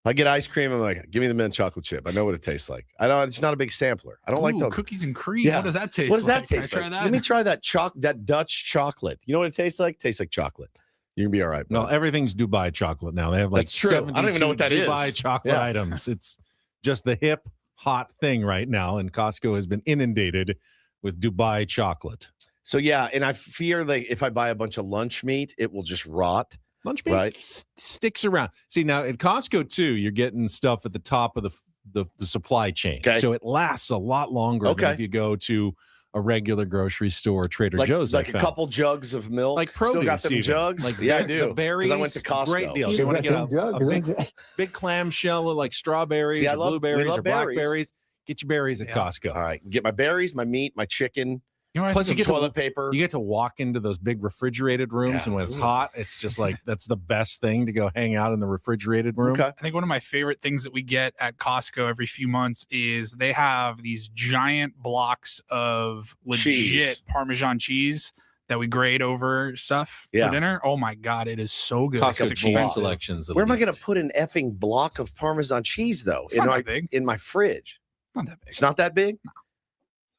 If I get ice cream, I'm like, give me the mint chocolate chip. I know what it tastes like. It's not a big sampler. I don't like the cookies and cream. Yeah. What does that taste? What does that like? Can I taste try like? that? Let me try that Dutch chocolate. You know what it tastes like? It tastes like chocolate. You're gonna be all right. Well, bud. everything's Dubai chocolate now. They have like That's true. I don't even know what that 72 is. Dubai chocolate Yeah. items. It's just the hip, hot thing right now, and Costco has been inundated with Dubai chocolate. So yeah, and I fear that if I buy a bunch of lunch meat, it will just rot. Lunch meat Right. sticks around. See, now at Costco too, you're getting stuff at the top of the supply chain, Okay. so it lasts a lot longer Okay. than if you go to a regular grocery store, Trader Joe's. Like I a found. couple jugs of milk. Like Still got produce them even. jugs. Like yeah, I the do. 'Cause berries. I went to Costco. Great deal. You want to get a big clamshell of like strawberries See, or blueberries we love or berries. blackberries. Get your berries at Costco. All right, get my berries, my meat, my chicken. You know what I Plus, think you of- get toilet paper. You get to walk into those big refrigerated rooms, Yeah. and when it's hot, it's just like that's the best thing to go hang out in the refrigerated room. Okay. I think one of my favorite things that we get at Costco every few months is they have these giant blocks of legit Cheese. Parmesan cheese that we grade over stuff Yeah. for dinner. Oh my God, it is so good. Costco It's chain expensive. selections. Where am I going to put an effing block of Parmesan cheese though? It's not that big. In my fridge. It's not that big. It's not that big.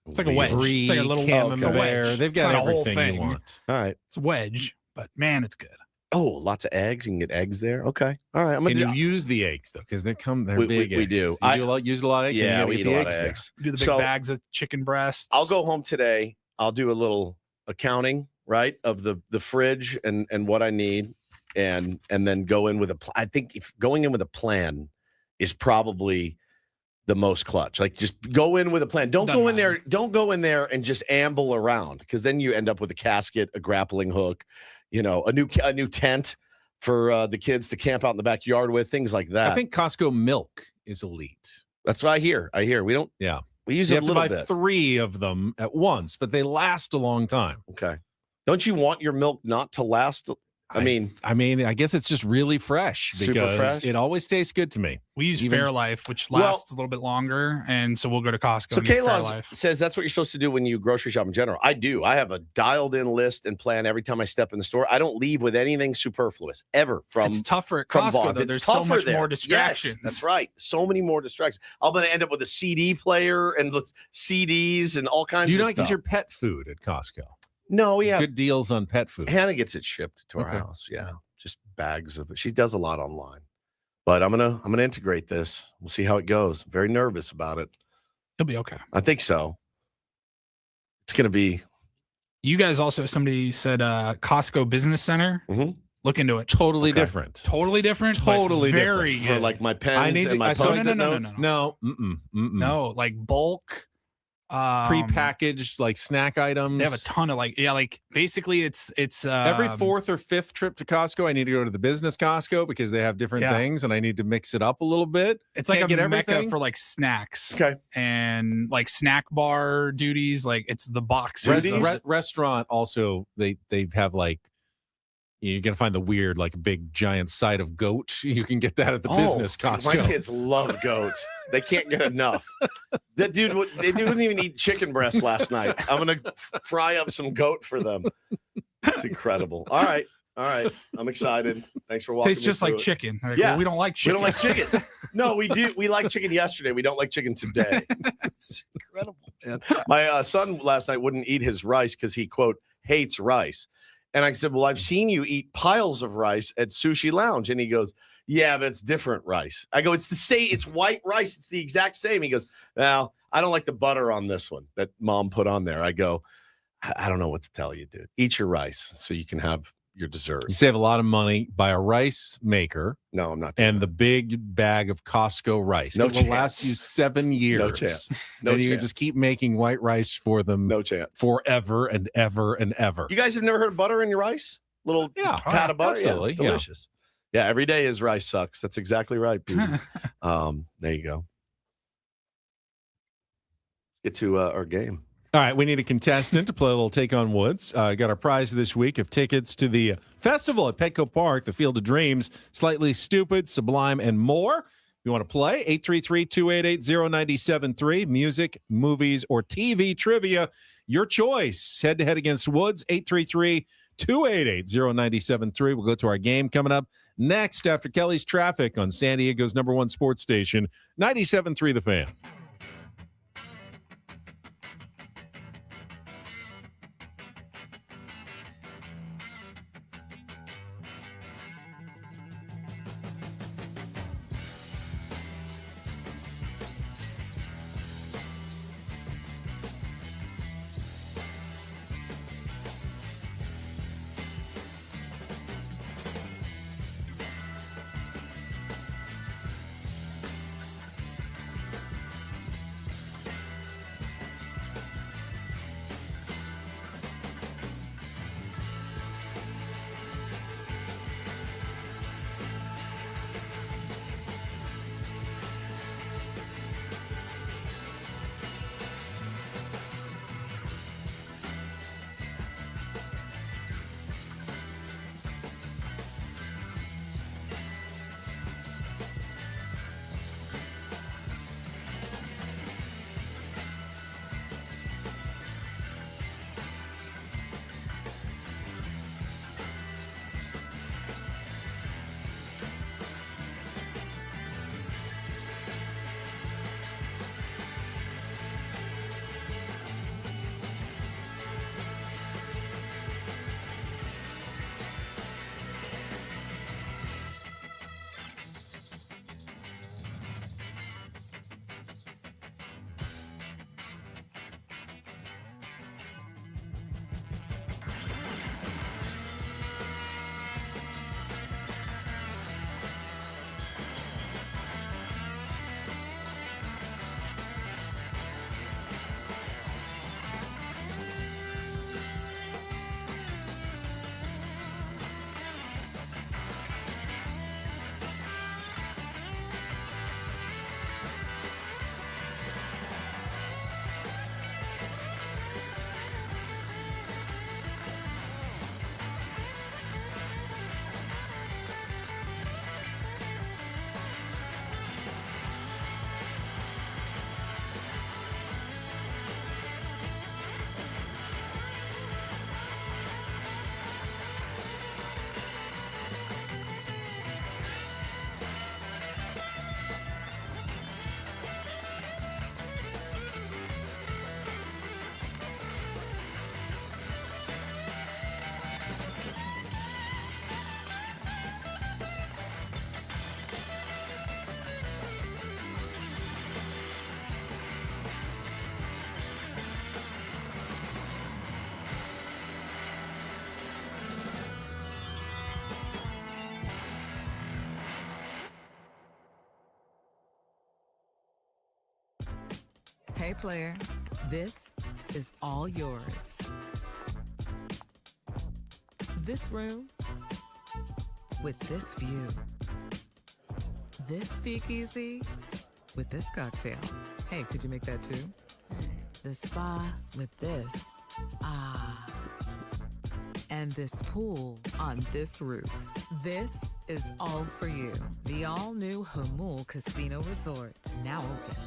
It's like a wedge. Brie, It's like a little camembert. wedge. They've got Not a whole everything thing. you want. All right. It's a wedge, but man, it's good. Oh, lots of eggs. You can get eggs there. Okay. All right. I'm And gonna you use the eggs though, because they're We- big. we eggs. do. You use a lot of eggs. Yeah, and we you eat get a the lot of eggs there. eggs. We do the big So- bags of chicken breasts. I'll go home today. I'll do a little accounting, right, of the fridge and what I need, and then go in with I think if going in with a plan is probably the most clutch. Like just go in with a plan. Don't Doesn't go in matter. there. Don't go in there and just amble around because then you end up with a casket, a grappling hook, a new tent for the kids to camp out in the backyard with, things like that. I think Costco milk is elite. That's what I hear. We don't. Yeah. We use You a have to little buy bit. 3 of them at once, but they last a long time. Okay. Don't you want your milk not to last? I mean, I guess it's just really fresh Super because fresh? it always tastes good to me. We use Even- Fairlife, which Well- lasts a little bit longer, and so we'll go to Costco. so and get Kayla Fairlife. says that's what you're supposed to do when you grocery shop in general. I do. I have a dialed-in list and plan every time I step in the store. I don't leave with anything superfluous ever from It's tougher at from Costco. Vons. Though. It's There's so tougher much there. more Yes, distractions. that's right. So many more distractions. I'm going to end up with a CD player and the CDs and all kinds Do you of not stuff. get your pet food at Costco? No, we have Good deals on pet food. Hannah gets it shipped to our Okay. house. Yeah, just bags of it. She does a lot online, but I'm gonna integrate this. We'll see how it goes. I'm very nervous about it. It'll be okay. I think so. It's gonna be You guys also, somebody said Costco Business Center. Mhm. Look into it. Totally Okay. different. Totally different. but Totally very different. for good. like my pens I need to- and my I saw- post-it No, no, no, notes. no. No, No, like bulk. prepackaged like snack items. They have a ton of like basically it's Every 4th or 5th trip to Costco, I need to go to the business Costco because they have different Yeah. things, and I need to mix it up a little bit. it's like Can't a get mecca everything. for like snacks. Okay. And like snack bar duties, like it's the box. Restaurant also they have like you're gonna find the weird like big giant side of goat. You can get that at the business Costco. My kids love goats. They can't get enough. That dude, they didn't even eat chicken breast last night. I'm gonna fry up some goat for them. It's incredible. All right. I'm excited. Thanks for walking. Tastes me just like through it. chicken. They're like, Yeah. well, we don't like We chicken. don't like chicken. No, we do. We liked chicken yesterday. We don't like chicken today. It's incredible, man. My son last night wouldn't eat his rice because he, quote, hates rice. And I said, well, I've seen you eat piles of rice at Sushi Lounge. And he goes, yeah, but it's different rice. I go, it's the same. It's white rice. It's the exact same. He goes, well, I don't like the butter on this one that mom put on there. I go, I don't know what to tell you, dude. Eat your rice so you can have your dessert. You save a lot of money. Buy a rice maker No, I'm not. doing and the big bag of Costco rice. No it will last chance. you 7 years. No chance. No and you can chance. just keep making white rice for them No chance. forever and ever and ever. You guys have never heard of butter in your rice? Little Yeah, pat of butter? absolutely, Yeah, yeah. delicious. Yeah, every day his rice sucks. That's exactly right, Pete. There you go. Get to our game. All right, we need a contestant to play a little Take on Woods. Got our prize this week of tickets to the festival at Petco Park, the Field of Dreams, Slightly Stupid, Sublime, and more. If you want to play, 833-288-0973, music, movies, or TV trivia, your choice. Head-to-head against Woods, 833-288-0973. We'll go to our game coming up next after Kelly's Traffic on San Diego's #1 sports station, 97.3 The Fan. Hey, player, this is all yours. This room with this view. This speakeasy with this cocktail. Hey, could you make that too? The spa with this. Ah. And this pool on this roof. This is all for you. The all-new Hamul Casino Resort, now open.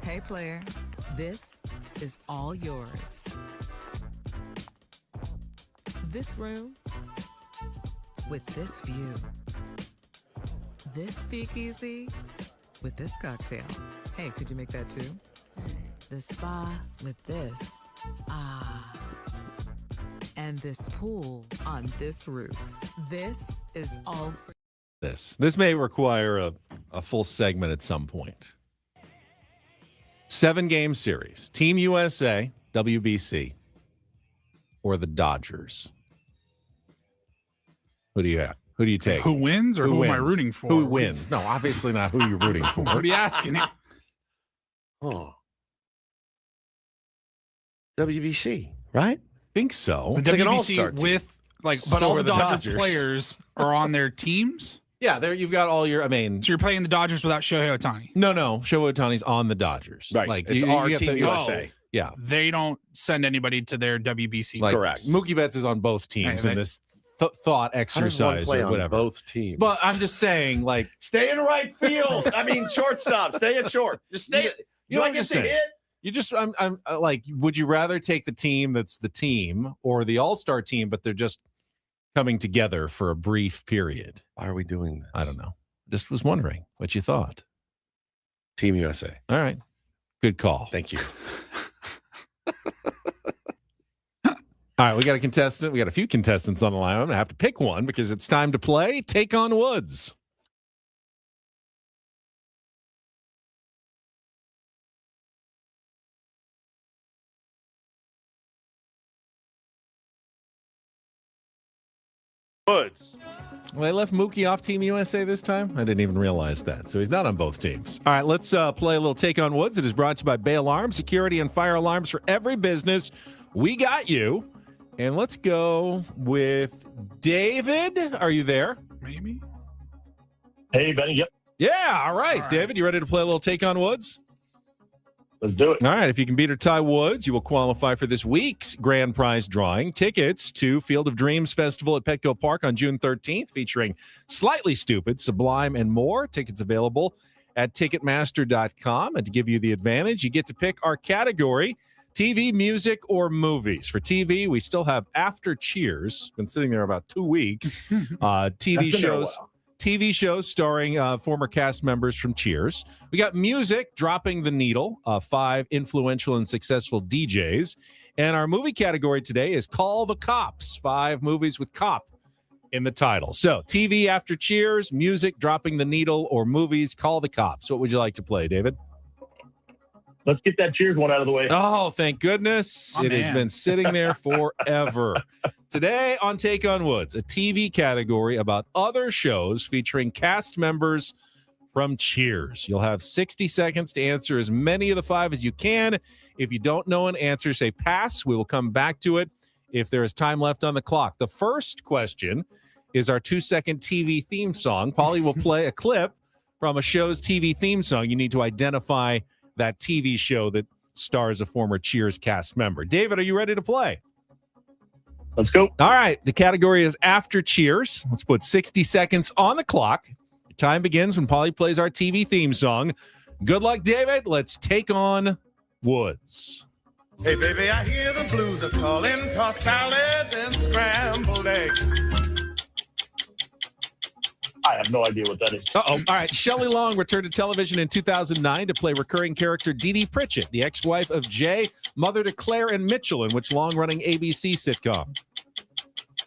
Hey, player, this is all yours. This room with this view. This speakeasy with this cocktail. Hey, could you make that too? The spa with this. Ah. And this pool on this roof. This is all for This may require a full segment at some point. 7-game series. Team USA, WBC, or the Dodgers? Who do you have? Who do you take? Who wins or who am I wins? rooting for? Who wins? No, obviously not who you're rooting for. What are you asking? Oh. WBC, right? Think so. The It's like an WBC all-star team. with but So all are the the Dodgers Dodgers. players are on their teams. Yeah, there you've got all your. I mean, So you're playing the Dodgers without Shohei Ohtani. no. Shohei Ohtani's on the Dodgers. Right. Like It's our Team the- USA. Yeah, They don't send anybody to their WBC. like Correct. Mookie Betts is on both teams Hey, in they- this thought How does one exercise play or on whatever. both teams? But I'm just saying, like, stay in right field. I mean, shortstop. Stay at short. Just stay. you know, I I'm get just to saying. hit? You just, I'm like, would you rather take the team that's the team or the all-star team, but they're just coming together for a brief period? Why are we doing this? I don't know. Just was wondering what you thought. Team USA. All right. Good call. Thank you. All right, we got a contestant. We got a few contestants on the line. I'm going to have to pick one because it's time to play Take on Woods. Woods. Well, they left Mookie off Team USA this time. I didn't even realize that. So he's not on both teams. All right, let's play a little Take on Woods. It is brought to you by Bay Alarm, security and fire alarms for every business. We got you. And let's go with David. Are you there? Maybe. Hey, Benny. Yep. Yeah, all right. David, you ready to play a little Take on Woods? Let's do it. All right, if you can beat or tie Woods, you will qualify for this week's grand prize drawing. Tickets to Field of Dreams Festival at Petco Park on June 13th, featuring Slightly Stupid, Sublime, and more. Tickets available at Ticketmaster.com. And to give you the advantage, you get to pick our category, TV, music, or movies. For TV, we still have After Cheers. Been sitting there about 2 weeks. TV shows starring former cast members from Cheers. We got music, Dropping the Needle, 5 influential and successful DJs. And our movie category today is Call the Cops, 5 movies with cop in the title. So TV, After Cheers, music, Dropping the Needle, or movies, Call the Cops. What would you like to play, David? Let's get that Cheers one out of the way. Oh, thank goodness. It has been sitting there forever. Today on Take on Woods, a TV category about other shows featuring cast members from Cheers. You'll have 60 seconds to answer as many of the 5 as you can. If you don't know an answer, say pass. We will come back to it if there is time left on the clock. The first question is our 2-second TV theme song. Paulie will play a clip from a show's TV theme song. You need to identify that TV show that stars a former Cheers cast member. David, are you ready to play? Let's go. All right. The category is After Cheers. Let's put 60 seconds on the clock. Your time begins when Paulie plays our TV theme song. Good luck, David. Let's take on Woods. Hey, baby, I hear the blues are calling. Toss salads and scrambled eggs. I have no idea what that is. Uh-oh. All right. Shelley Long returned to television in 2009 to play recurring character Dee Dee Pritchett, the ex-wife of Jay, mother to Claire and Mitchell, in which long-running ABC sitcom?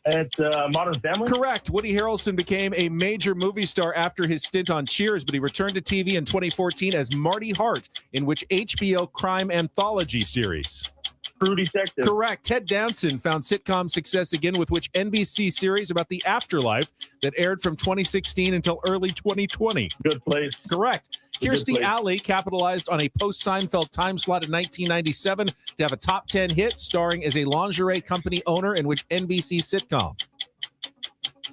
It's Modern Family? Correct. Woody Harrelson became a major movie star after his stint on Cheers, but he returned to TV in 2014 as Marty Hart, in which HBO crime anthology series? True Detective. Correct. Ted Danson found sitcom success again with which NBC series about the afterlife that aired from 2016 until early 2020? Good Place. Correct. Kirstie Place. Alley capitalized on a post-Seinfeld time slot in 1997 to have a top 10 hit starring as a lingerie company owner in which NBC sitcom?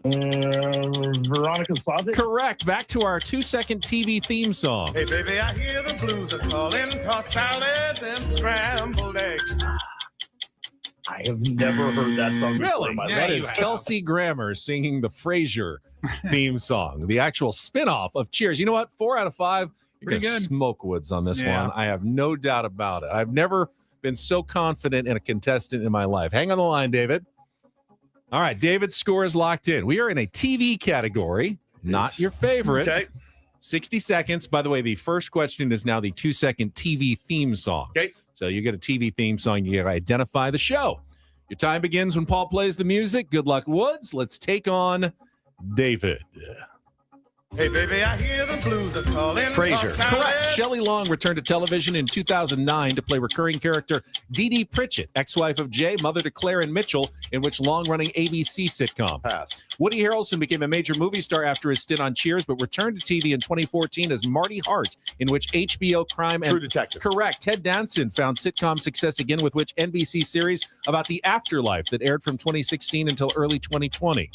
Veronica's Closet? Correct. Back to our 2-second TV theme song. Hey, baby, I hear the blues are calling. Toss salads and scrambled eggs. I have never heard that song before Really? in my That life. is Kelsey Grammer singing the Frasier theme song, the actual spinoff of Cheers. You know what? 4 out of 5. You're going Pretty to good. smoke Woods on this Yeah. one. I have no doubt about it. I've never been so confident in a contestant in my life. Hang on the line, David. All right, David's score is locked in. We are in a TV category, not your favorite. Okay. 60 seconds. By the way, the first question is now the 2-second TV theme song. Okay. So you get a TV theme song. You got to identify the show. Your time begins when Paul plays the music. Good luck, Woods. Let's take on David. Hey, baby, I hear the blues are calling. Frasier. Correct. Shelley Long returned to television in 2009 to play recurring character Dee Dee Pritchett, ex-wife of Jay, mother to Claire and Mitchell, in which long-running ABC sitcom? Pass. Woody Harrelson became a major movie star after his stint on Cheers, but returned to TV in 2014 as Marty Hart, in which HBO crime True and Detective. Correct. Ted Danson found sitcom success again with which NBC series about the afterlife that aired from 2016 until early 2020?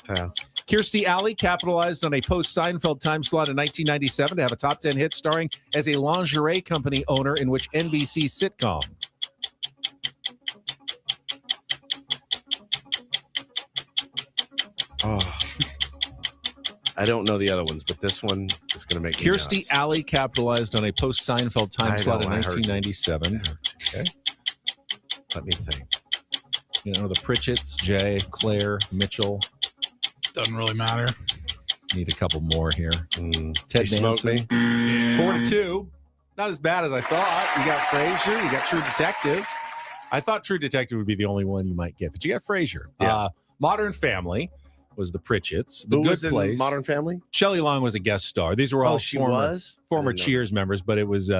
Pass. Kirstie Alley capitalized on a post-Seinfeld time slot in 1997 to have a top 10 hit starring as a lingerie company owner in which NBC sitcom? Oh. I don't know the other ones, but this one is going to make me Kirstie nuts. Alley capitalized on a post-Seinfeld time I slot know, in I heard you. 1997. Okay. Let me think. You know, the Pritchetts, Jay, Claire, Mitchell. Doesn't really matter. Need a couple more here. You Ted smoked Danson. me. 4-2. not as bad as I thought. You got Frasier, you got True Detective. I thought True Detective would be the only one you might get, but you got Frasier. Yeah. Modern Family was the Pritchett's. The Who Good was in Place. Modern Family? Shelley Long was a guest star. These were all she former was? I didn't know Cheers members, but it was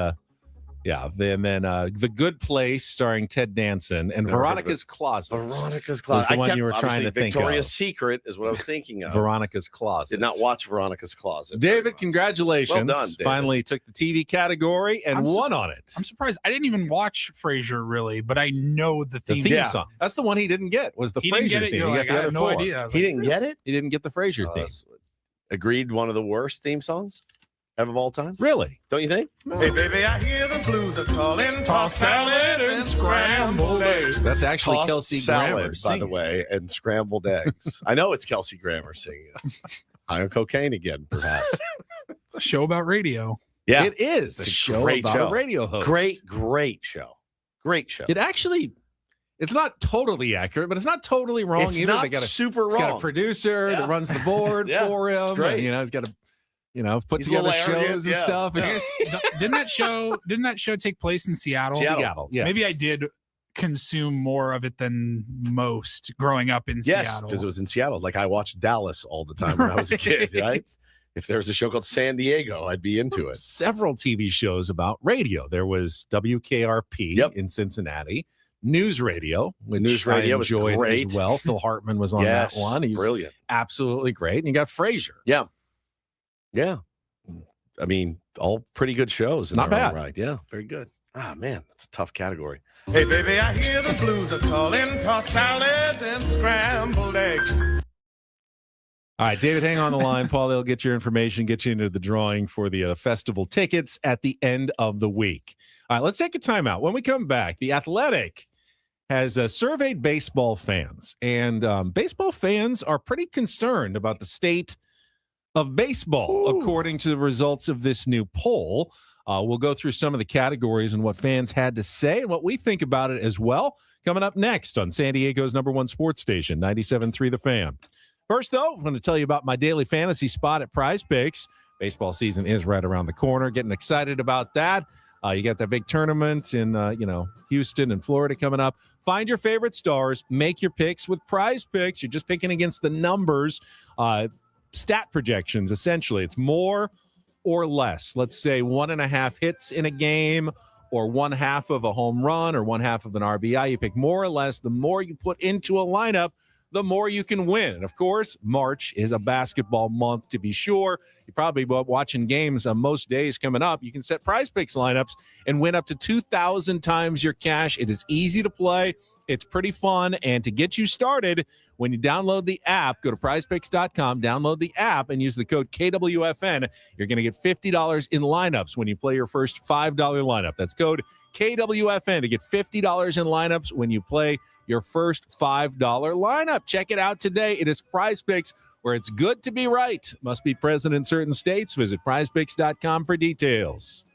yeah. And then The Good Place starring Ted Danson and Never heard of Veronica's Closet. Veronica's Was Closet. the one you were trying to think Victoria's of. Secret is what I was thinking of. Veronica's Closet. Did not watch Veronica's Closet. David, congratulations. Well done, David. Finally took the TV category and won on it. I'm surprised. I didn't even watch Frasier really, but I know the The theme, theme Yeah. song. That's the one he didn't get. Was the He Frasier didn't get it. theme? You're He like, got the I other had no four. idea. I was He like, didn't get it? He didn't get the Frasier theme. Agreed, one of the worst theme songs of all time. Really? Don't you think? Hey, baby, I hear the blues are calling. Toss salad and scrambled eggs. That's actually Tossed Kelsey salad, Grammer by singing. the way, and scrambled eggs. I know it's Kelsey Grammer singing it. High on cocaine again, perhaps. It's a show about radio. Yeah, It is It's a a show great about show. a radio host. great show. Great show. It actually, it's not totally accurate, but it's not totally wrong It's either. not They got a, super he's got a wrong. producer Yeah. that runs the board Yeah, for it's him. great. And, he's got to, put He's a together little arrogant, shows and yeah. stuff. Yeah. Didn't that show take place in Seattle? Seattle, yes. Maybe I did consume more of it than most growing up in Yes, Seattle. because it was in Seattle. Like I watched Dallas all the time when I was a kid, right? If there was a show called San Diego, I'd be into it. Several TV shows about radio. There was WKRP Yep. in Cincinnati, News Radio, which News Radio I was enjoyed great. as well. Phil Hartman was on Yes, that one. He was brilliant. absolutely great. And you got Frasier. Yeah. I mean, all pretty good shows. In Not their own bad. right? Yeah, very good. Ah, man, that's a tough category. Hey, baby, I hear the blues are calling. Toss salads and scrambled eggs. All right, David, hang on the line. Paul, they'll get your information, get you into the drawing for the festival tickets at the end of the week. All right, let's take a timeout. When we come back, The Athletic has surveyed baseball fans, and baseball fans are pretty concerned about the state of baseball, according to the results of this new poll. We'll go through some of the categories and what fans had to say and what we think about it as well. Coming up next on San Diego's #1 sports station, 97.3 The Fan. First, though, I'm going to tell you about my daily fantasy spot at Prize Picks. Baseball season is right around the corner. Getting excited about that. You got that big tournament in, Houston and Florida coming up. Find your favorite stars. Make your picks with Prize Picks. You're just picking against the numbers. Stat projections, essentially. It's more or less. Let's say 1.5 hits in a game or 1/2 of a home run or 1/2 of an RBI. You pick more or less. The more you put into a lineup, the more you can win. And, of course, March is a basketball month, to be sure. You're probably watching games on most days coming up. You can set Prize Picks lineups and win up to 2,000 times your cash. It is easy to play. It's pretty fun. And to get you started, when you download the app, go to prizepicks.com, download the app, and use the code KWFN. You're going to get $50 in lineups when you play your first $5 lineup. That's code KWFN to get $50 in lineups when you play your first $5 lineup. Check it out today. It is Prize Picks, where it's good to be right. Must be present in certain states. Visit prizepicks.com for details.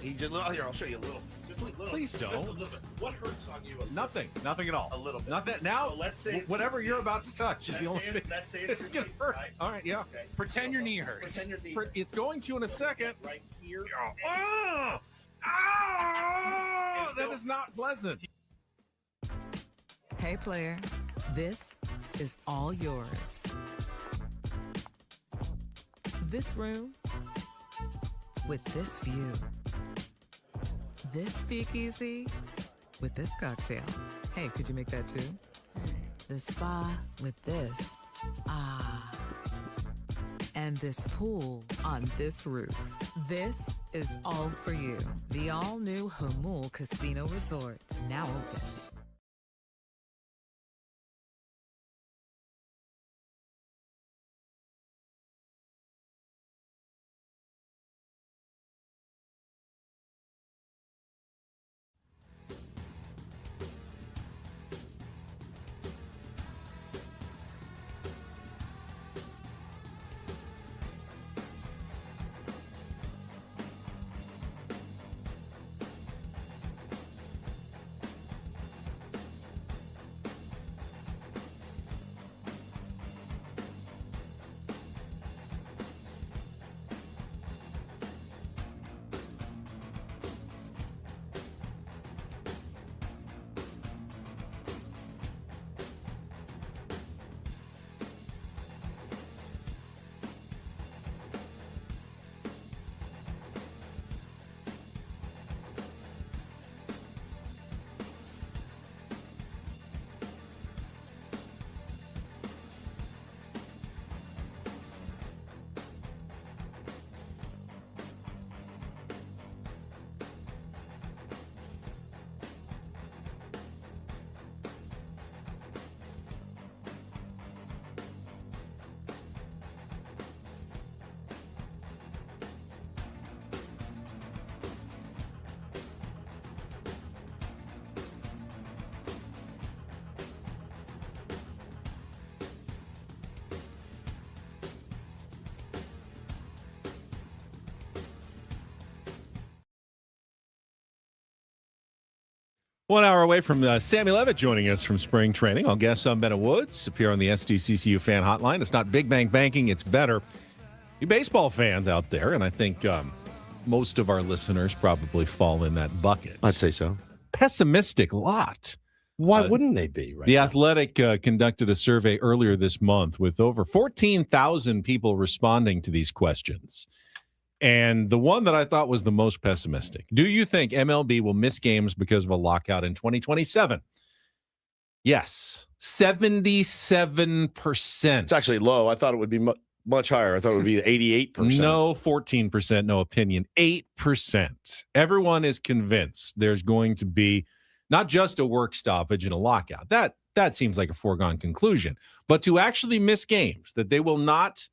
He just here. I'll show you a little. Just a little. Please just don't. a little bit. What hurts on you? Nothing at all. A little bit. Not that now. So let's say whatever you're about to touch is the only thing. Let's say It's gonna hurt. Right? All right, yeah. Okay. Pretend your knee hurts. Pretend your knee. It's going to in a second. Right here. Oh, that is not pleasant. Hey, player, this is all yours. This room with this view. This speakeasy with this cocktail. Hey, could you make that too? The spa with this. Ah. And this pool on this roof. This is all for you. The all-new Hamul Casino Resort, now open. One hour away from Sammy Levitt joining us from spring training. I'll guess I'm Bennett Woods, appear on the SDCCU fan hotline. It's not big bang banking, it's better. You baseball fans out there, and I think most of our listeners probably fall in that bucket. I'd say so. Pessimistic lot. Why wouldn't they be? Right. The Athletic conducted a survey earlier this month with over 14,000 people responding to these questions. And the one that I thought was the most pessimistic. Do you think MLB will miss games because of a lockout in 2027? Yes. 77%. It's actually low. I thought it would be much higher. I thought it would be 88%. No, 14%, no opinion. 8%. Everyone is convinced there's going to be not just a work stoppage and a lockout. That seems like a foregone conclusion. But to actually miss games, that they will not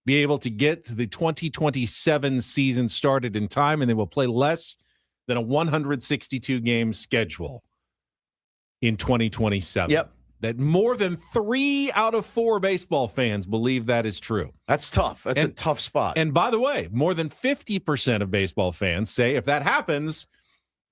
be able to get to the 2027 season started in time, and they will play less than a 162-game schedule in 2027. Yep. That more than 3 out of 4 baseball fans believe that is true. That's tough. That's a tough spot. And by the way, more than 50% of baseball fans say if that happens,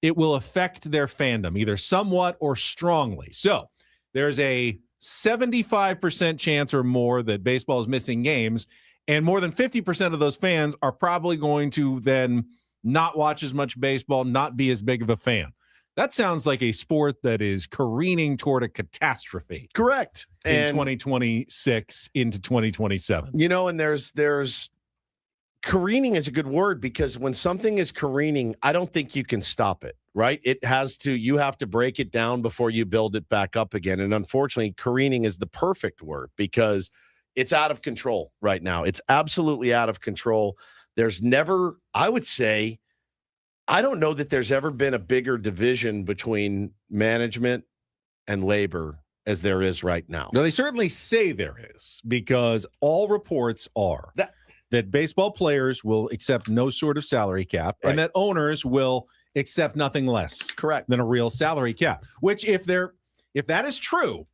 it will affect their fandom, either somewhat or strongly. So there's a 75% chance or more that baseball is missing games. And more than 50% of those fans are probably going to then not watch as much baseball, not be as big of a fan. That sounds like a sport that is careening toward a catastrophe. Correct. In 2026 into 2027. You know, and there's careening is a good word, because when something is careening, I don't think you can stop it, right? You have to break it down before you build it back up again. And unfortunately, careening is the perfect word, because it's out of control right now. It's absolutely out of control. There's never, I would say, I don't know that there's ever been a bigger division between management and labor as there is right now. Now, they certainly say there is, because all reports are that baseball players will accept no sort of salary cap, right, and that owners will accept nothing less than a real salary cap, which if that is true,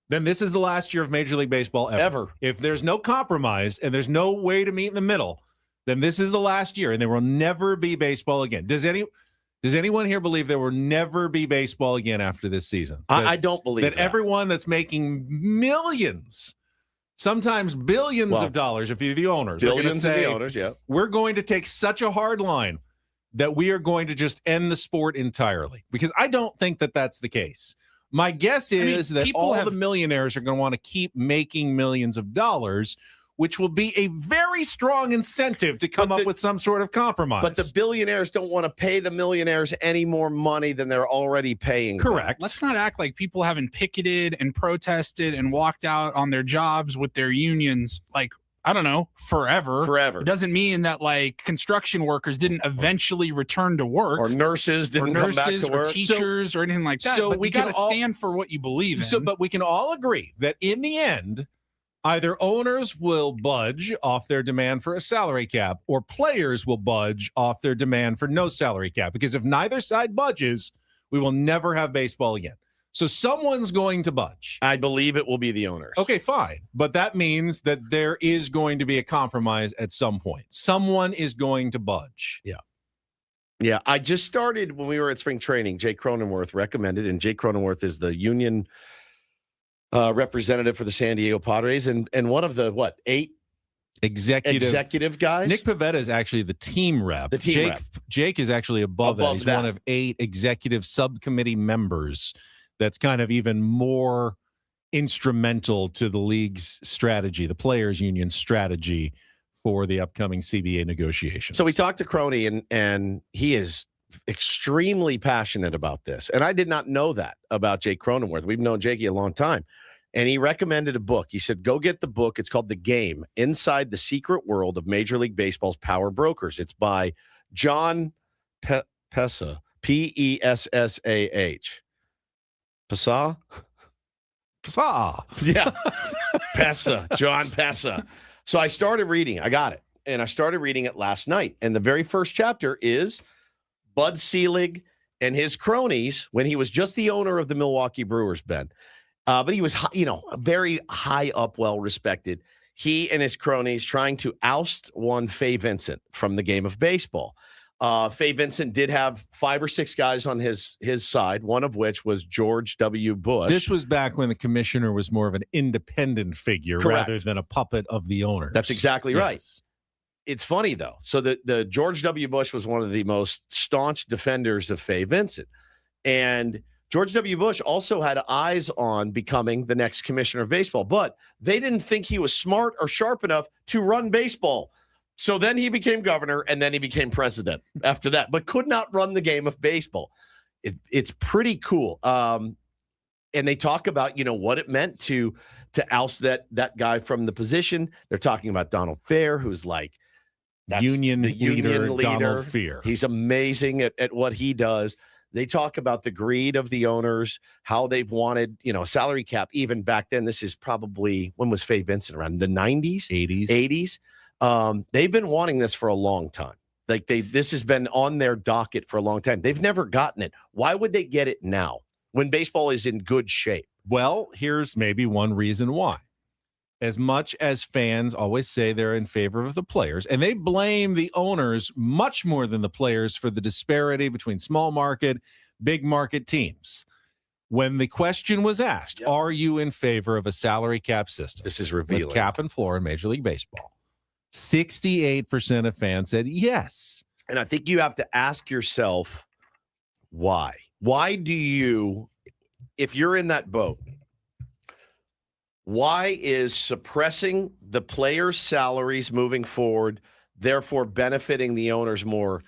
then this is the last year of Major League Baseball ever. If there's no compromise and there's no way to meet in the middle, then this is the last year, and there will never be baseball again. Does anyone here believe there will never be baseball again after this season? I don't believe that. Everyone that's making millions, sometimes billions of dollars, if you're the owners, billions of the owners, yeah, we're going to take such a hard line that we are going to just end the sport entirely. Because I don't think that that's the case. My guess is that all the millionaires are going to want to keep making millions of dollars, which will be a very strong incentive to come up with some sort of compromise. But the billionaires don't want to pay the millionaires any more money than they're already paying. Correct. Let's not act like people haven't picketed and protested and walked out on their jobs with their unions, like, I don't know, forever. Forever. It doesn't mean that, like, construction workers didn't eventually return to work. Or nurses didn't come back to work. Or teachers or anything like that. So but we got to can stand for what you believe in. But we can all agree that in the end, either owners will budge off their demand for a salary cap or players will budge off their demand for no salary cap. Because if neither side budges, we will never have baseball again. So someone's going to budge. I believe it will be the owners. Okay, fine. But that means that there is going to be a compromise at some point. Someone is going to budge. Yeah. Yeah. I just started when we were at spring training. Jay Cronenworth recommended, and Jay Cronenworth is the union representative for the San Diego Padres and one of the 8 executive guys. Nick Pivetta is actually the team rep. Rep. Jake is actually above that. He's one of 8 executive subcommittee members. That's kind of even more instrumental to the league's strategy, the players' union strategy for the upcoming CBA negotiations. So we talked to Crony, and he is extremely passionate about this. And I did not know that about Jake Cronenworth. We've known Jakey a long time. And he recommended a book. He said, go get the book. It's called The Game, Inside the Secret World of Major League Baseball's Power Brokers. It's by John Pessah, P-E-S-S-A-H. Pessah? Pessah. Yeah. Pessah. John Pessah. So I started reading. I got it. And I started reading it last night. And the very first chapter is Bud Selig and his cronies when he was just the owner of the Milwaukee Brewers, Ben. But he was, very high up, well-respected. He and his cronies trying to oust one Fay Vincent from the game of baseball. Fay Vincent did have 5 or 6 guys on his side, one of which was George W. Bush. This was back when the commissioner was more of an independent figure rather than a puppet of the owners. That's exactly right. It's funny, though. So the George W. Bush was one of the most staunch defenders of Fay Vincent. And George W. Bush also had eyes on becoming the next commissioner of baseball, but they didn't think he was smart or sharp enough to run baseball. So then he became governor, and then he became president after that, but could not run the game of baseball. It's pretty cool. And they talk about, what it meant to oust that guy from the position. They're talking about Donald Fair, who's like union leader. Donald Fair. He's amazing at what he does. They talk about the greed of the owners, how they've wanted, a salary cap even back then. This is probably, when was Fay Vincent around? The 90s? 80s. They've been wanting this for a long time. Like this has been on their docket for a long time. They've never gotten it. Why would they get it now when baseball is in good shape? Well, here's maybe one reason why. As much as fans always say they're in favor of the players, and they blame the owners much more than the players for the disparity between small market, big market teams. When the question was asked, are you in favor of a salary cap system? This is revealing. With cap and floor in Major League Baseball. 68% of fans said yes. And I think you have to ask yourself, why? Why do you, if you're in that boat, why is suppressing the players' salaries moving forward, therefore benefiting the owners more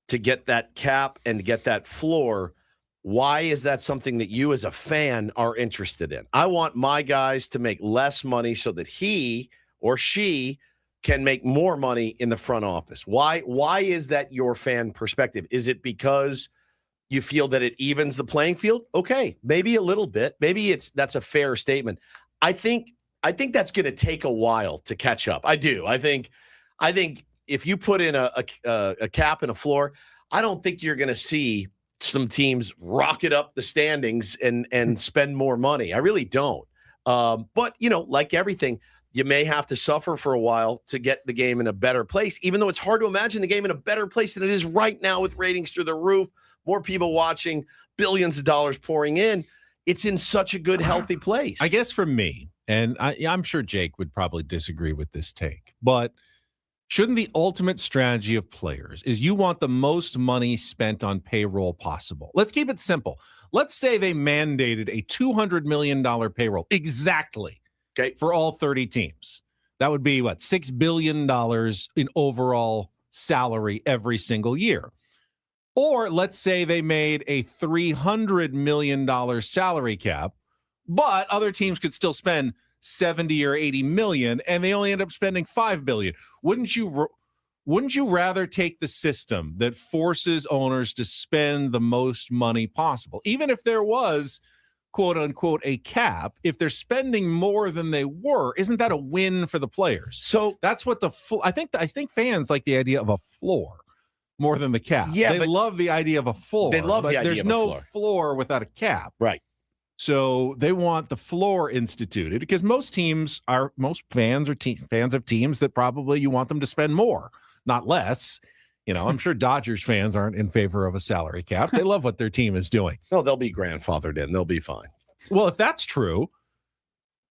to get that cap and to get that floor? Why is that something that you as a fan are interested in? I want my guys to make less money so that he or she can make more money in the front office. Why is that your fan perspective? Is it because you feel that it evens the playing field? Okay, maybe a little bit. Maybe that's a fair statement. I think that's going to take a while to catch up. I do. I think if you put in a cap and a floor, I don't think you're going to see some teams rocket up the standings and spend more money. I really don't. But like everything, you may have to suffer for a while to get the game in a better place, even though it's hard to imagine the game in a better place than it is right now with ratings through the roof, more people watching, billions of dollars pouring in. It's in such a good, healthy place. I guess for me, and I'm sure Jake would probably disagree with this take, but shouldn't the ultimate strategy of players is you want the most money spent on payroll possible? Let's keep it simple. Let's say they mandated a $200 million payroll exactly for all 30 teams. That would be, what, $6 billion in overall salary every single year. Or let's say they made a $300 million salary cap, but other teams could still spend 70 or 80 million and they only end up spending 5 billion. Wouldn't you rather take the system that forces owners to spend the most money possible? Even if there was, quote unquote, a cap, if they're spending more than they were, isn't that a win for the players? So that's what I think fans like the idea of a floor more than the cap. Yeah, they love the idea of a floor. They love but the idea there's of a no floor without a cap. Right. So they want the floor instituted because most fans of teams that probably you want them to spend more, not less. You know, I'm sure Dodgers fans aren't in favor of a salary cap. They love what their team is doing. No, they'll be grandfathered in. They'll be fine. Well, if that's true,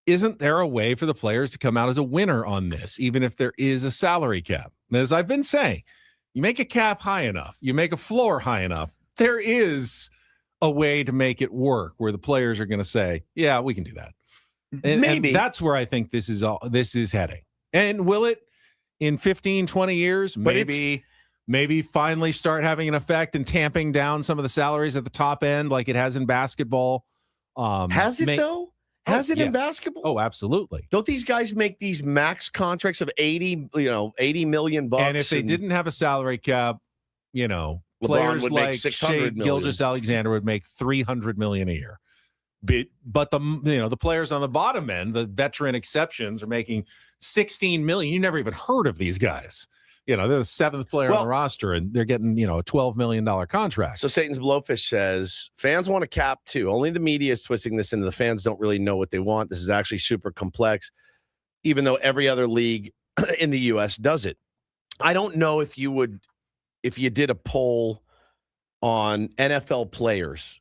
isn't there a way for the players to come out as a winner on this, even if there is a salary cap? As I've been saying, you make a cap high enough, you make a floor high enough, there is a way to make it work where the players are going to say, yeah, we can do that. And that's where I think this is heading. And will it in 15, 20 years, maybe finally start having an effect and tamping down some of the salaries at the top end like it has in basketball? Has it though? Has it in yes. basketball? Oh, absolutely. Don't these guys make these max contracts of $80 million bucks? And if they didn't have a salary cap, LeBron players would like make $600 Shai million. Gilgeous-Alexander would make $300 million a year. But the players on the bottom end, the veteran exceptions, are making $16 million. You never even heard of these guys. They're the seventh player on the roster, and they're getting a $12 million contract. So Satan's Blowfish says fans want a cap too. Only the media is twisting this into the fans don't really know what they want. This is actually super complex, even though every other league in the U.S. does it. I don't know if you did a poll on NFL players,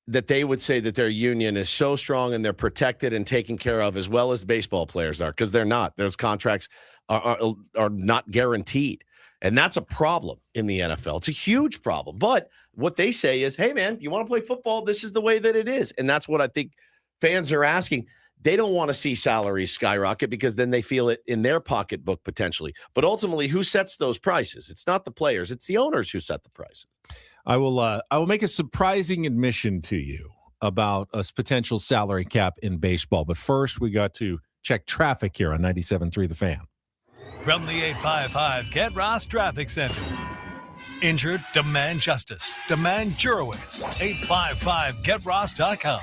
that they would say that their union is so strong and they're protected and taken care of as well as baseball players are, because they're not. Those contracts are not guaranteed. And that's a problem in the NFL. It's a huge problem. But what they say is, hey, man, you want to play football? This is the way that it is. And that's what I think fans are asking. They don't want to see salaries skyrocket because then they feel it in their pocketbook potentially. But ultimately, who sets those prices? It's not the players. It's the owners who set the prices. I will make a surprising admission to you about a potential salary cap in baseball. But first, we got to check traffic here on 97.3 The Fan. From the 855 Get Ross Traffic Center. Injured? Demand justice. Demand Jurowitz. 855GetRoss.com.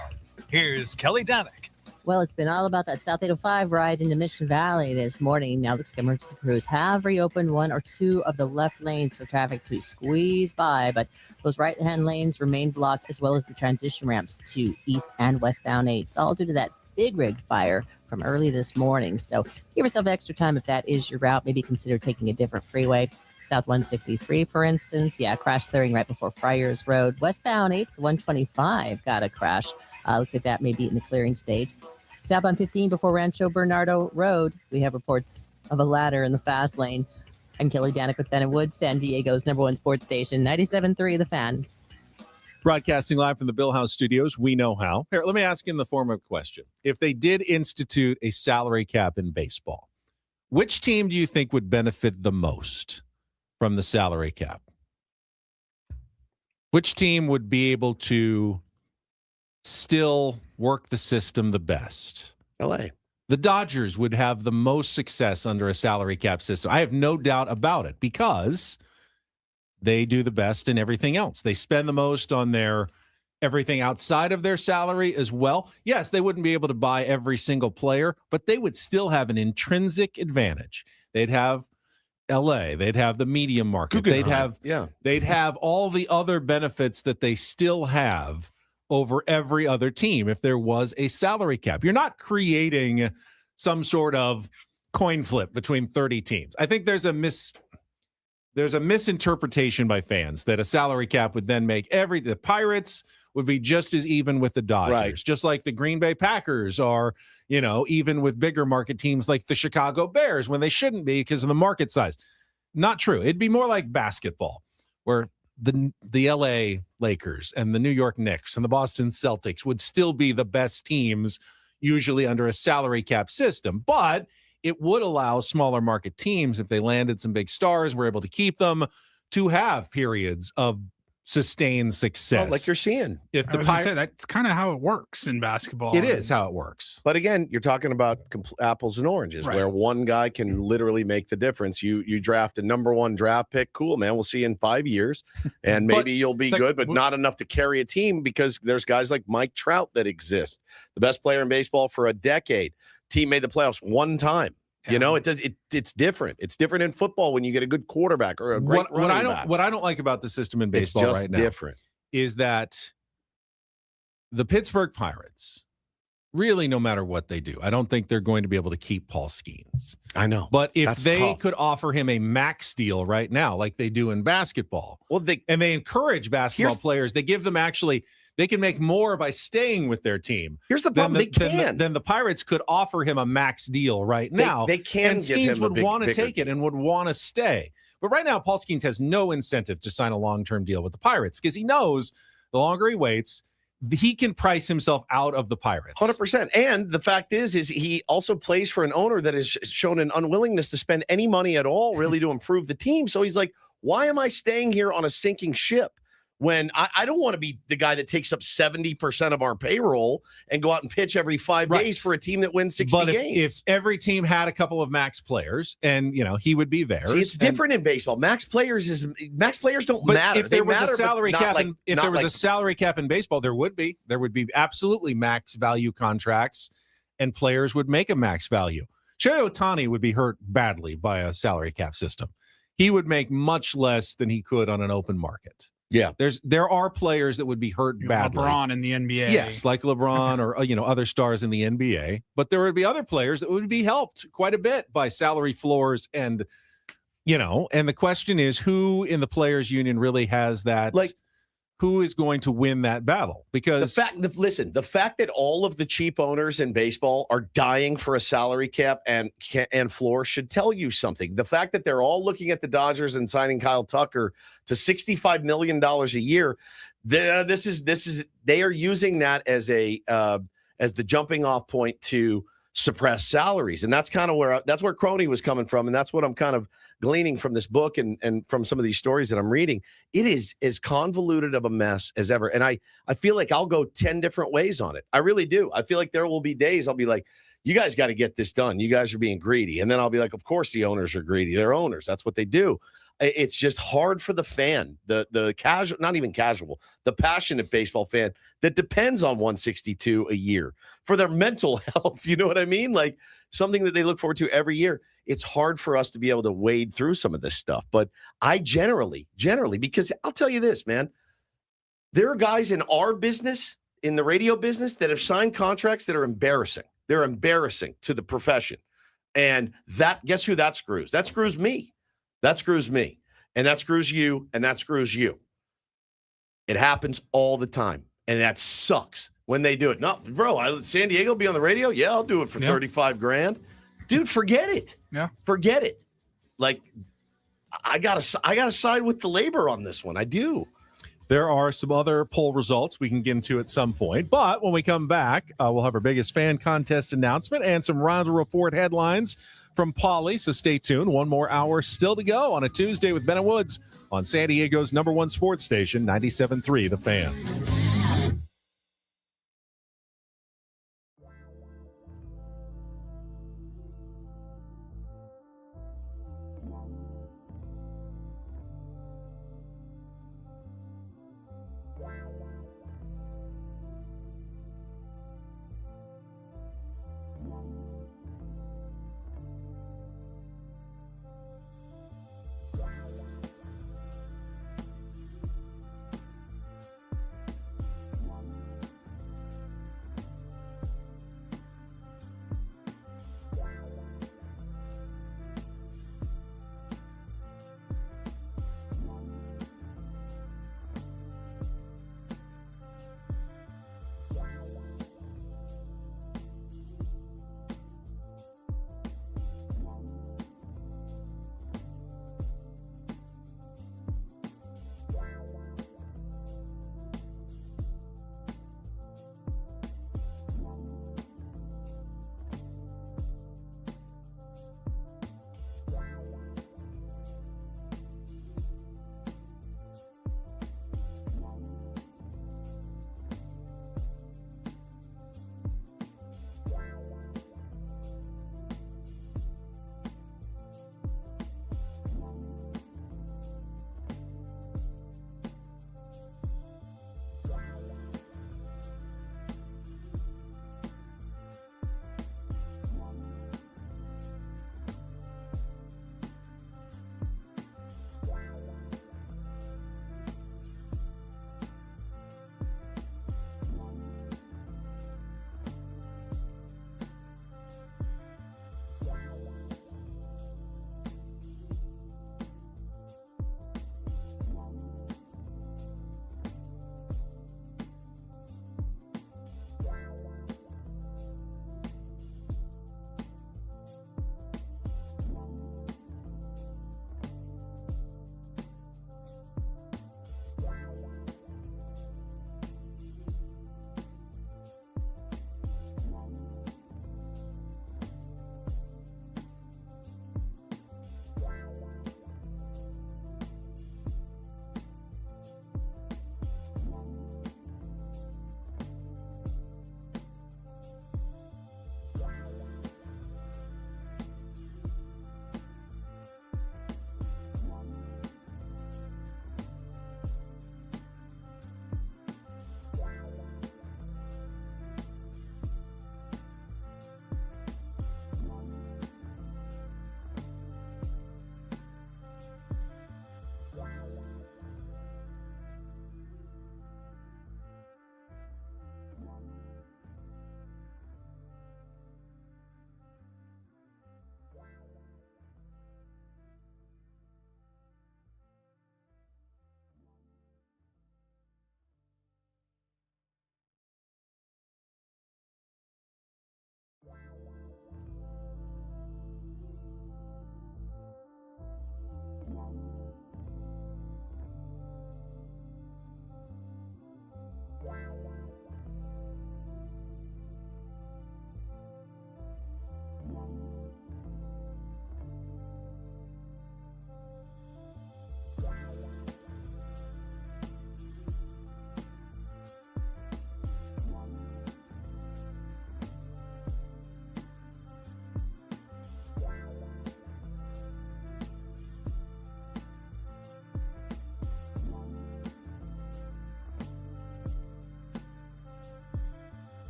Here's Kelly Danick. Well, it's been all about that South 805 ride into Mission Valley this morning. Now looks like emergency crews have reopened one or two of the left lanes for traffic to squeeze by, but those right-hand lanes remain blocked, as well as the transition ramps to east and westbound 8. It's all due to that big rig fire from early this morning. So give yourself extra time if that is your route. Maybe consider taking a different freeway. South 163, for instance. Yeah, crash clearing right before Friars Road. Westbound 8th, 125 got a crash. Looks like that may be in the clearing stage. Southbound 15 before Rancho Bernardo Road, we have reports of a ladder in the fast lane. I'm Kelly Danick with Ben and Wood, San Diego's #1 sports station, 97.3 The Fan. Broadcasting live from the Bill House Studios, we know how. Here, let me ask you in the form of a question. If they did institute a salary cap in baseball, which team do you think would benefit the most from the salary cap? Which team would be able to still work the system the best? LA. The Dodgers would have the most success under a salary cap system. I have no doubt about it because they do the best in everything else. They spend the most on their everything outside of their salary as well. Yes, they wouldn't be able to buy every single player, but they would still have an intrinsic advantage. They'd have LA, they'd have the media market, they'd have all the other benefits that they still have over every other team if there was a salary cap. You're not creating some sort of coin flip between 30 teams. I think there's a misinterpretation by fans that a salary cap would then make the Pirates would be just as even with the Dodgers, Right. just like the Green Bay Packers are, even with bigger market teams like the Chicago Bears when they shouldn't be because of the market size. Not true. It'd be more like basketball, where the LA Lakers and the New York Knicks and the Boston Celtics would still be the best teams, usually under a salary cap system. But it would allow smaller market teams, if they landed some big stars, were able to keep them, to have periods of sustained success. Well, like you're seeing. If I the was gonna say, that's kind of how it works in basketball. it is how it works. But again, you're talking about apples and oranges, Right. where one guy can literally make the difference. You draft a number 1 draft pick. Cool, man. We'll see you in 5 years. And But maybe you'll be it's like- good, but not enough to carry a team because there's guys like Mike Trout that exist. The best player in baseball for a decade. Team made the playoffs 1 time. You know, it's different. It's different in football when you get a good quarterback or a great running back. What I don't like about the system in It's baseball just right now different. is that the Pittsburgh Pirates, really, no matter what they do, I don't think they're going to be able to keep Paul Skeens. I know. But if That's they tough. could offer him a max deal right now, like they do in basketball, Well, and they encourage basketball Here's- players, they give them they can make more by staying with their team. here's the problem. They can. Then the Pirates could offer him a max deal right now. They can and give Skeens him a would big- want to bigger take it and would want to stay. But right now, Paul Skeens has no incentive to sign a long-term deal with the Pirates because he knows the longer he waits, he can price himself out of the Pirates. 100%. And the fact is he also plays for an owner that has shown an unwillingness to spend any money at all really to improve the team. So he's like, why am I staying here on a sinking ship when I don't want to be the guy that takes up 70% of our payroll and go out and pitch every 5 Right. days for a team that wins 60 But games? if every team had a couple of max players and, he would be theirs. See, it's different in baseball. Max players don't But matter. if there They was matter, a but salary not cap, like- if not there was like- a salary cap in baseball, there would be absolutely max value contracts, and players would make a max value. Shohei Ohtani would be hurt badly by a salary cap system. He would make much less than he could on an open market. Yeah, there are players that would be hurt badly. LeBron in the NBA. Yes, like LeBron or other stars in the NBA. But there would be other players that would be helped quite a bit by salary floors and the question is who in the players union really has that, who is going to win that battle? Because the fact that all of the cheap owners in baseball are dying for a salary cap and floor should tell you something. The fact that they're all looking at the Dodgers and signing Kyle Tucker to $65 million a year, they are using that as the jumping off point to suppress salaries. And that's kind of where Crony was coming from. And that's what I'm kind of gleaning from this book and from some of these stories that I'm reading. It is as convoluted of a mess as ever. And I feel like I'll go 10 different ways on it. I really do. I feel like there will be days I'll be like, you guys got to get this done. You guys are being greedy. And then I'll be like, of course the owners are greedy. They're owners. That's what they do. It's just hard for the fan, the casual, not even casual, the passionate baseball fan that depends on 162 a year for their mental health. You know what I mean? Like something that they look forward to every year. It's hard for us to be able to wade through some of this stuff. But I generally, because I'll tell you this, man, there are guys in our business, in the radio business, that have signed contracts that are embarrassing. They're embarrassing to the profession. And guess who that screws? That screws me. That screws me. And that screws you. And that screws you. It happens all the time. And that sucks when they do it. No, bro, San Diego be on the radio? Yeah, I'll do it for 35 grand. Dude, forget it. Yeah. Forget it. Like, I gotta side with the labor on this one. I do. there are some other poll results we can get into at some point. But when we come back, we'll have our biggest fan contest announcement and some Round Report headlines from Pauly. So stay tuned. One more hour still to go on a Tuesday with Ben and Woods on San Diego's #1 sports station, 97.3 The Fan.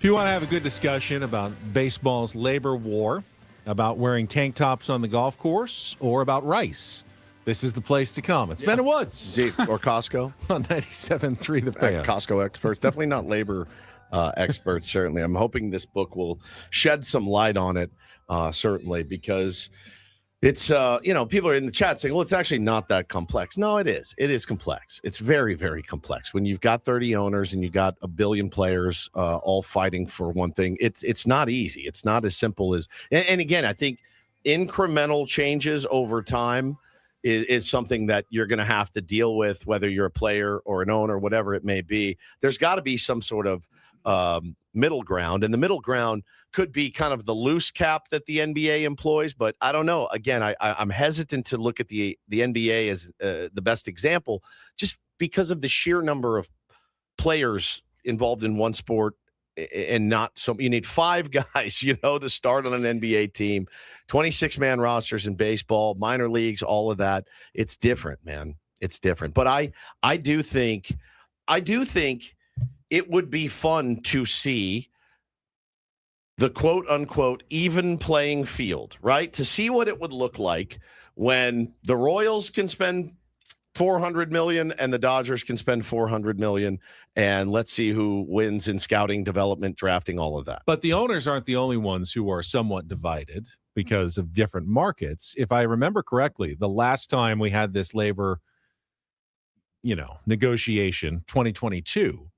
you want to have a good discussion about baseball's labor war, about wearing tank tops on the golf course, or about rice, this is the place to come. It's Ben and Woods. Deep. Or Costco. On 97.3 The Fan. Costco experts. Definitely not labor experts, certainly. I'm hoping this book will shed some light on it, certainly, because it's, people are in the chat saying, well, it's actually not that complex. No, it is. It is complex. It's very, very complex. When you've got 30 owners and you got a billion players all fighting for one thing, it's not easy. It's not as simple as, and again, I think incremental changes over time is something that you're going to have to deal with, whether you're a player or an owner, whatever it may be. There's got to be some sort of middle ground, and the middle ground could be kind of the loose cap that the NBA employs, but I don't know. Again, I'm hesitant to look at the NBA as the best example, just because of the sheer number of players involved in one sport, and not so. You need 5 guys, to start on an NBA team, 26-man rosters in baseball, minor leagues, all of that. It's different, man. It's different. But I do think it would be fun to see the quote unquote even playing field, right? To see what it would look like when the Royals can spend $400 million and the Dodgers can spend $400 million, and let's see who wins in scouting, development, drafting, all of that. But the owners aren't the only ones who are somewhat divided because of different markets. If I remember correctly, the last time we had this labor, negotiation, 2022,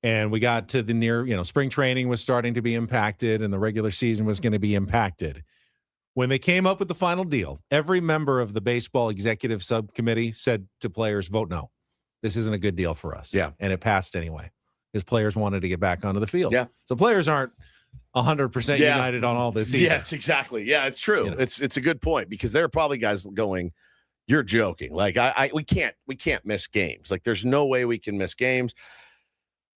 and we got to the near, spring training was starting to be impacted and the regular season was going to be impacted. When they came up with the final deal, every member of the baseball executive subcommittee said to players, vote no. This isn't a good deal for us. Yeah. And it passed anyway because players wanted to get back onto the field. Yeah. So players aren't 100% united on all this either. Yes, exactly. Yeah, it's true. It's a good point, because there are probably guys going, you're joking. Like we can't miss games. Like there's no way we can miss games.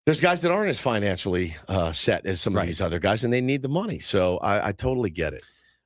There's guys that aren't as financially set as some of these other guys, and they need the money. So I totally get it.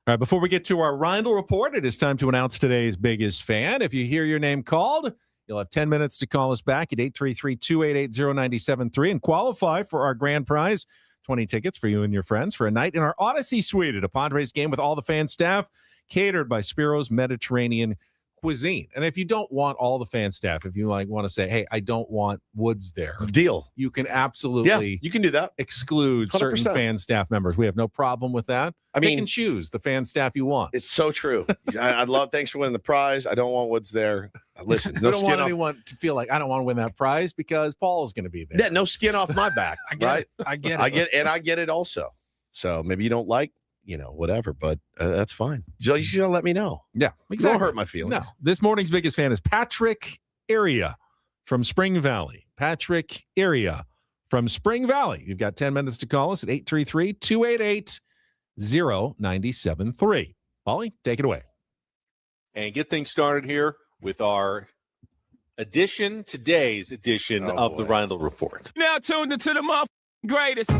All right, before we get to our Reindl Report, it is time to announce today's biggest fan. If you hear your name called, you'll have 10 minutes to call us back at 833-288-0973 and qualify for our grand prize, 20 tickets for you and your friends for a night in our Odyssey Suite at a Padres game with all the fan staff, catered by Spiro's Mediterranean Cuisine. And if you don't want all the fan staff, if you want to say, hey, I don't want Woods there, deal, you can absolutely you can do that. Exclude 100%. Certain fan staff members. We have no problem with that. Pick and choose the fan staff you want. It's so true. I'd love, thanks for winning the prize. I don't want Woods there. Listen, no, I don't want anyone to feel like I don't want to win that prize because Paul's going to be there. Yeah, no skin off my back. I get it. I get it also. So maybe you don't like, whatever, but that's fine. You just gotta let me know. Yeah, exactly. Don't hurt my feelings. No. This morning's biggest fan is Patrick Area from Spring Valley. Patrick Area from Spring Valley. You've got 10 minutes to call us at 833-288-0973. Paulie, take it away. And get things started here with our today's edition of the Reindl Report. Now tuned into the greatest.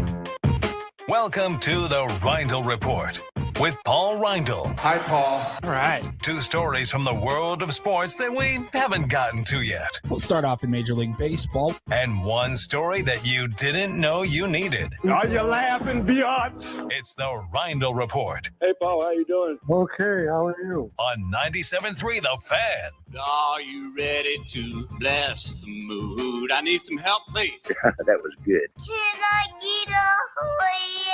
Welcome to the Reindl Report with Paul Reindl. Hi, Paul. All right. 2 stories from the world of sports that we haven't gotten to yet. We'll start off in Major League Baseball. And 1 story that you didn't know you needed. Are you laughing, biatch? It's the Reindl Report Hey, Paul, how you doing? Okay, how are you? on 97.3 The Fan. Are you ready to bless the mood? I need some help, please. That was good. Can I get a yeah? Oh, yeah.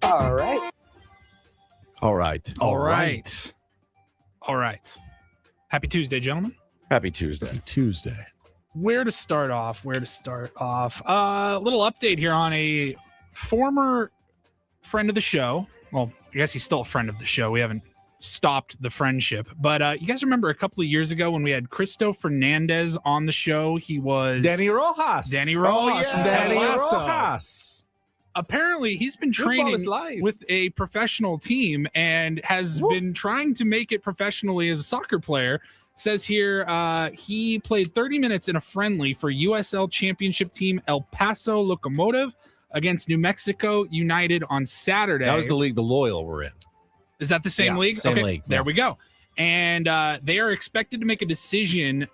All right. All right. All right. Happy Tuesday, gentlemen. Happy Tuesday. Where to start off? A little update here on a former friend of the show. Well, I guess he's still a friend of the show. We haven't stopped the friendship. But you guys remember a couple of years ago when we had Cristo Fernandez on the show? He was Danny Rojas. From Danny Tabasco. Rojas. Apparently, he's been training with a professional team and has been trying to make it professionally as a soccer player. Says here he played 30 minutes in a friendly for USL Championship team El Paso Locomotive against New Mexico United on Saturday. That was the league the Loyal were in. Is that the same league? Same league. There we go. And they are expected to make a decision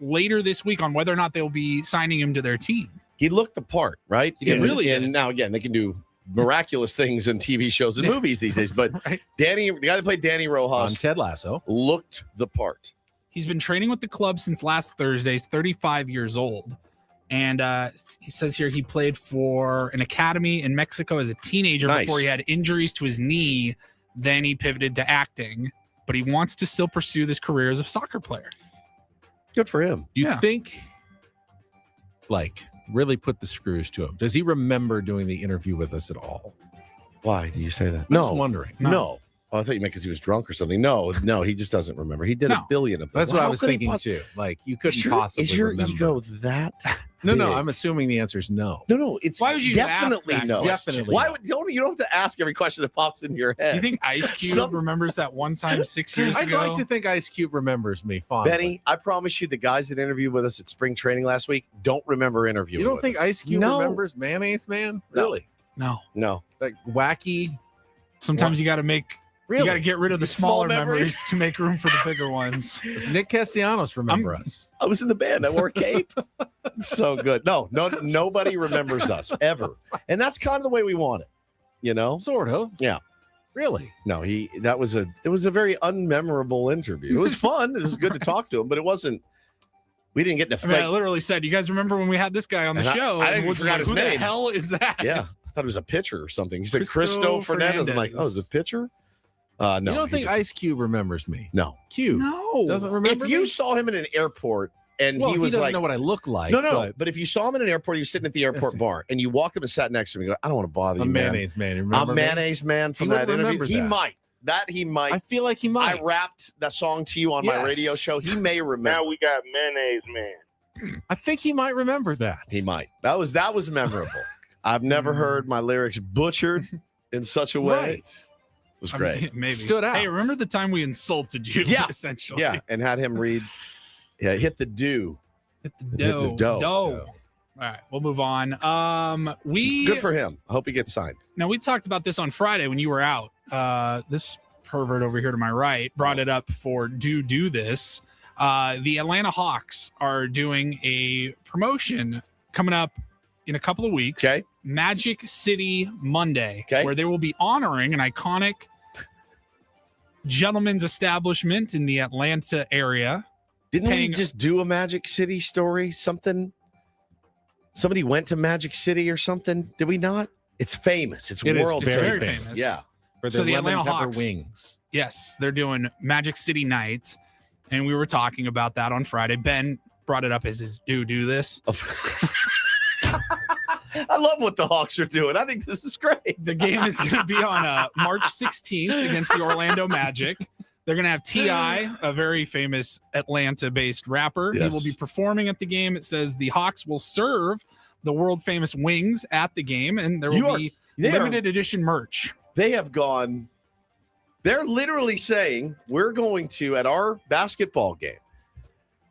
later this week on whether or not they'll be signing him to their team. He looked the part, right? He really and did. now again, they can do miraculous things in TV shows and movies these days. But Right. the guy that played Danny On Rojas, Ted Lasso. looked the part. He's been training with the club since last Thursday. He's 35 years old. And he says here he played for an academy in Mexico as a teenager before he had injuries to his knee. Then he pivoted to acting, but he wants to still pursue this career as a soccer player. Good for him. Do you think, like, really put the screws to him? Does he remember doing the interview with us at all? Why do you say that? I'm just wondering. No. Oh, I thought you meant because he was drunk or something. No, he just doesn't remember. He did a billion of them. That's what I How was could he thinking too. Like, you couldn't possibly Is your remember. ego that? No, big? I'm assuming the answer is no. No, it's Why would you definitely ask that no. question? Definitely Why no. would you don't have to ask every question that pops into your head? You think Ice Cube remembers that one time 6 years I'd ago? like to think Ice Cube remembers me fondly. Benny, I promise you, the guys that interviewed with us at spring training last week don't remember interviewing. You don't with think us. Ice Cube No. remembers Mayonnaise Man? No. Really? No. Like wacky? Sometimes you got to make. Really? You got to get rid of the Small smaller memories to make room for the bigger ones. Does Nick Castellanos remember us? I was in the band. I wore a cape. So good. No, nobody remembers us ever, and that's kind of the way we want it. You know, Sort of. Yeah. Really? No, it was a very unmemorable interview. It was fun. It was good to talk to him, but it wasn't. We didn't get to. I mean, I literally said, "You guys remember when we had this guy on the And show?" I And Woods was forgot like, his Who the name. hell is that? Yeah, I thought it was a pitcher or something. He said Cristo Cristo Fernandez. I'm like, Fernandez. oh, is it a pitcher? No, You don't he think doesn't. Ice Cube remembers me? No. Cube No. doesn't remember If you me? saw him in an airport and Well, he was doesn't like, know what I look like. no, but if you saw him in an airport, he was sitting at the airport Listen. bar, and you walked up and sat next to him, and you go, I don't want to bother you, I'm man. Mayonnaise Man. You remember I'm me? Mayonnaise Man from He would that interview. remember He that. might. He might. I feel like he might. I rapped that song to you on my Yes. radio show. He may remember. Now we got Mayonnaise Man. I think he might remember that. He might. That was memorable. I've never heard my lyrics butchered in such a way. Right. It was I great. mean, maybe. Stood out. Hey, remember the time we insulted you? Yeah. Essentially. Yeah, and had him read. Yeah, hit the do. Hit the Hit the dough. dough. All right, we'll move on. We Good for him. I hope he gets signed. Now, we talked about this on Friday when you were out. This pervert over here to my right brought it up for Do This. The Atlanta Hawks are doing a promotion coming up in a couple of weeks. Okay. Magic City Monday, Okay. where they will be honoring an iconic gentleman's establishment in the Atlanta area. Didn't Paying- we just do a Magic City story? Something. Somebody went to Magic City or something. Did we not? It's famous. It's It is world very famous. famous. Yeah. For So the lemon Atlanta pepper Hawks. wings. Yes, they're doing Magic City Night, and we were talking about that on Friday. Ben brought it up as his do this. I love what the Hawks are doing. I think this is great. The game is going to be on March 16th against the Orlando Magic. They're going to have T.I., a very famous Atlanta-based rapper. Yes. He will be performing at the game. It says the Hawks will serve the world-famous wings at the game, and there will be limited edition merch. They have gone. They're literally saying we're going to, at our basketball game,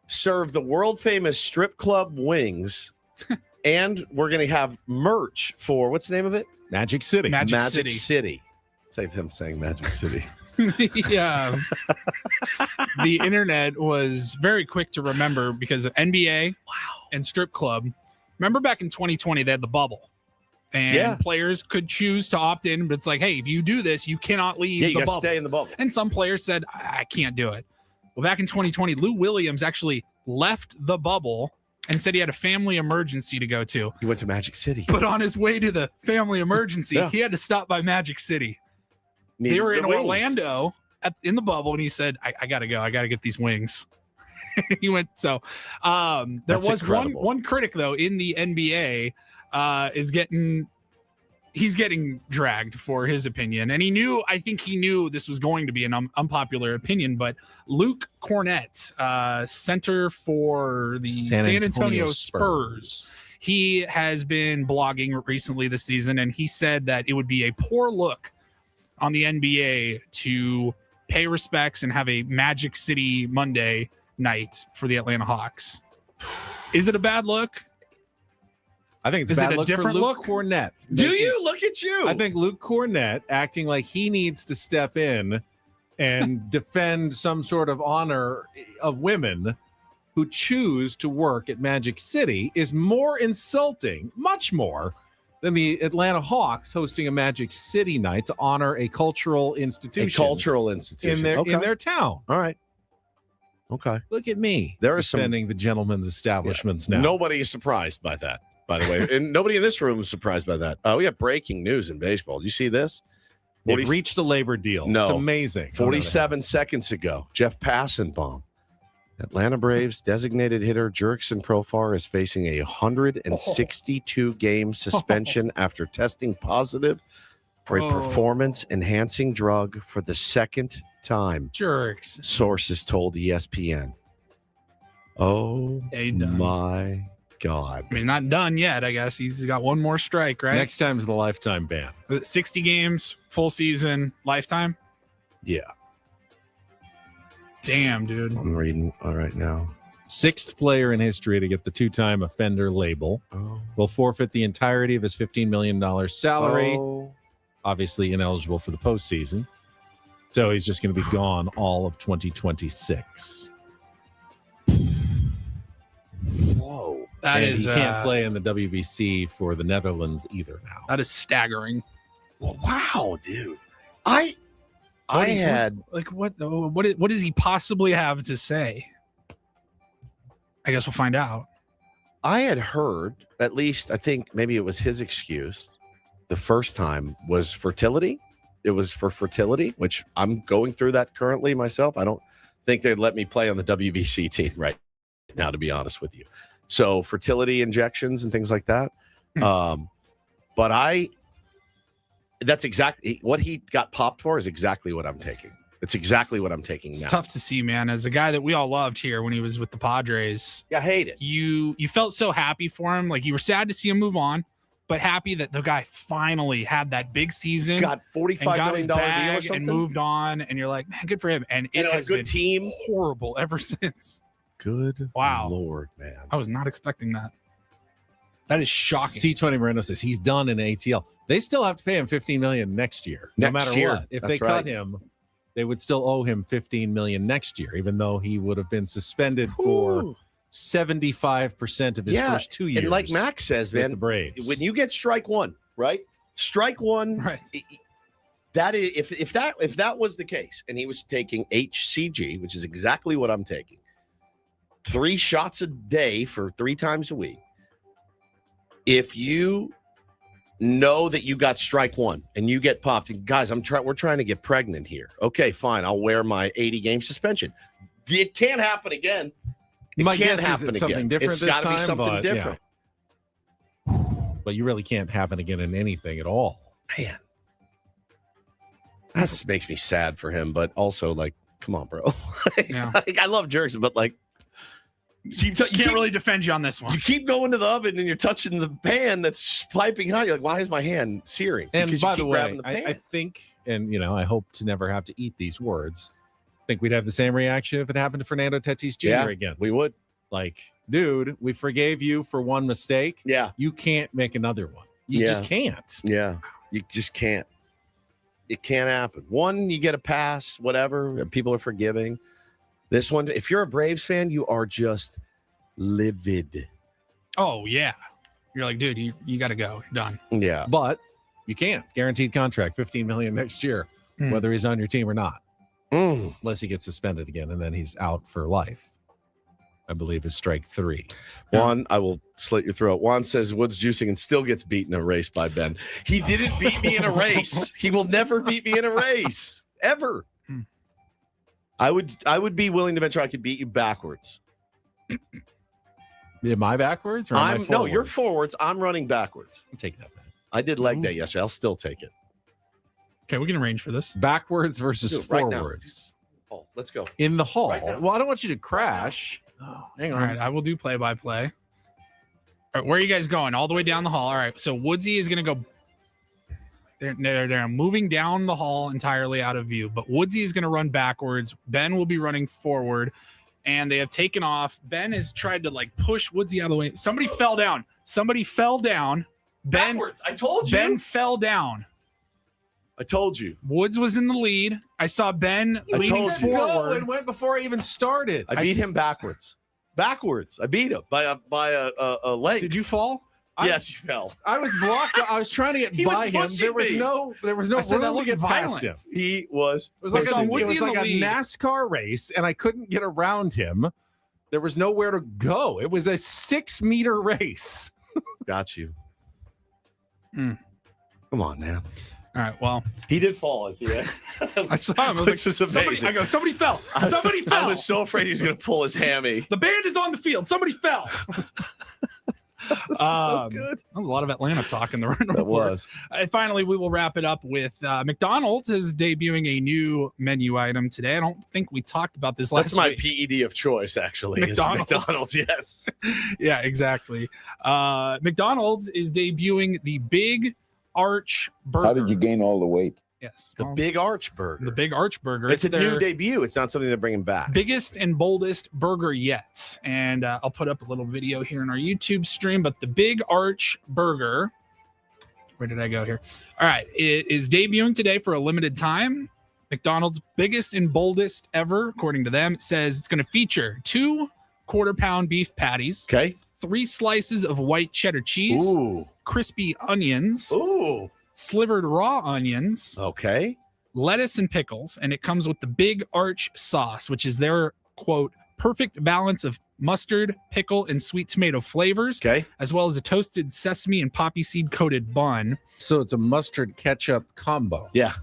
serve the world famous strip club wings, and we're going to have merch for what's the name of it? Magic City. Magic City. Save him saying Magic City. Yeah. The internet was very quick to remember because of NBA and strip club. Remember back in 2020, they had the bubble. And players could choose to opt in, but it's like, hey, if you do this, you cannot leave Yeah, the you got to bubble. stay in the bubble. And some players said, I can't do it. Well, back in 2020, Lou Williams actually left the bubble and said he had a family emergency to go to. He went to Magic City. But on his way to the family emergency, Yeah. he had to stop by Magic City. Needed They were the in wings. Orlando in the bubble, and he said, I got to go. I got to get these wings. He went. So there That's was incredible. one critic, though, in the NBA he's getting dragged for his opinion. And I think he knew this was going to be an unpopular opinion, but Luke Cornett, center for the San Antonio Spurs, he has been blogging recently this season, and he said that it would be a poor look on the NBA to pay respects and have a Magic City Monday night for the Atlanta Hawks. Is it a bad look? I think it's Is a it bad a look different for Luke look? Cornett. Do you? Look at you. I think Luke Cornett acting like he needs to step in and defend some sort of honor of women who choose to work at Magic City is more insulting, much more, than the Atlanta Hawks hosting a Magic City night to honor a cultural institution. In their town. All right. Okay. Look at me. There is defending the gentleman's establishments now. Nobody is surprised by that, by the way. And nobody in this room is surprised by that. We got breaking news in baseball. Do you see this? They've reached a labor deal. No. It's amazing. 47 seconds ago, Jeff Passanbaum, Atlanta Braves designated hitter Jurickson Profar is facing a 162-game suspension after testing positive for a performance-enhancing drug for the second time. Jerks. Sources told ESPN. Oh, my God. I mean, not done yet, I guess. He's got one more strike, right? Next time's the lifetime ban. 60 games, full season, lifetime? Yeah. Damn, dude. I'm reading all right now. 6th player in history to get the 2-time offender label. Will forfeit the entirety of his $15 million salary. Obviously ineligible for the postseason. So he's just going to be gone all of 2026. Whoa. He can't play in the WBC for the Netherlands either now. That is staggering. Wow, dude. What does he possibly have to say? I guess we'll find out. I had heard, at least I think maybe it was his excuse the first time, was fertility. It was for fertility, which I'm going through that currently myself. I don't think they'd let me play on the WBC team right now, to be honest with you. So fertility injections and things like that. But that's exactly what he got popped for, is exactly what I'm taking. It's exactly what I'm taking now. It's tough to see, man. As a guy that we all loved here when he was with the Padres. Yeah, I hate it. You felt so happy for him. Like, you were sad to see him move on, but happy that the guy finally had that big season. Got $45 million deal or something. And moved on. And you're like, man, good for him. And it has a good been team. Horrible ever since. Good Lord, man. I was not expecting that. That is shocking. C20 Moreno says he's done in ATL. They still have to pay him $15 million next year, no matter what. If they cut him, they would still owe him $15 million next year, even though he would have been suspended for 75% of his first 2 years. And like Max says, man, the Braves. When you get strike one, right? Strike one, right? That is, if that was the case, and he was taking HCG, which is exactly what I'm taking, 3 shots a day for 3 times a week. If you know that you got strike one and you get popped, and guys, we're trying to get pregnant here. Okay, fine. I'll wear my 80-game suspension. It can't happen again. My guess is it's something different it's this time. It's got to be something but, different. Yeah. But you really can't happen again in anything at all. Man, that makes me sad for him, but also, like, come on, bro. I love Jurickson, but like, you can't really defend you on this one. You keep going to the oven and you're touching the pan that's piping hot. You're like, why is my hand searing? And because by you keep the way, grabbing the pan. I think, and I hope to never have to eat these words. I think we'd have the same reaction if it happened to Fernando Tatis Jr. again. We would. Like, dude, we forgave you for one mistake. Yeah. You can't make another one. You just can't. Yeah. You just can't. It can't happen. One, you get a pass, whatever. People are forgiving. This one, if you're a Braves fan, you are just livid. Oh, yeah. You're like, dude, you got to go. You're done. Yeah. But you can't. Guaranteed contract, $15 million next year, whether he's on your team or not. Unless he gets suspended again, and then he's out for life. I believe is strike 3. Juan, I will slit your throat. Juan says Woods juicing and still gets beaten in a race by Ben. He didn't beat me in a race. He will never beat me in a race. Ever. I would be willing to venture I could beat you backwards. Am I backwards? Or am I forwards? No, you're forwards. I'm running backwards. I'll take that back. I did leg day yesterday. I'll still take it. Okay, we can arrange for this. Backwards versus right forwards. Oh, let's go. In the hall. Right now. Well, I don't want you to crash. Oh, hang on. All right, I will do play-by-play. All right, where are you guys going? All the way down the hall. All right, so Woodsy is going to go. They're moving down the hall entirely out of view, but Woodsy is going to run backwards. Ben will be running forward, and they have taken off. Ben has tried to like push Woodsy out of the way. Somebody fell down. Ben, backwards. I told you. Ben fell down. I told you. Woods was in the lead. I saw Ben leaning forward. And went before I even started. I beat him backwards. backwards. I beat him by a leg. Did you fall? Yes, you fell. I was blocked. I was trying to get by him. There was no I said that room to get past him. He was. It was like, So what's he in the a lead? NASCAR race, and I couldn't get around him. There was nowhere to go. It was a 6-meter race. Got you. Mm. Come on, man. All right. Well, he did fall at the end. I saw him. I was Which was amazing. somebody fell. Somebody fell. I was so afraid he was going to pull his hammy. The band is on the field. Somebody fell. So good. That was a lot of Atlanta talk in the room. That was. Finally, we will wrap it up with McDonald's is debuting a new menu item today. I don't think we talked about this last That's my week. PED of choice, actually. is McDonald's. McDonald's, yes. Yeah, exactly. McDonald's is debuting the Big Arch Burger. How did you gain all the weight? Yes. The Big Arch Burger. The Big Arch Burger. It's a their new debut. It's not something they're bringing back. biggest and boldest burger yet. And I'll put up a little video here in our YouTube stream. But the Big Arch Burger, where did I go here? All right. It is debuting today for a limited time. McDonald's biggest and boldest ever, according to them. It says it's going to feature 2 quarter-pound beef patties. Okay. 3 slices of white cheddar cheese. Ooh. Crispy onions. Ooh. Slivered raw onions. Okay. Lettuce and pickles, and it comes with the Big Arch sauce, which is their quote perfect balance of mustard, pickle, and sweet tomato flavors, Okay. as well as a toasted sesame and poppy seed coated bun. So it's a mustard ketchup combo. Yeah.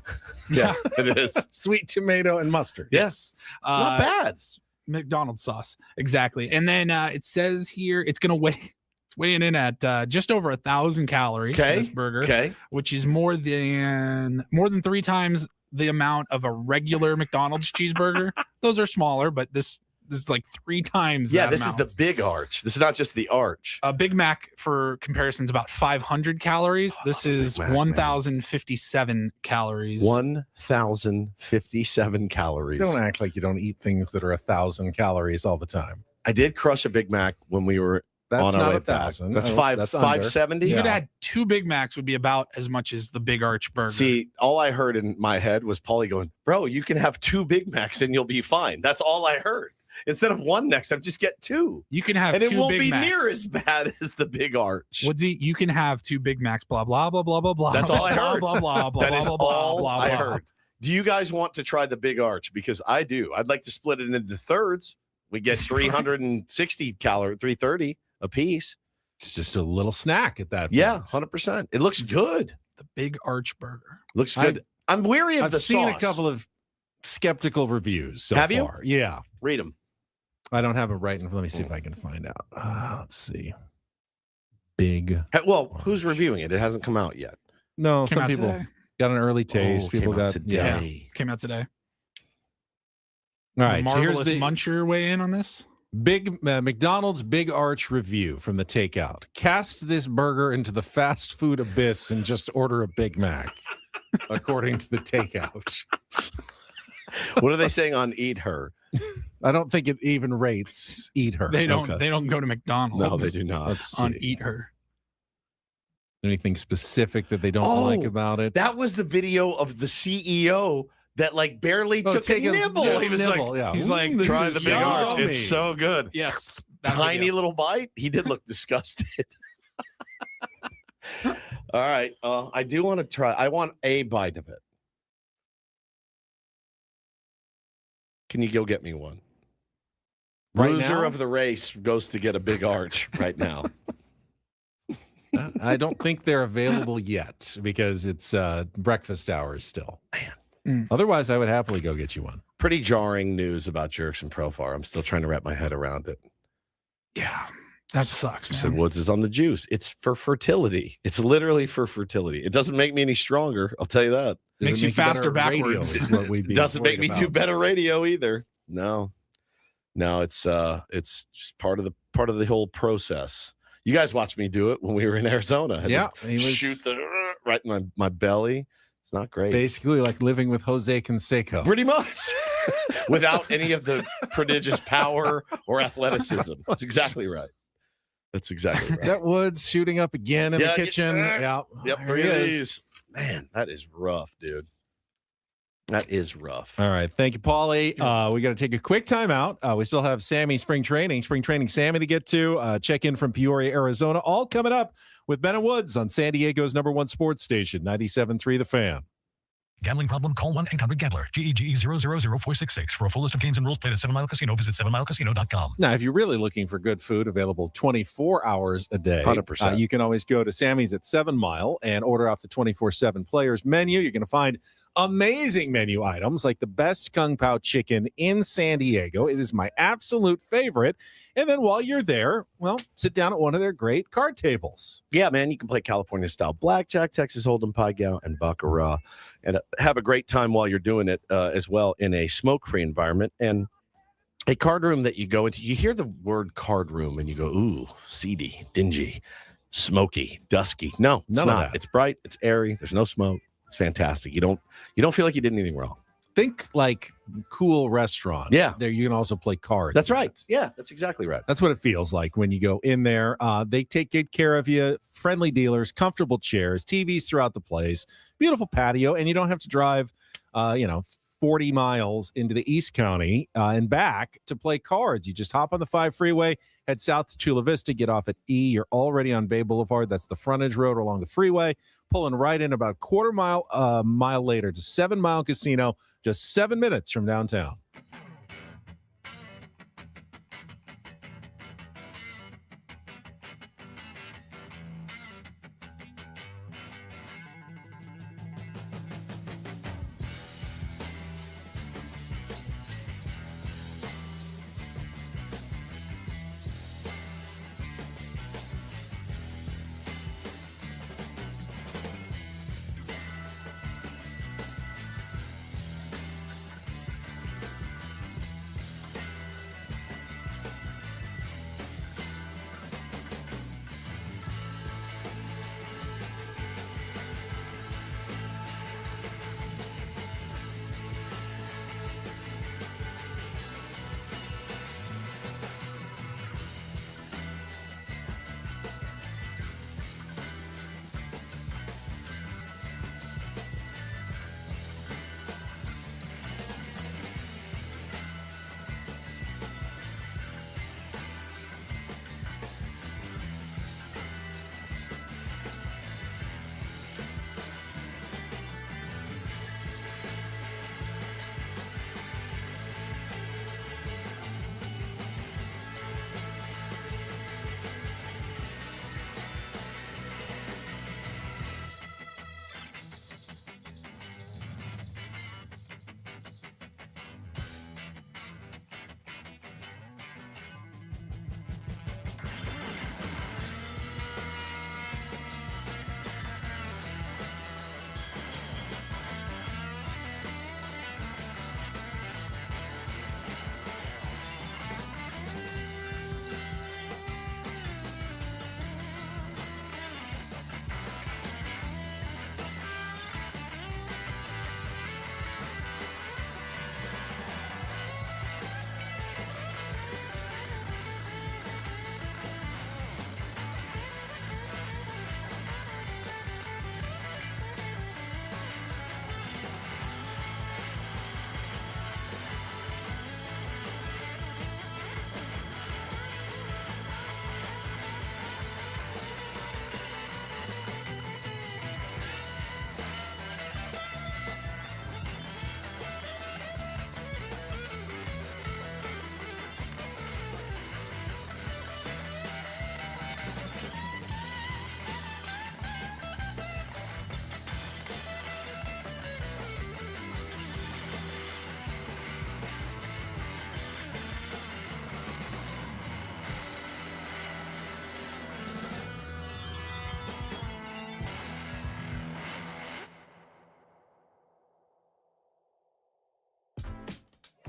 Yeah, it is. Sweet tomato and mustard. Yes, Not bad. McDonald's sauce, exactly. And then it says here it's going to weigh. It's weighing in at just over 1,000 calories for this burger, Okay. which is more than 3 times the amount of a regular McDonald's cheeseburger. Those are smaller, but this is like 3 times. Yeah, that this amount. is the Big Arch. This is not just the Arch. A Big Mac, for comparison, is about 500 calories. This is Big Mac, 1,057 calories. 1,057 calories. Don't act like you don't eat things that are 1,000 calories all the time. I did crush a Big Mac when we were That's on our not way 1,000. back. That's That's under. 570. You could add 2 Big Macs would be about as much as the Big Arch burger. See, all I heard in my head was Paulie going, "Bro, you can have 2 Big Macs and you'll be fine." That's all I heard. Instead of 1 next time, just get 2. You can have and 2 it won't Big be Macs. near as bad as the Big Arch. Woodsy, you can have 2 Big Macs, blah, blah, blah, blah, blah, blah. That's all I heard. Blah, blah, blah, That blah, is blah, blah, all blah, I blah. heard. Do you guys want to try the Big Arch? Because I do. I'd like to split it into thirds. We get 330 a piece. It's just a little snack at that point. Yeah, 100%. It looks good. The Big Arch burger. Looks good. I'm weary of I've the seen sauce. a couple of skeptical reviews so Have you? far. Yeah. Read them. I don't have it right in. Let me see if I can find out. Let's see. Big. Well, who's reviewing it? It hasn't come out yet. No, Came some out people today. got an early taste. came People out got today. Came out today. All right. The So here's Marvelous the Muncher weigh in on this. big McDonald's Big Arch review from the takeout. Cast this burger into the fast food abyss and just order a Big Mac, according to the takeout. What are they saying on Eat Her? I don't think it even rates Eat Her. They don't. Okay. They don't go to McDonald's. No, they do not. Let's On see. Eat Her. Anything specific that they don't like about it? That was the video of the CEO that like barely took a take a nibble. little He was nibble, like, yeah. He's like, this try is the Big Arch. yummy. It's so good. Yes. that Tiny video. little bite. He did look disgusted. All right. I do want to try. I want a bite of it. Can you go get me one? Right Loser now? of the race goes to get a Big Arch right now. I don't think they're available yet because it's breakfast hours still. Mm. Otherwise, I would happily go get you one. Pretty jarring news about Jerks and Profar. I'm still trying to wrap my head around it. Yeah. That sucks, man. Said Woods is on the juice. It's for fertility. It's literally for fertility. It doesn't make me any stronger. I'll tell you that. Makes you faster backwards. Is what we'd be Doesn't make me worried do about. better radio either. No, it's just part of the whole process. You guys watched me do it when we were in Arizona. I had Yeah, to he was shoot the right in my belly. It's not great. basically like living with Jose Canseco. Pretty much. Without any of the prodigious power or athleticism. That's exactly right. That's exactly right. That Woods shooting up again in the Yeah, kitchen. Yeah. Yep, There 3 he of is. these. Man, that is rough, dude. That is rough. All right. Thank you, Paulie. We got to take a quick time out. We still have Sammy spring training Sammy to get to. Check in from Peoria, Arizona. All coming up with Ben and Woods on San Diego's #1 sports station, 97.3 The Fan. Gambling problem? Call 1-800-GAMBLER. GEGE 000-466. For a full list of games and rules, play at 7 Mile Casino. Visit 7milecasino.com. Now, if you're really looking for good food available 24 hours a day, 100%. You can always go to Sammy's at 7 Mile and order off the 24/7 Players menu. You're going to find amazing menu items like the best Kung Pao chicken in San Diego. It is my absolute favorite. And then while you're there, well, sit down at one of their great card tables. Yeah, man, you can play California-style blackjack, Texas Hold'em, Pai Gow, and Baccarat, and have a great time while you're doing it as well in a smoke-free environment. And a card room that you go into, you hear the word card room, and you go, ooh, seedy, dingy, smoky, dusky. No, it's None of not. that. It's bright. It's airy. There's no smoke. It's fantastic. You don't feel like you did anything wrong. Think like cool restaurant. Yeah. There you can also play cards. That's right. Yeah, that's exactly right. That's what it feels like when you go in there. They take good care of you. Friendly dealers, comfortable chairs, TVs throughout the place, beautiful patio, and you don't have to drive, 40 miles into the East County and back to play cards. You just hop on the 5 freeway, head south to Chula Vista, get off at E. You're already on Bay Boulevard. That's the frontage road along the freeway. Pulling right in about quarter mile later to 7 Mile Casino, just 7 minutes from downtown.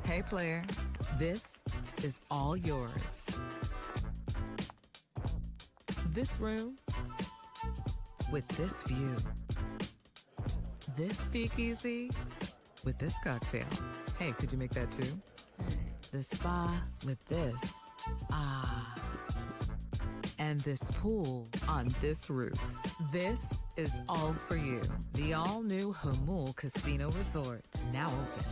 Hey, player, this is all yours. This room with this view. This speakeasy with this cocktail. Hey, could you make that too? The spa with this. Ah. And this pool on this roof. This is all for you. The all-new Hamul Casino Resort, now open.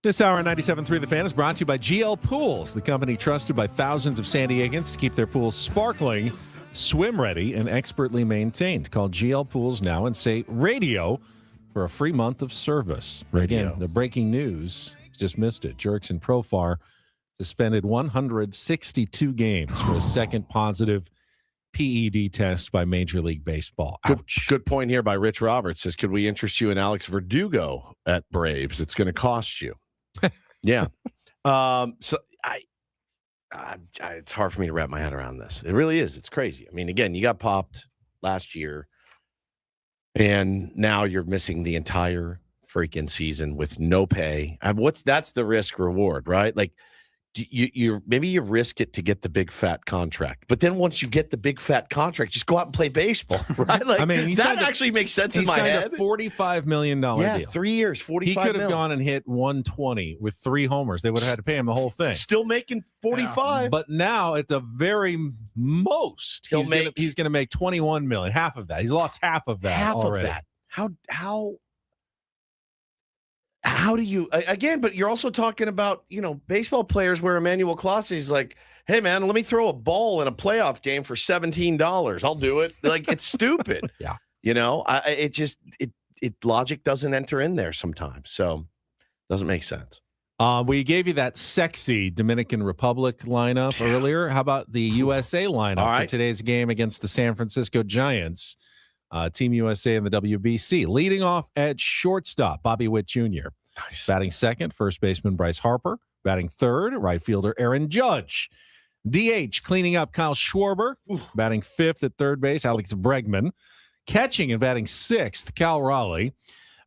This hour on 97.3 The Fan is brought to you by GL Pools, the company trusted by thousands of San Diegans to keep their pools sparkling, swim-ready, and expertly maintained. Call GL Pools now and say radio for a free month of service. Radio. Again, the breaking news, just missed it. Jurickson Profar suspended 162 games for a second positive PED test by Major League Baseball. Ouch. Good point here by Rich Roberts. Says, could we interest you in Alex Verdugo at Braves? It's going to cost you. Yeah. So it's hard for me to wrap my head around this. It really is. It's crazy. I mean, again, you got popped last year, and now you're missing the entire freaking season with no pay. And that's the risk reward, right? Like, you maybe you risk it to get the big fat contract, but then once you get the big fat contract, just go out and play baseball, right? Like, I mean, that actually makes sense in my head. He signed a $45 million deal. 3 years, 45 He could have gone and hit 120 with 3 homers. They would have had to pay him the whole thing. Still making 45. Yeah. But now, at the very most, he's going to make 21 million. Half of that. He's lost half of that already. Of that. How do you, again, but you're also talking about, baseball players where Emmanuel Clase is like, hey, man, let me throw a ball in a playoff game for $17. I'll do it. Like, it's stupid. Yeah. Logic doesn't enter in there sometimes. So doesn't make sense. We gave you that sexy Dominican Republic lineup earlier. How about the USA lineup for today's game against the San Francisco Giants? Team USA and the WBC. Leading off at shortstop, Bobby Witt Jr. Nice. Batting second, first baseman Bryce Harper. Batting third, right fielder Aaron Judge. DH, cleaning up Kyle Schwarber. Ooh. Batting fifth at third base, Alex Bregman. Catching and batting sixth, Cal Raleigh.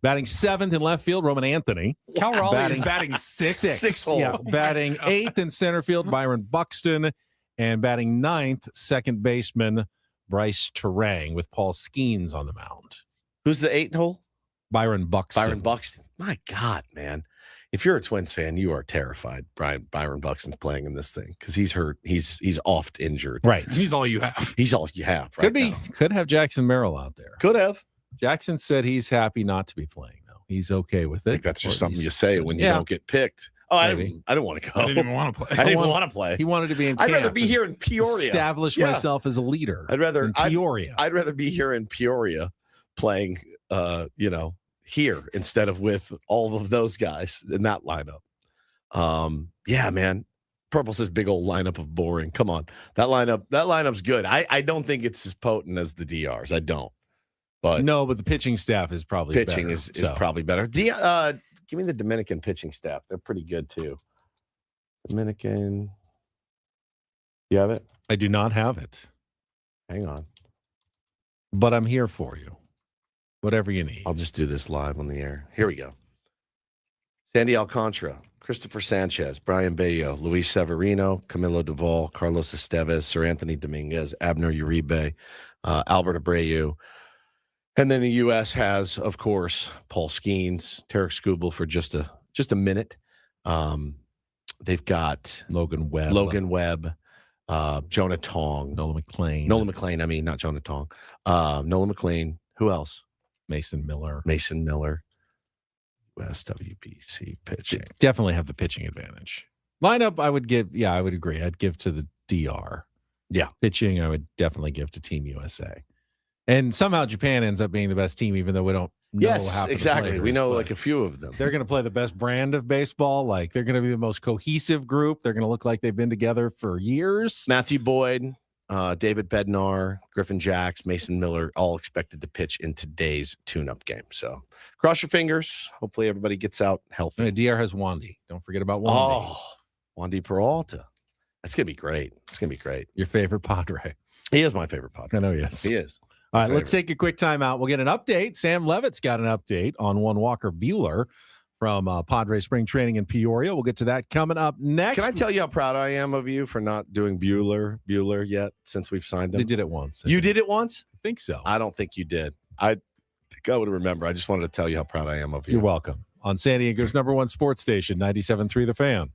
Batting seventh in left field, Roman Anthony. Cal Raleigh is batting sixth. Six hole. Yeah, batting eighth in center field, Byron Buxton. And batting ninth, second baseman Bryce Terang with Paul Skeens on the mound. Who's the 8th hole? Byron Buxton. Byron Buxton. My God, man. if you're a Twins fan, you are terrified. Byron Buxton's playing in this thing because he's hurt. He's oft injured. Right. He's all you have. He's all you have. Right now. Could have Jackson Merrill out there. Could have. Jackson said he's happy not to be playing though. He's okay with it. I think that's just something you say when you don't get picked. Oh, I didn't want to go. I didn't even want to play. I didn't even want to play. He wanted to be in camp. I'd rather be here in Peoria. Establish myself as a leader. I'd rather in Peoria. I'd rather be here in Peoria playing here instead of with all of those guys in that lineup. Yeah, man. Purple says big old lineup of boring. Come on. That lineup's good. I don't think it's as potent as the DRs. I don't. But the pitching staff is probably better, is probably better. Give me the Dominican pitching staff. They're pretty good too. Dominican. You have it? I do not have it. Hang on. But I'm here for you. Whatever you need. I'll just do this live on the air. Here we go. Sandy Alcantara, Christopher Sanchez, Brian Bayo, Luis Severino, Camilo Duvall, Carlos Estevez, Sir Anthony Dominguez, Abner Uribe, Albert Abreu. And then the U.S. has, of course, Paul Skeens, Tarek Skubal for just a minute. They've got Logan Webb, Jonah Tong, Nolan McClain. I mean, not Jonah Tong. Nolan McClain. Who else? Mason Miller. WBC pitching. Definitely have the pitching advantage. Lineup, I would agree. I'd give to the DR. Yeah. Pitching, I would definitely give to Team USA. And somehow Japan ends up being the best team, even though we don't know half of the exactly. players, We know like a few of them. They're going to play the best brand of baseball. Like they're going to be the most cohesive group. They're going to look like they've been together for years. Matthew Boyd, David Bednar, Griffin Jacks, Mason Miller, all expected to pitch in today's tune-up game. So cross your fingers. Hopefully everybody gets out healthy. DR has Wandy. Don't forget about Wandy. Oh, Wandy Peralta. That's going to be great. It's going to be great. Your favorite Padre. He is my favorite Padre. I know he is. He is. All right, let's take a quick timeout. We'll get an update. Sam Levitt's got an update on one Walker Buehler from Padre Spring Training in Peoria. We'll get to that coming up next. Can I tell you how proud I am of you for not doing Bueller yet since we've signed him? They did it once. You did it once? I think so. I don't think you did. I think I would remember. I just wanted to tell you how proud I am of you. You're welcome. On San Diego's #1 sports station, 97.3 The Fan.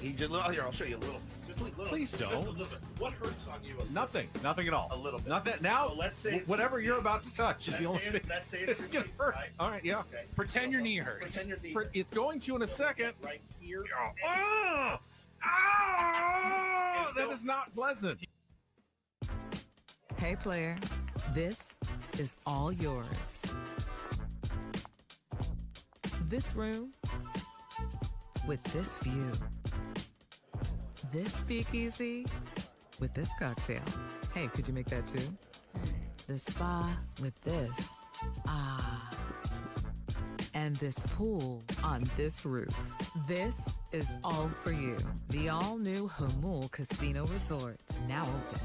He just here. I'll show you a little. Just a little. Please don't. Just a little bit. What hurts on you? Nothing at all. A little bit. Nothing. Now, So let's say whatever you're about to touch is the only thing. Let's say It's gonna hurt. Right? All right, yeah. Okay. Pretend your knee hurts. Pretend your knee. It's going to in a second. Right here. Oh, that is not pleasant. Hey, player, this is all yours. This room with this view. This speakeasy with this cocktail. Hey, could you make that too? This spa with this. Ah. And this pool on this roof. This is all for you. The all-new Hamul Casino Resort, now open.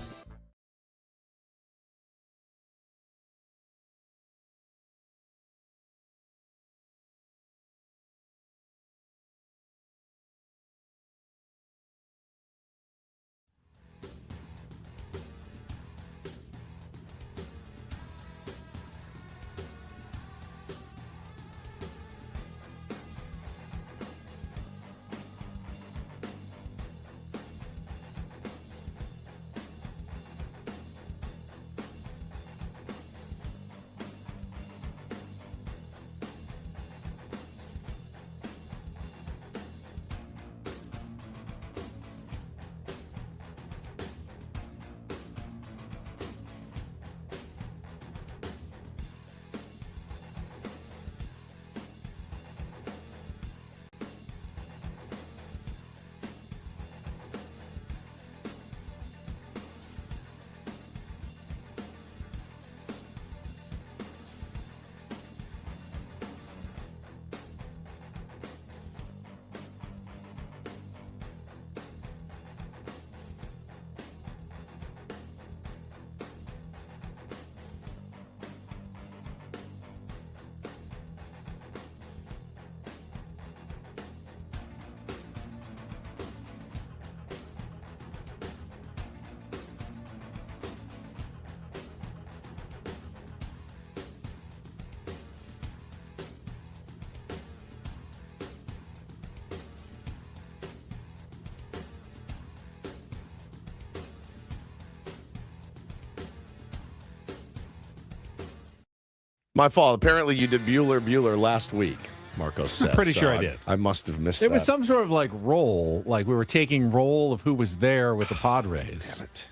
My fault. Apparently, you did Bueller last week. Marcos says. I'm pretty sure I did. I must have missed It that. was some sort of like roll, like we were taking roll of who was there with the Padres. Damn it.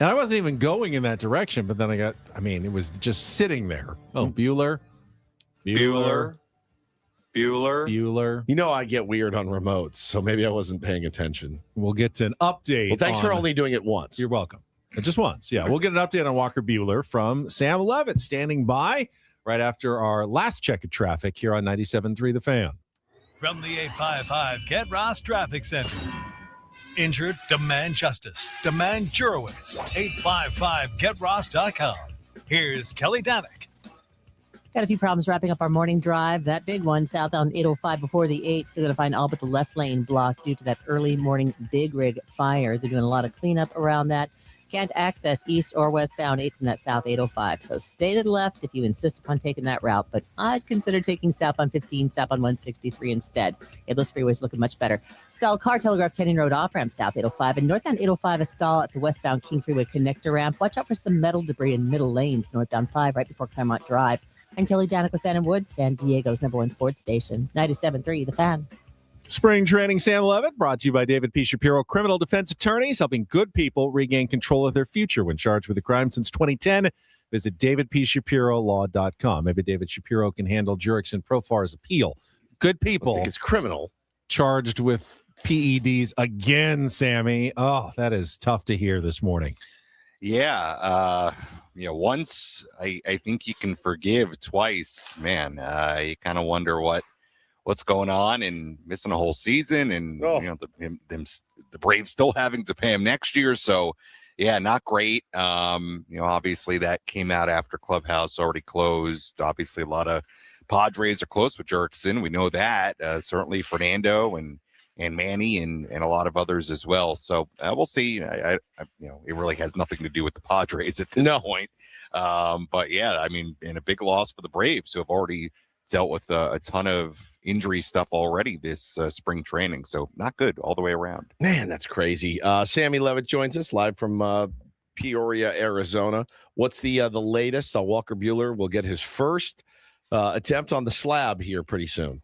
And I wasn't even going in that direction, but then it was just sitting there. Oh, Bueller. You know I get weird on remotes, so maybe I wasn't paying attention. We'll get to an update. Well, thanks for only doing it once. You're welcome. Just once. Yeah, we'll get an update on Walker Bueller from Sam Levitt standing by right after our last check of traffic here on 97.3 The Fan. From the 855 Get Ross Traffic Center. Injured? Demand justice. Demand Jurowitz. 855GetRoss.com. Here's Kelly Danick. Got a few problems wrapping up our morning drive. That big one southbound 805 before the 8. Still going to find all but the left lane blocked due to that early morning big rig fire. They're doing a lot of cleanup around that. Can't access east or westbound 8 from that south 805. So stay to the left if you insist upon taking that route. But I'd consider taking southbound 15, southbound 163 instead. Yeah, those freeways looking much better. Stall Car Telegraph Canyon Road off ramp south 805. And northbound 805 a stall at the westbound King Freeway connector ramp. Watch out for some metal debris in middle lanes northbound 5 right before Claremont Drive. I'm Kelly Danick with Fan and Woods, San Diego's #1 sports station. 97.3 The Fan. Spring Training Sam Levitt, brought to you by David P. Shapiro, criminal defense attorneys, helping good people regain control of their future when charged with a crime since 2010. Visit davidpshapirolaw.com. Maybe David Shapiro can handle Jurickson Profar's appeal. Good people. I think it's criminal. Charged with PEDs again, Sammy. Oh, that is tough to hear this morning. Yeah. Once I think you can forgive, twice, man. You kind of wonder what's going on and missing a whole season, and the Braves still having to pay him next year. So yeah, not great. Obviously that came out after Clubhouse already closed. Obviously a lot of Padres are close with Jurickson. We know that. Certainly Fernando and Manny and a lot of others as well. So we'll see. It really has nothing to do with the Padres at this point. But yeah, I mean, and a big loss for the Braves who have already dealt with a ton of injury stuff already this spring training. So not good all the way around. Man, that's crazy. Sammy Levitt joins us live from Peoria, Arizona. What's the latest? Walker Buehler will get his first attempt on the slab here pretty soon.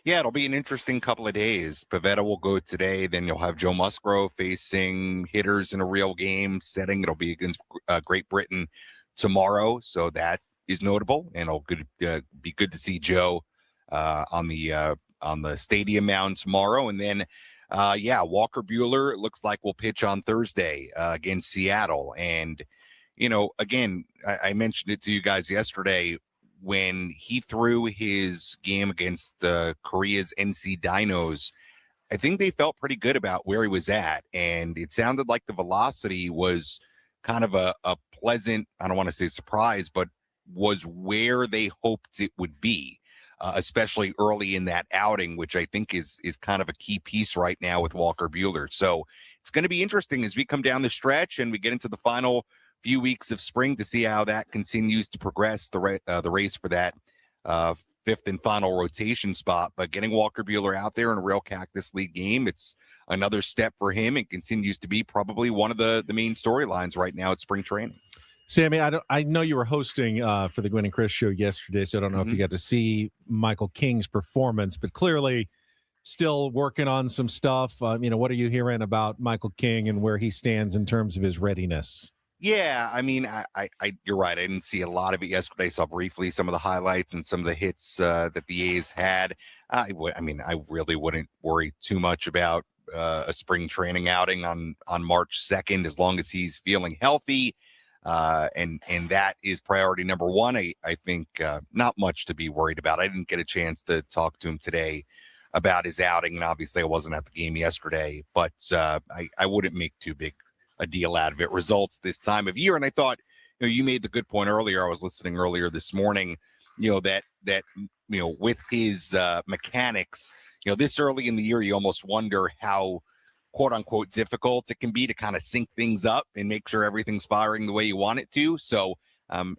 Yeah, it'll be an interesting couple of days. Pivetta will go today. Then you'll have Joe Musgrove facing hitters in a real game setting. It'll be against Great Britain tomorrow. So that is notable. And it'll be good to see Joe on the stadium mound tomorrow. And then, Walker Buehler, it looks like will pitch on Thursday against Seattle. And, again, I mentioned it to you guys yesterday. When he threw his game against Korea's NC Dinos, I think they felt pretty good about where he was at. And it sounded like the velocity was kind of a pleasant, I don't want to say surprise, but was where they hoped it would be, especially early in that outing, which I think is kind of a key piece right now with Walker Buehler. So it's going to be interesting as we come down the stretch and we get into the final few weeks of spring to see how that continues to progress, the race for that fifth and final rotation spot. But getting Walker Buehler out there in a real Cactus League game, it's another step for him and continues to be probably one of the main storylines right now at spring training. Sammy, I know you were hosting for the Gwen and Chris show yesterday, so I don't know if you got to see Michael King's performance, but clearly still working on some stuff. What are you hearing about Michael King and where he stands in terms of his readiness? Yeah, I mean, I you're right. I didn't see a lot of it yesterday. Saw briefly some of the highlights and some of the hits that the A's had. I really wouldn't worry too much about a spring training outing on March 2nd, as long as he's feeling healthy. And that is priority number one. I think not much to be worried about. I didn't get a chance to talk to him today about his outing, and obviously I wasn't at the game yesterday. But I wouldn't make too big a deal out of it. Results this time of year. And I thought, you made the good point earlier. I was listening earlier this morning, that with his mechanics, this early in the year, you almost wonder how quote unquote difficult it can be to kind of sync things up and make sure everything's firing the way you want it to. So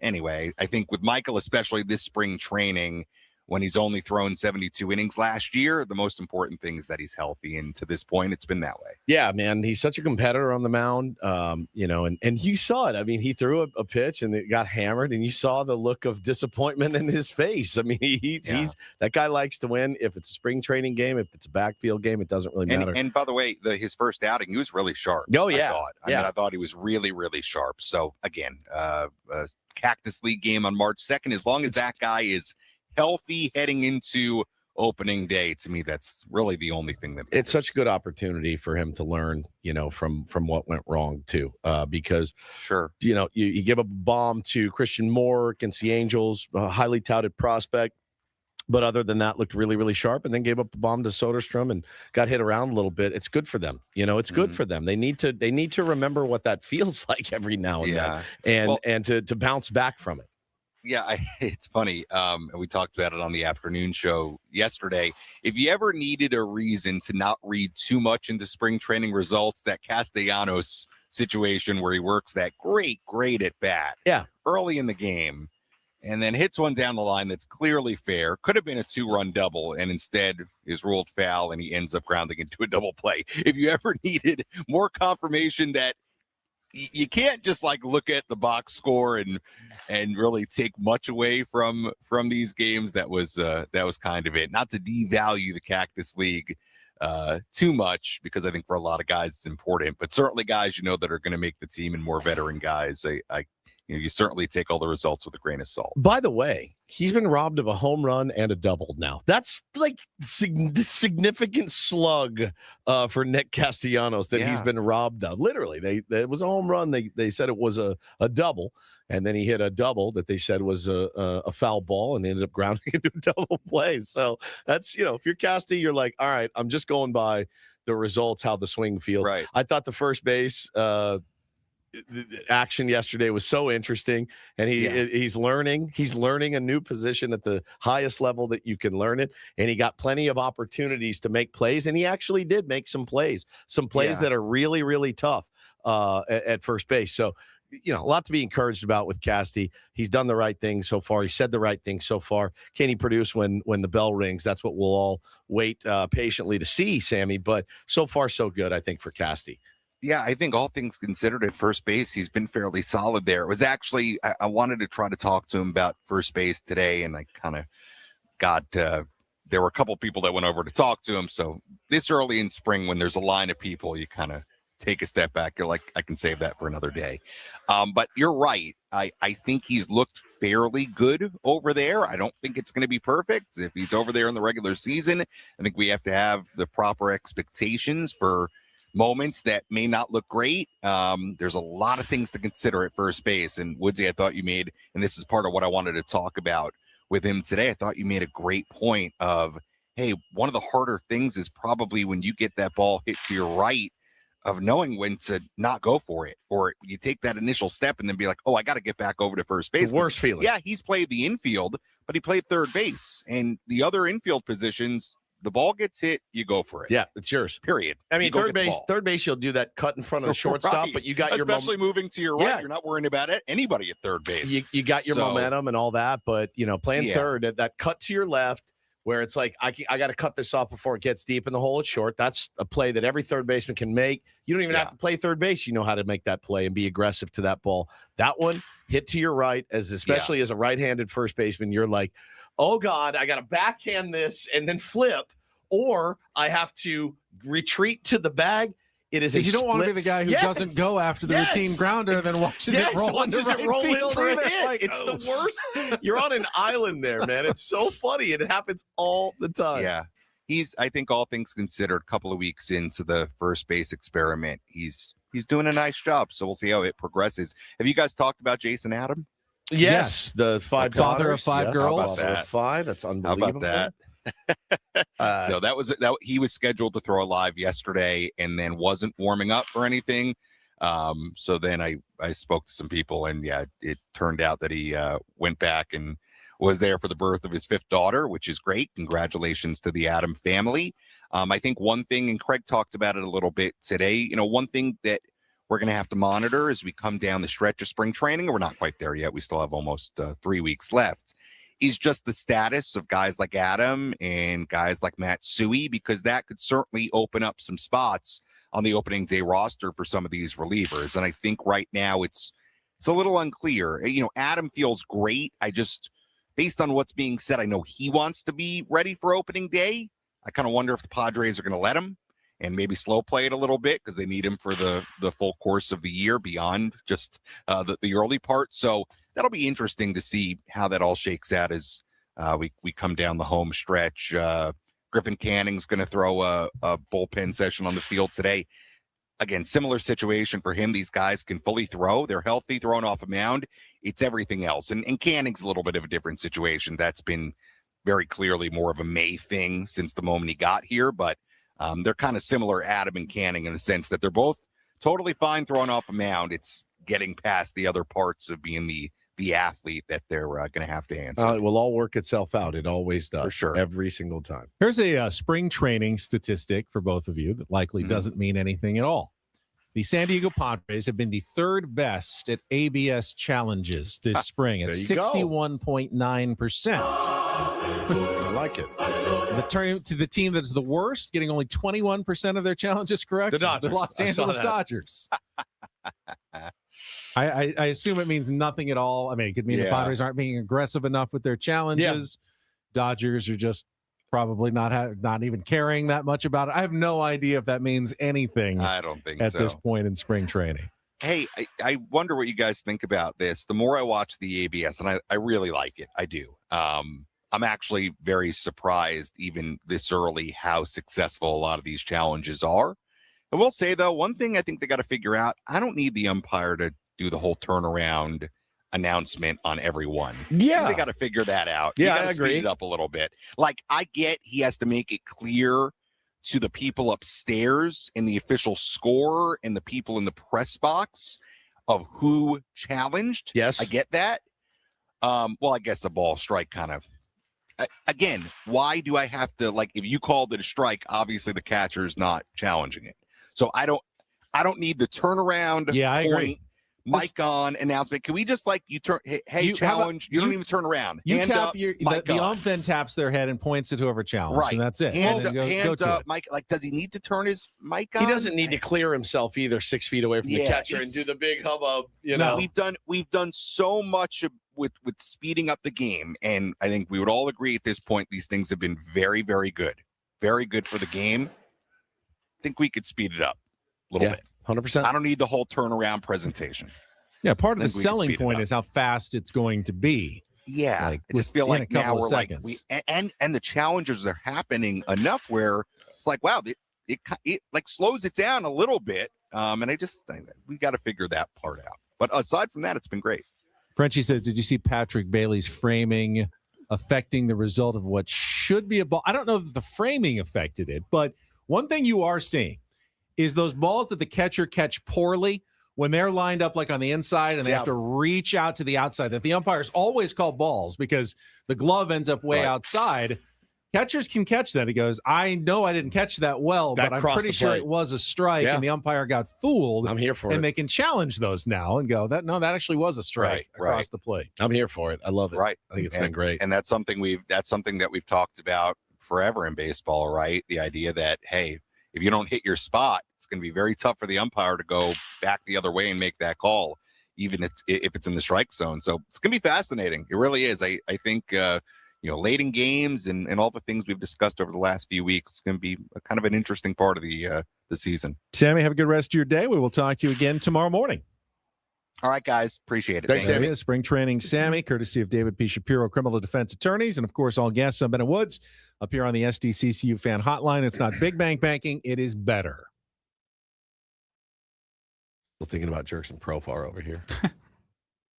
anyway, I think with Michael, especially this spring training, when he's only thrown 72 innings last year, the most important thing is that he's healthy. And to this point, it's been that way. Yeah, man. He's such a competitor on the mound, and you saw it. I mean, he threw a pitch and it got hammered, and you saw the look of disappointment in his face. I mean, he's that guy likes to win. If it's a spring training game, if it's a backfield game, it doesn't really matter. And by the way, his first outing, he was really sharp. Oh, yeah. I thought he was really, really sharp. So again, Cactus League game on March 2nd, as long as that guy is healthy heading into opening day, to me that's really the only thing that it's such a good opportunity for him to learn from what went wrong too, because you give up a bomb to Christian Moore against the Angels, a highly touted prospect, but other than that looked really, really sharp, and then gave up a bomb to Soderstrom and got hit around a little bit. It's good for them. It's good for them. They need to remember what that feels like every now and then, and to bounce back from it. Yeah, it's funny. And we talked about it on the afternoon show yesterday. If you ever needed a reason to not read too much into spring training results, that Castellanos situation where he works that great at bat early in the game and then hits one down the line that's clearly fair, could have been a 2-run double, and instead is ruled foul and he ends up grounding into a double play. If you ever needed more confirmation that you can't just look at the box score and really take much away from these games. That was kind of it. Not to devalue the Cactus League too much, because I think for a lot of guys it's important, but certainly guys that are going to make the team and more veteran guys, you certainly take all the results with a grain of salt. By the way, he's been robbed of a home run and a double now. That's significant slug for Nick Castellanos that he's been robbed of. Literally, it was a home run. They said it was a double, and then he hit a double that they said was a foul ball, and they ended up grounding into a double play. So that's, if you're Casty, you're like, all right, I'm just going by the results, how the swing feels. Right. I thought the first base the action yesterday was so interesting, and he's learning a new position at the highest level that you can learn it, and he got plenty of opportunities to make plays, and he actually did make some plays that are really, really tough at first base. So a lot to be encouraged about with Casty. He's done the right thing so far. He said the right thing so far. Can he produce when the bell rings? That's what we'll all wait patiently to see, Sammy. But so far, so good, I think, for Casty. Yeah, I think all things considered at first base, he's been fairly solid there. It was actually, I wanted to try to talk to him about first base today, and I kind of got, there were a couple people that went over to talk to him. So this early in spring, when there's a line of people, you kind of take a step back. You're like, I can save that for another day. But you're right. I think he's looked fairly good over there. I don't think it's going to be perfect. If he's over there in the regular season, I think we have to have the proper expectations for moments that may not look great. There's a lot of things to consider at first base. And Woodsy, I thought you made, and this is part of what I wanted to talk about with him today, I thought you made a great point of, hey, one of the harder things is probably when you get that ball hit to your right, of knowing when to not go for it, or you take that initial step and then be like, oh, I got to get back over to first base. The worst feeling. Yeah, he's played the infield, but he played third base, and the other infield positions, the ball gets hit, you go for it. Yeah, it's yours. Period. I mean, You go third get the base, ball. you'll do that cut in front of the shortstop, Right. but you got especially moving to your right. Yeah. You're not worrying about it. Anybody at third base. You got your So- momentum and all that, but playing Yeah. third, that cut to your left, where it's like I got to cut this off before it gets deep in the hole at short. That's a play that every third baseman can make. You don't even have to play third base. You know how to make that play and be aggressive to that ball. That one hit to your right, especially as a right-handed first baseman, you're like, oh God, I got to backhand this and then flip, or I have to retreat to the bag. It is. You don't want to be the guy who doesn't go after the routine grounder and then watches it roll. Watches it roll into a hit. Like, It's the worst. You're on an island there, man. It's so funny. And it happens all the time. Yeah. I think all things considered, a couple of weeks into the first base experiment, he's doing a nice job. So we'll see how it progresses. Have you guys talked about Jason Adam? Yes. The five father daughters. of five girls. Father of five. That's unbelievable. How about that? So that he was scheduled to throw a live yesterday and then wasn't warming up or anything. So then I spoke to some people, and yeah, it turned out that he went back and was there for the birth of his fifth daughter, which is great. Congratulations to the Adam family. I think one thing, and Craig talked about it a little bit today, one thing that we're going to have to monitor as we come down the stretch of spring training, and we're not quite there yet. We still have almost 3 weeks left, is just the status of guys like Adam and guys like Matt Suey, because that could certainly open up some spots on the opening day roster for some of these relievers. And I think right now it's a little unclear. Adam feels great. Based on what's being said, I know he wants to be ready for opening day. I kind of wonder if the Padres are going to let him and maybe slow play it a little bit, because they need him for the full course of the year beyond just the early part. So that'll be interesting to see how that all shakes out as we come down the home stretch. Griffin Canning's going to throw a bullpen session on the field today. Again, similar situation for him. These guys can fully throw. They're healthy, throwing off a mound. It's everything else. And Canning's a little bit of a different situation. That's been very clearly more of a May thing since the moment he got here. But they're kind of similar, Adam and Canning, in the sense that they're both totally fine throwing off a mound. It's getting past the other parts of being the athlete that they're going to have to answer. It will all work itself out. It always does. For sure. Every single time. Here's a spring training statistic for both of you that likely doesn't mean anything at all. The San Diego Padres have been the third best at ABS challenges this spring at 61.9%. I like it. The turn to the team that is the worst, getting only 21% of their challenges correct. The Dodgers. The Los I saw Angeles that. Dodgers. I assume it means nothing at all. I mean, it could mean the Padres aren't being aggressive enough with their challenges. Dodgers are just probably not even caring that much about it. I have no idea if that means anything. I don't think at so. this point in spring training. Hey, I wonder what you guys think about this. The more I watch the ABS, and I really like it, I do. I'm actually very surprised even this early how successful a lot of these challenges are. I will say, though, one thing I think they got to figure out, I don't need the umpire to do the whole turnaround announcement on everyone. Yeah. They got to figure that out. Yeah, You gotta I agree. Speed it up a little bit. Like, I get he has to make it clear to the people upstairs in the official score and the people in the press box of who challenged. Yes. I get that. Well, I guess a ball strike kind of, again, why do I have to, like, if you called it a strike, obviously the catcher's not challenging it. So I don't need the turnaround Yeah, I point, agree. mic on announcement. Can we just you turn? Hey, challenge! You don't even turn around. You Hand tap up, the ump then taps their head and points at whoever challenged, right, and that's it. Hand, and hands up, Mike. Does he need to turn his mic on? He doesn't need to clear himself either 6 feet away from the catcher and do the big hubbub. No, we've done so much with speeding up the game, and I think we would all agree at this point these things have been very, very good for the game. I think we could speed it up a little bit. 100%. I don't need the whole turnaround presentation. Yeah, part of the selling point is how fast it's going to be. Yeah, I just feel like now we're and the challenges are happening enough where it's like, wow, it like slows it down a little bit. And we got to figure that part out. But aside from that, it's been great. Frenchie says, did you see Patrick Bailey's framing affecting the result of what should be a ball? I don't know that the framing affected it, but one thing you are seeing is those balls that the catcher catch poorly when they're lined up like on the inside and they have to reach out to the outside, that the umpires always call balls because the glove ends up way outside. Catchers can catch that. He goes, I know I didn't catch that well, but I'm pretty sure it was a strike, and the umpire got fooled. I'm here for it. And they can challenge those now and go, that actually was a strike across the plate. I'm here for it. I love it. Right. I think it's been great. And that's something that we've talked about forever in baseball, right? The idea that, hey, if you don't hit your spot, it's going to be very tough for the umpire to go back the other way and make that call, even if it's in the strike zone. So it's going to be fascinating. It really is. I think, late in games and all the things we've discussed over the last few weeks, it's going to be kind of an interesting part of the season. Sammy, have a good rest of your day. We will talk to you again tomorrow morning. All right, guys. Appreciate it. Thanks, Sammy. Spring Training Sammy, courtesy of David P. Shapiro, criminal defense attorneys, and, of course, all guests on Bennett Woods up here on the SDCCU fan hotline. It's not big bank banking. It is better. Still thinking about Jerkson Profar over here.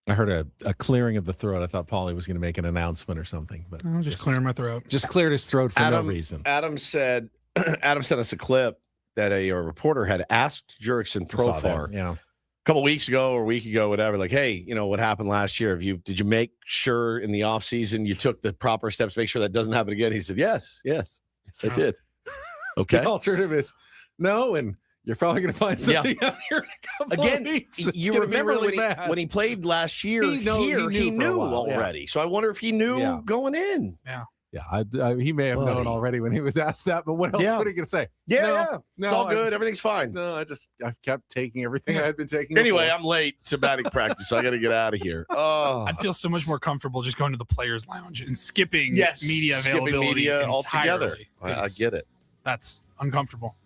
I heard a clearing of the throat. I thought Paulie was going to make an announcement or something, but I'll just clear my throat. Just cleared his throat for no reason. Adam said, Adam sent us a clip that a reporter had asked Jerkson Profar a couple weeks ago or a week ago, whatever, like, hey, what happened last year? Did you make sure in the offseason you took the proper steps to make sure that doesn't happen again? He said, yes, I did. Okay. The alternative is no, and you're probably going to find something out here in a couple again, of weeks. You remember when he played last year he knew already. Yeah. So I wonder if he knew going in. Yeah, he may have known already when he was asked that, but what else what are you going to say? No, it's all good. Everything's fine. No, I've kept taking everything I had been taking. Anyway, I'm late to batting practice, so I got to get out of here. Oh, I'd feel so much more comfortable just going to the players' lounge and skipping media availability altogether. I get it. That's uncomfortable.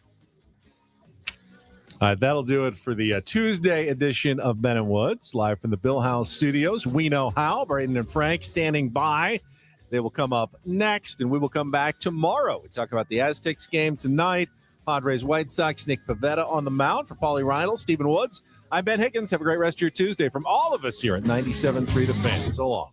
That'll do it for the Tuesday edition of Bennett Woods, live from the Bill House Studios. We know how. Braden and Frank standing by. They will come up next, and we will come back tomorrow. We talk about the Aztecs game tonight. Padres, White Sox, Nick Pivetta on the mound for Paulie Reinl, Stephen Woods. I'm Ben Higgins. Have a great rest of your Tuesday from all of us here at 97.3 The Fan. So long.